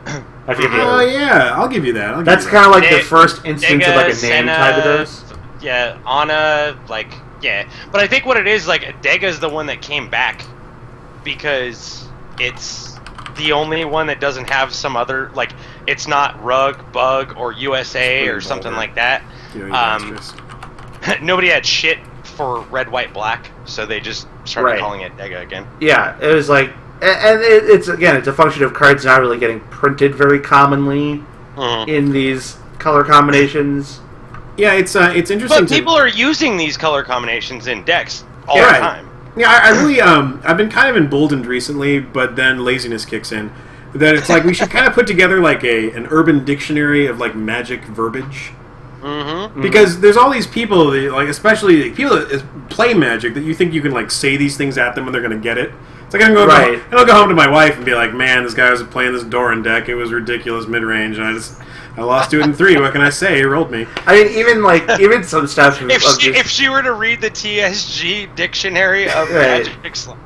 I forget the Oh other. yeah, I'll give you that. That's kind of like the first instance Dega, of like a name Senna, tied to those. Yeah, Anna, like, yeah. But I think what it is, like, Dega's the one that came back because it's the only one that doesn't have some other, like, it's not Rug, Bug, or USA or something like that. Nobody had shit for Red, White, Black, so they just started calling it Dega again. Yeah, it was like, and it's a function of cards not really getting printed very commonly in these color combinations. Yeah, it's interesting. But people are using these color combinations in decks all the time. Yeah, I really I've been kind of emboldened recently, but then laziness kicks in. That it's like we should kind of put together like an urban dictionary of like Magic verbiage. Because there's all these people, that, like especially people that play Magic, that you think you can like say these things at them and they're going to get it. It's like I'll go home to my wife and be like, "Man, this guy was playing this Doran deck. It was ridiculous mid range, and I lost to it in 3. What can I say? He rolled me." I mean, even some stuff. If she were to read the TSG dictionary of Magic slang,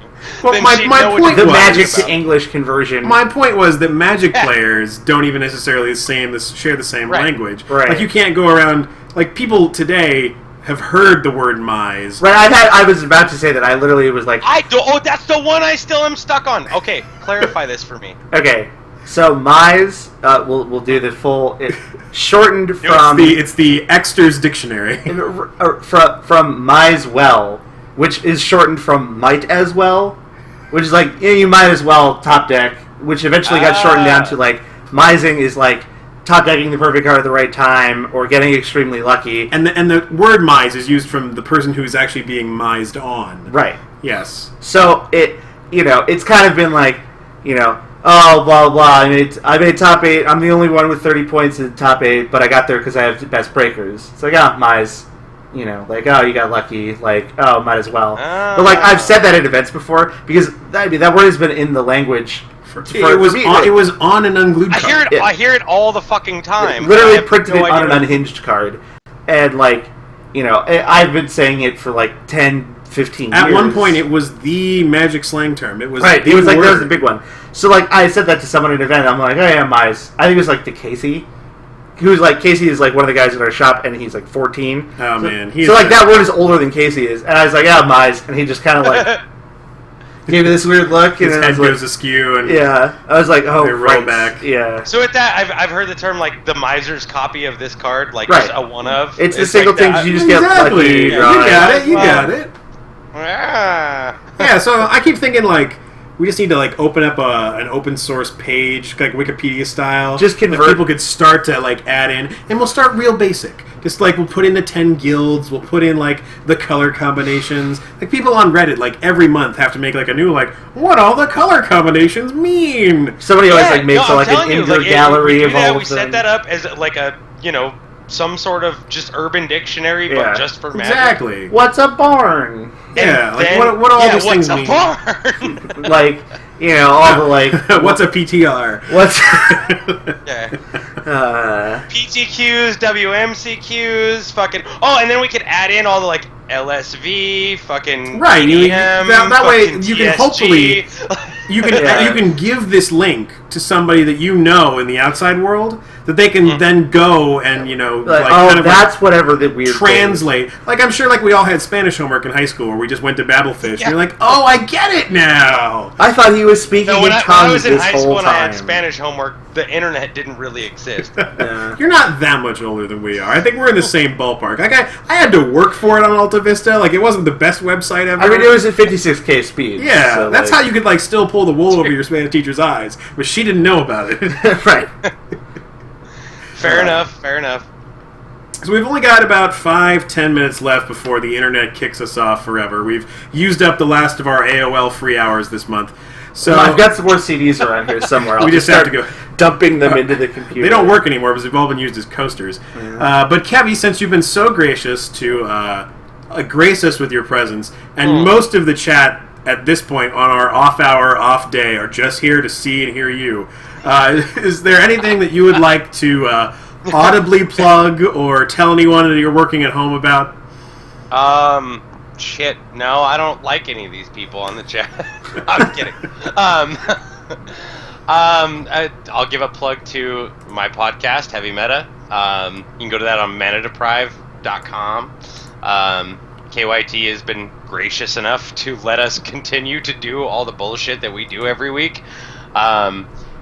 well, then my she'd know point what the was Magic about. to English conversion. My point was that Magic players don't even necessarily share the same language. Right. Like you can't go around like people today have heard the word Mise. Right, I was about to say that. I literally was like, that's the one I still am stuck on. Okay, clarify this for me. okay, so Mise, we'll do the full shortened from It's the Exter's dictionary. from Mise Well, which is shortened from Might as Well, which is like you might as well top deck, which eventually got shortened down to like Mising is like top decking the perfect card at the right time or getting extremely lucky. And the word Mise is used from the person who's actually being mised on. Right. Yes. So it's kind of been like, oh blah blah. I made top 8. I'm the only one with 30 points in top 8, but I got there because I have the best breakers. It's like Mise, like you got lucky. Like might as well. But like I've said that at events before because that word has been in the language. It was on an unglued card. I hear it all the fucking time. Literally printed it on an unhinged card. And like, I've been saying it for like 10, 15 years. At one point, it was the Magic slang term. It was right. It was like that was the big one. So like, I said that to someone at an event. I'm like, oh yeah, Mise. I think it was like to Casey. Casey is like one of the guys at our shop, and he's like 14. Oh man. So like that word is older than Casey is, and I was like, yeah, Mise, and he just kind of like. Gave me this weird look, and his head goes askew, and I was like, "Oh, they roll back." Yeah. So with that, I've heard the term like the miser's copy of this card, like just a one of. It's the single like things you just get lucky. You got it. You got it. Yeah. Yeah. So I keep thinking like We just need to like open up an open source page, like Wikipedia style. Just convert. That people could start to like add in, and we'll start real basic. Just like we'll put in the 10 guilds, we'll put in like the color combinations. Like people on Reddit, like every month have to make like a new like what all the color combinations mean. Somebody always like makes no, like an in gallery of all we of set them. that up as like a some sort of just urban dictionary, but just for magic. Exactly. What's a barn? Yeah, like what all these things mean. What's a barn? Like, all the like. What's a PTR? What's PTQs, WMCQs, fucking. Oh, and then we could add in all the like LSV, fucking right. EDM, That way fucking you TSG. can hopefully you can give this link to somebody that you know in the outside world that they can then go and that's whatever the weird translate. Like I'm sure like we all had Spanish homework in high school where we just went to Babelfish. Yeah. And you're like, oh, I get it now. I thought he was speaking in when tongues I was in this high whole school and time. I had Spanish homework, the internet didn't really exist. You're not that much older than we are. I think we're in the same ballpark. Like I had to work for it on Alta Vista. Like it wasn't the best website ever. I mean, it was at 56k speed. Yeah, so, that's how you could like still pull the wool over your Spanish teacher's eyes, but she didn't know about it. Right. Fair enough. So we've only got about 5-10 minutes left before the internet kicks us off forever. We've used up the last of our AOL free hours this month. So I've got some more CDs around here somewhere. I'll we just have to start go dumping them into the computer. They don't work anymore because they've all been used as coasters. Yeah. But Kevy, since you've been so gracious to grace us with your presence, and most of the chat at this point on our off-hour, off-day are just here to see and hear you, is there anything that you would like to audibly plug or tell anyone that you're working at home about? Shit. No, I don't like any of these people on the chat. I'm kidding. I'll give a plug to my podcast, Heavy Meta. You can go to that on manadeprive.com. KYT has been gracious enough to let us continue to do all the bullshit that we do every week.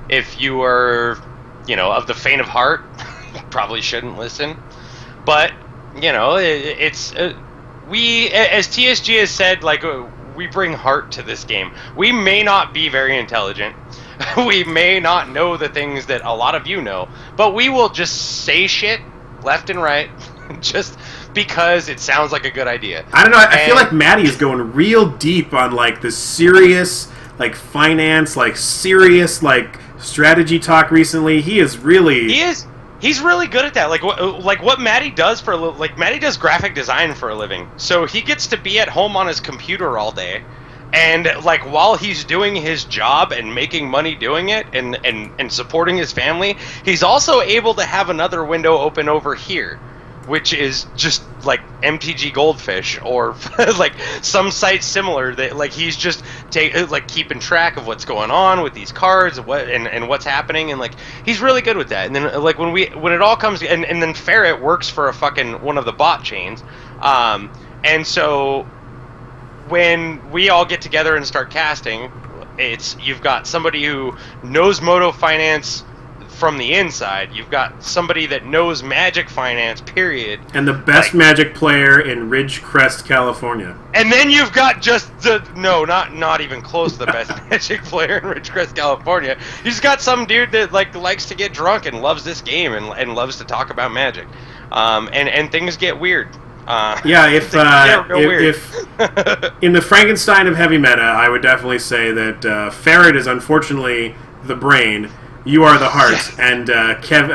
If you are, of the faint of heart, you probably shouldn't listen. But, it's... we, as TSG has said, like, we bring heart to this game. We may not be very intelligent. We may not know the things that a lot of you know. But we will just say shit left and right just because it sounds like a good idea. I don't know. I feel like Maddie is going real deep on, like, the serious, like, finance, like, serious, like, strategy talk recently. He is really... He's really good at that. Like what Maddie does for a living. Like Maddie does graphic design for a living, so he gets to be at home on his computer all day, and like while he's doing his job and making money doing it, and supporting his family, he's also able to have another window open over here, which is just like MTG Goldfish or like some site similar that like he's just keeping track of what's going on with these cards and what's happening, and like he's really good with that. And then like when it all comes and then Ferret works for a fucking one of the bot chains, and so when we all get together and start casting, you've got somebody who knows Moto Finance from the inside. You've got somebody that knows Magic Finance, period. And the best Magic player in Ridgecrest, California. And then you've got just not even close to the best Magic player in Ridgecrest, California. You just got some dude that like likes to get drunk and loves this game and loves to talk about Magic. And things get weird. If in the Frankenstein of heavy meta, I would definitely say that Ferret is unfortunately the brain. You are the heart, and Kev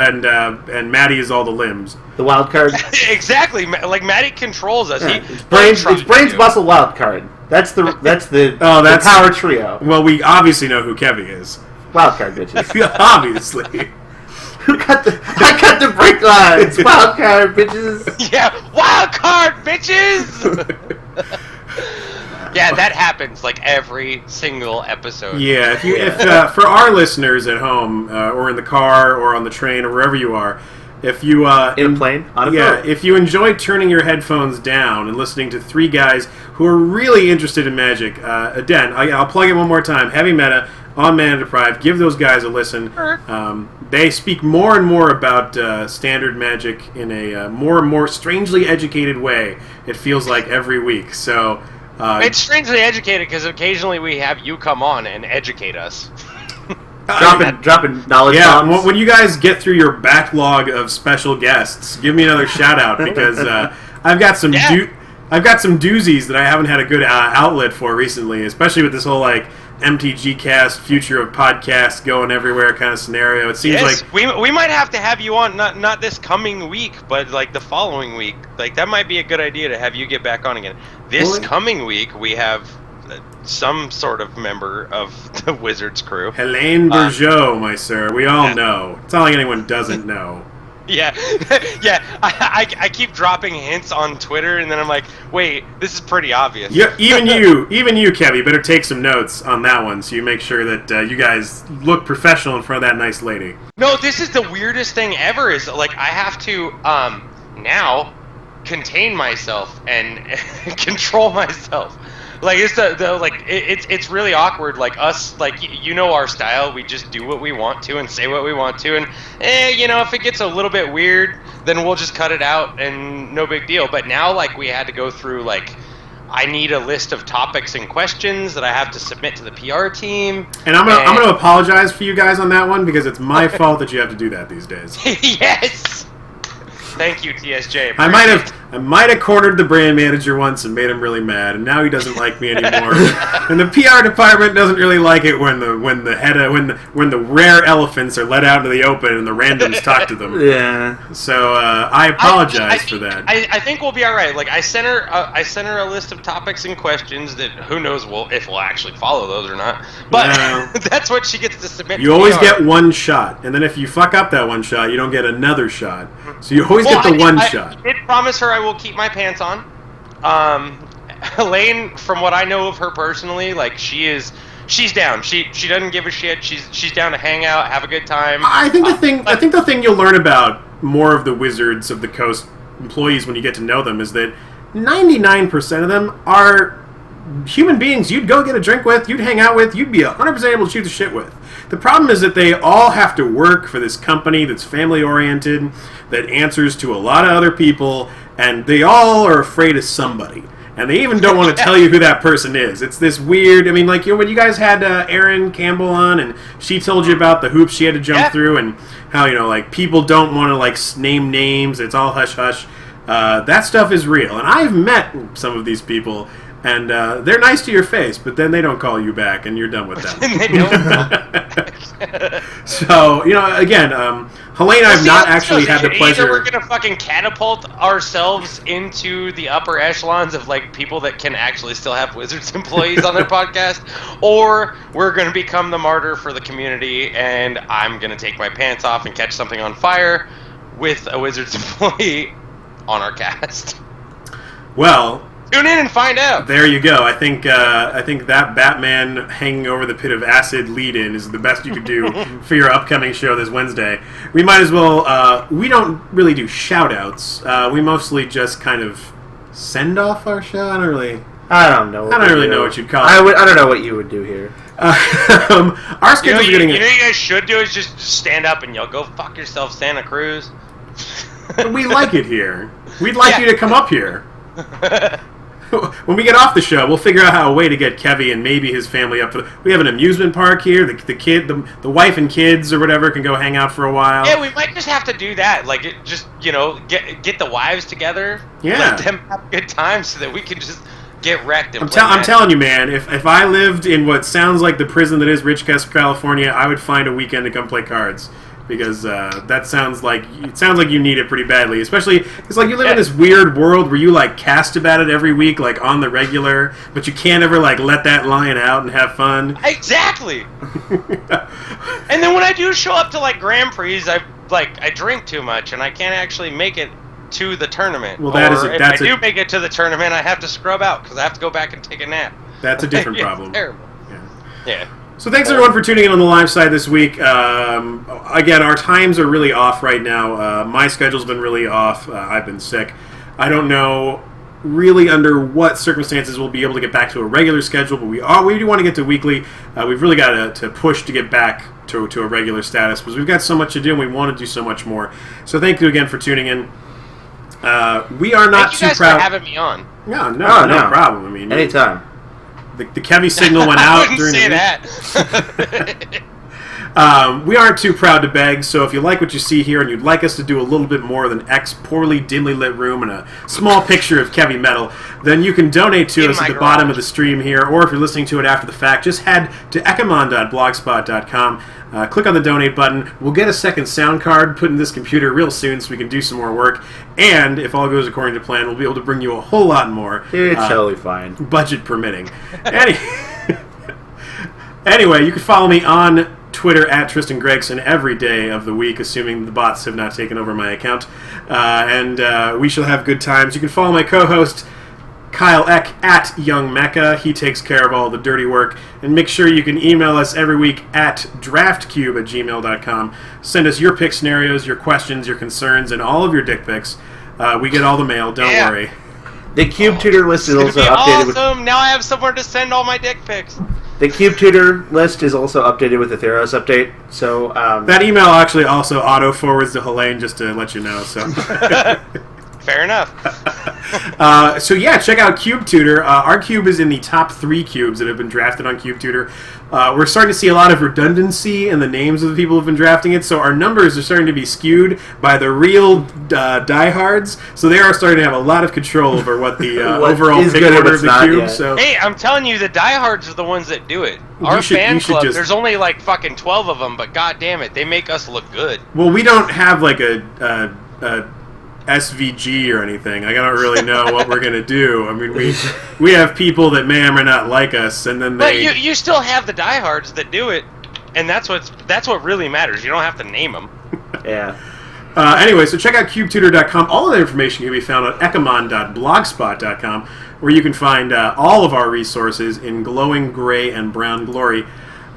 and Maddie is all the limbs. The wild card. Exactly, like Maddie controls us. Yeah. It's brains, muscle, wild card. That's the the power trio. Well, we obviously know who Kevy is. Wild card bitches. Obviously. I cut the brake lines. Wild card bitches. Yeah, wild card bitches. Yeah, that happens like every single episode. Yeah, if for our listeners at home or in the car or on the train or wherever you are, if you in a plane, on a boat. If you enjoy turning your headphones down and listening to three guys who are really interested in Magic, again, I'll plug it one more time. Heavy Meta on Mana Deprived. Give those guys a listen. They speak more and more about standard Magic in a more and more strangely educated way. It feels like every week. So. It's strangely educated because occasionally we have you come on and educate us. Dropping knowledge Yeah, bombs. when you guys get through your backlog of special guests, give me another shout out because I've got some I've got some doozies that I haven't had a good outlet for recently, especially with this whole like MTG cast, future of podcasts going everywhere kind of scenario. It seems like we might have to have you on not this coming week, but like the following week. Like that might be a good idea to have you get back on again. This coming week we have some sort of member of the Wizards crew. Helene Bourgeot, my sir. We all know. It's not like anyone doesn't know. Yeah, yeah. I keep dropping hints on Twitter, and then I'm like, wait, this is pretty obvious. Yeah, even you, Kev, you better take some notes on that one so you make sure that you guys look professional in front of that nice lady. No, this is the weirdest thing ever. Is like I have to now contain myself and control myself. Like it's it's really awkward. Like us, like you know our style. We just do what we want to and say what we want to, and if it gets a little bit weird, then we'll just cut it out and no big deal. But now, like we had to go through like I need a list of topics and questions that I have to submit to the PR team. And I'm gonna apologize for you guys on that one because it's my fault that you have to do that these days. Yes. Thank you, TSJ. I might have cornered the brand manager once and made him really mad, and now he doesn't like me anymore. And the PR department doesn't really like it when the rare elephants are let out into the open and the randoms talk to them. Yeah. So I apologize for that. I think we'll be all right. Like I sent her a list of topics and questions that who knows if we'll actually follow those or not. But that's what she gets to submit. You always get one shot, and then if you fuck up that one shot, you don't get another shot. So you always get the one shot. I did promise her I will keep my pants on. Helene, from what I know of her personally, like she's down. She doesn't give a shit. She's down to hang out, have a good time. I think the thing you'll learn about more of the Wizards of the Coast employees when you get to know them is that 99% of them are human beings you'd go get a drink with, you'd hang out with, you'd be 100% able to shoot the shit with. The problem is that they all have to work for this company that's family-oriented, that answers to a lot of other people, and they all are afraid of somebody. And they even don't want to tell you who that person is. It's this weird... I mean, like, when you guys had Erin Campbell on, and she told you about the hoops she had to jump through, and how, like, people don't want to, like, name names, it's all hush-hush. That stuff is real. And I've met some of these people... And they're nice to your face, but then they don't call you back, and you're done with them. They don't. So, again, Helene and I have not actually had the pleasure... Either we're going to fucking catapult ourselves into the upper echelons of, like, people that can actually still have Wizards employees on their podcast, or we're going to become the martyr for the community, and I'm going to take my pants off and catch something on fire with a Wizards employee on our cast. Well... Tune in and find out. There you go. I think that Batman hanging over the pit of acid lead-in is the best you could do for your upcoming show this Wednesday. We might as well... we don't really do shout-outs. We mostly just kind of send off our show. I don't really know what you'd call it. I don't know what you would do here. Our schedule's getting... You know what you guys should do is just stand up and yell, "Go fuck yourself, Santa Cruz." We like it here. We'd like you to come up here. When we get off the show, we'll figure out how a way to get Kevy and maybe his family up. We have an amusement park here. The wife and kids or whatever can go hang out for a while. Yeah, we might just have to do that. Like, get the wives together. Yeah, let them have a good time so that we can just get wrecked. And I'm telling you, man. If I lived in what sounds like the prison that is Richcrest, California, I would find a weekend to come play cards. Because that sounds like you need it pretty badly. Especially, it's like you live in this weird world where you like cast about it every week, like on the regular, but you can't ever like let that lion out and have fun. Exactly. And then when I do show up to like Grand Prix, I drink too much and I can't actually make it to the tournament. Well, if I do make it to the tournament, I have to scrub out because I have to go back and take a nap. That's a different problem. It's terrible. Yeah. So thanks everyone for tuning in on the live side this week. Again, our times are really off right now. My schedule's been really off. I've been sick. I don't know really under what circumstances we'll be able to get back to a regular schedule, but we do want to get to weekly. We've really got to push to get back to a regular status because we've got so much to do and we want to do so much more. So thank you again for tuning in. We are not Thank too you guys proud. for having me on. No, Oh, no no. problem. I mean, Anytime. the Kevy signal went I out wouldn't during say the that. We aren't too proud to beg, so if you like what you see here and you'd like us to do a little bit more than X poorly dimly lit room and a small picture of Kevy Metal, then you can donate to In us my at the garage. bottom of the stream here, or if you're listening to it after the fact, just head to ecomon.blogspot.com, click on the donate button. We'll get a second sound card put in this computer real soon so we can do some more work, and if all goes according to plan, we'll be able to bring you a whole lot more. It's totally fine. Budget permitting. Anyway, you can follow me on Twitter at Tristan Gregson every day of the week, assuming the bots have not taken over my account. And we shall have good times. You can follow my co-host, Kyle Eck, at Young Mecca. He takes care of all the dirty work. And make sure you can email us every week at draftcube@gmail.com. Send us your pick scenarios, your questions, your concerns, and all of your dick pics. We get all the mail, don't worry. The Cube Tutor list is It's also gonna be updated awesome. Now I have somewhere to send all my dick pics. The Cube Tutor list is also updated with the Theros update. So That email actually also auto-forwards to Helene, just to let you know. So, Fair enough. so yeah, check out Cube Tutor. Our cube is in the top 3 cubes that have been drafted on Cube Tutor. We're starting to see a lot of redundancy in the names of the people who've been drafting it, so our numbers are starting to be skewed by the real diehards. So they are starting to have a lot of control over what the What overall is pick good and order what's of the not cube. yet. So Hey, I'm telling you, the diehards are the ones that do it. Our should- fan you should club, just- there's only like fucking 12 of them, but god damn it, they make us look good. well, we don't have like a SVG or anything. I don't really know what we're gonna do. I mean, we have people that may or may not like us, and then But they. you still have the diehards that do it, and that's what really matters. You don't have to name them. yeah. Anyway, so check out CubeTutor.com. All of that information can be found on ecomon.blogspot.com, where you can find all of our resources in glowing gray and brown glory.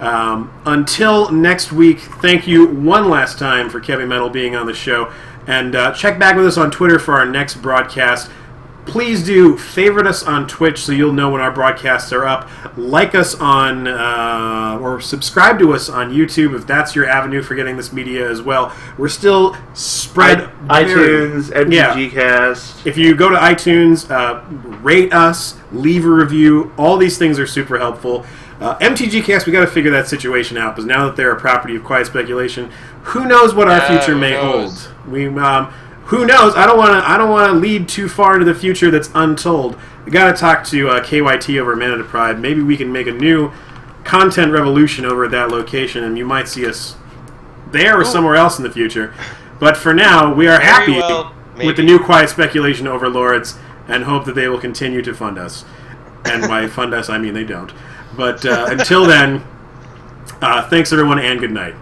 Until next week, thank you one last time for Kevin Metal being on the show. And check back with us on Twitter for our next broadcast. Please do favorite us on Twitch so you'll know when our broadcasts are up. Like us on, or subscribe to us on YouTube if that's your avenue for getting this media as well. We're still spread iTunes, MTG Cast. If you go to iTunes, rate us, leave a review. All these things are super helpful. MTG Cast, we got to figure that situation out because now that they're a property of Quiet Speculation, who knows what our future who may knows? hold? Who knows? I don't want to lead too far into the future that's untold. We got to talk to KYT over at Manada Pride. Maybe we can make a new content revolution over at that location, and you might see us there or somewhere else in the future. But for now, we are happy well, with the maybe. new Quiet Speculation overlords and hope that they will continue to fund us. And by fund us, I mean they don't. But until then, thanks everyone and good night.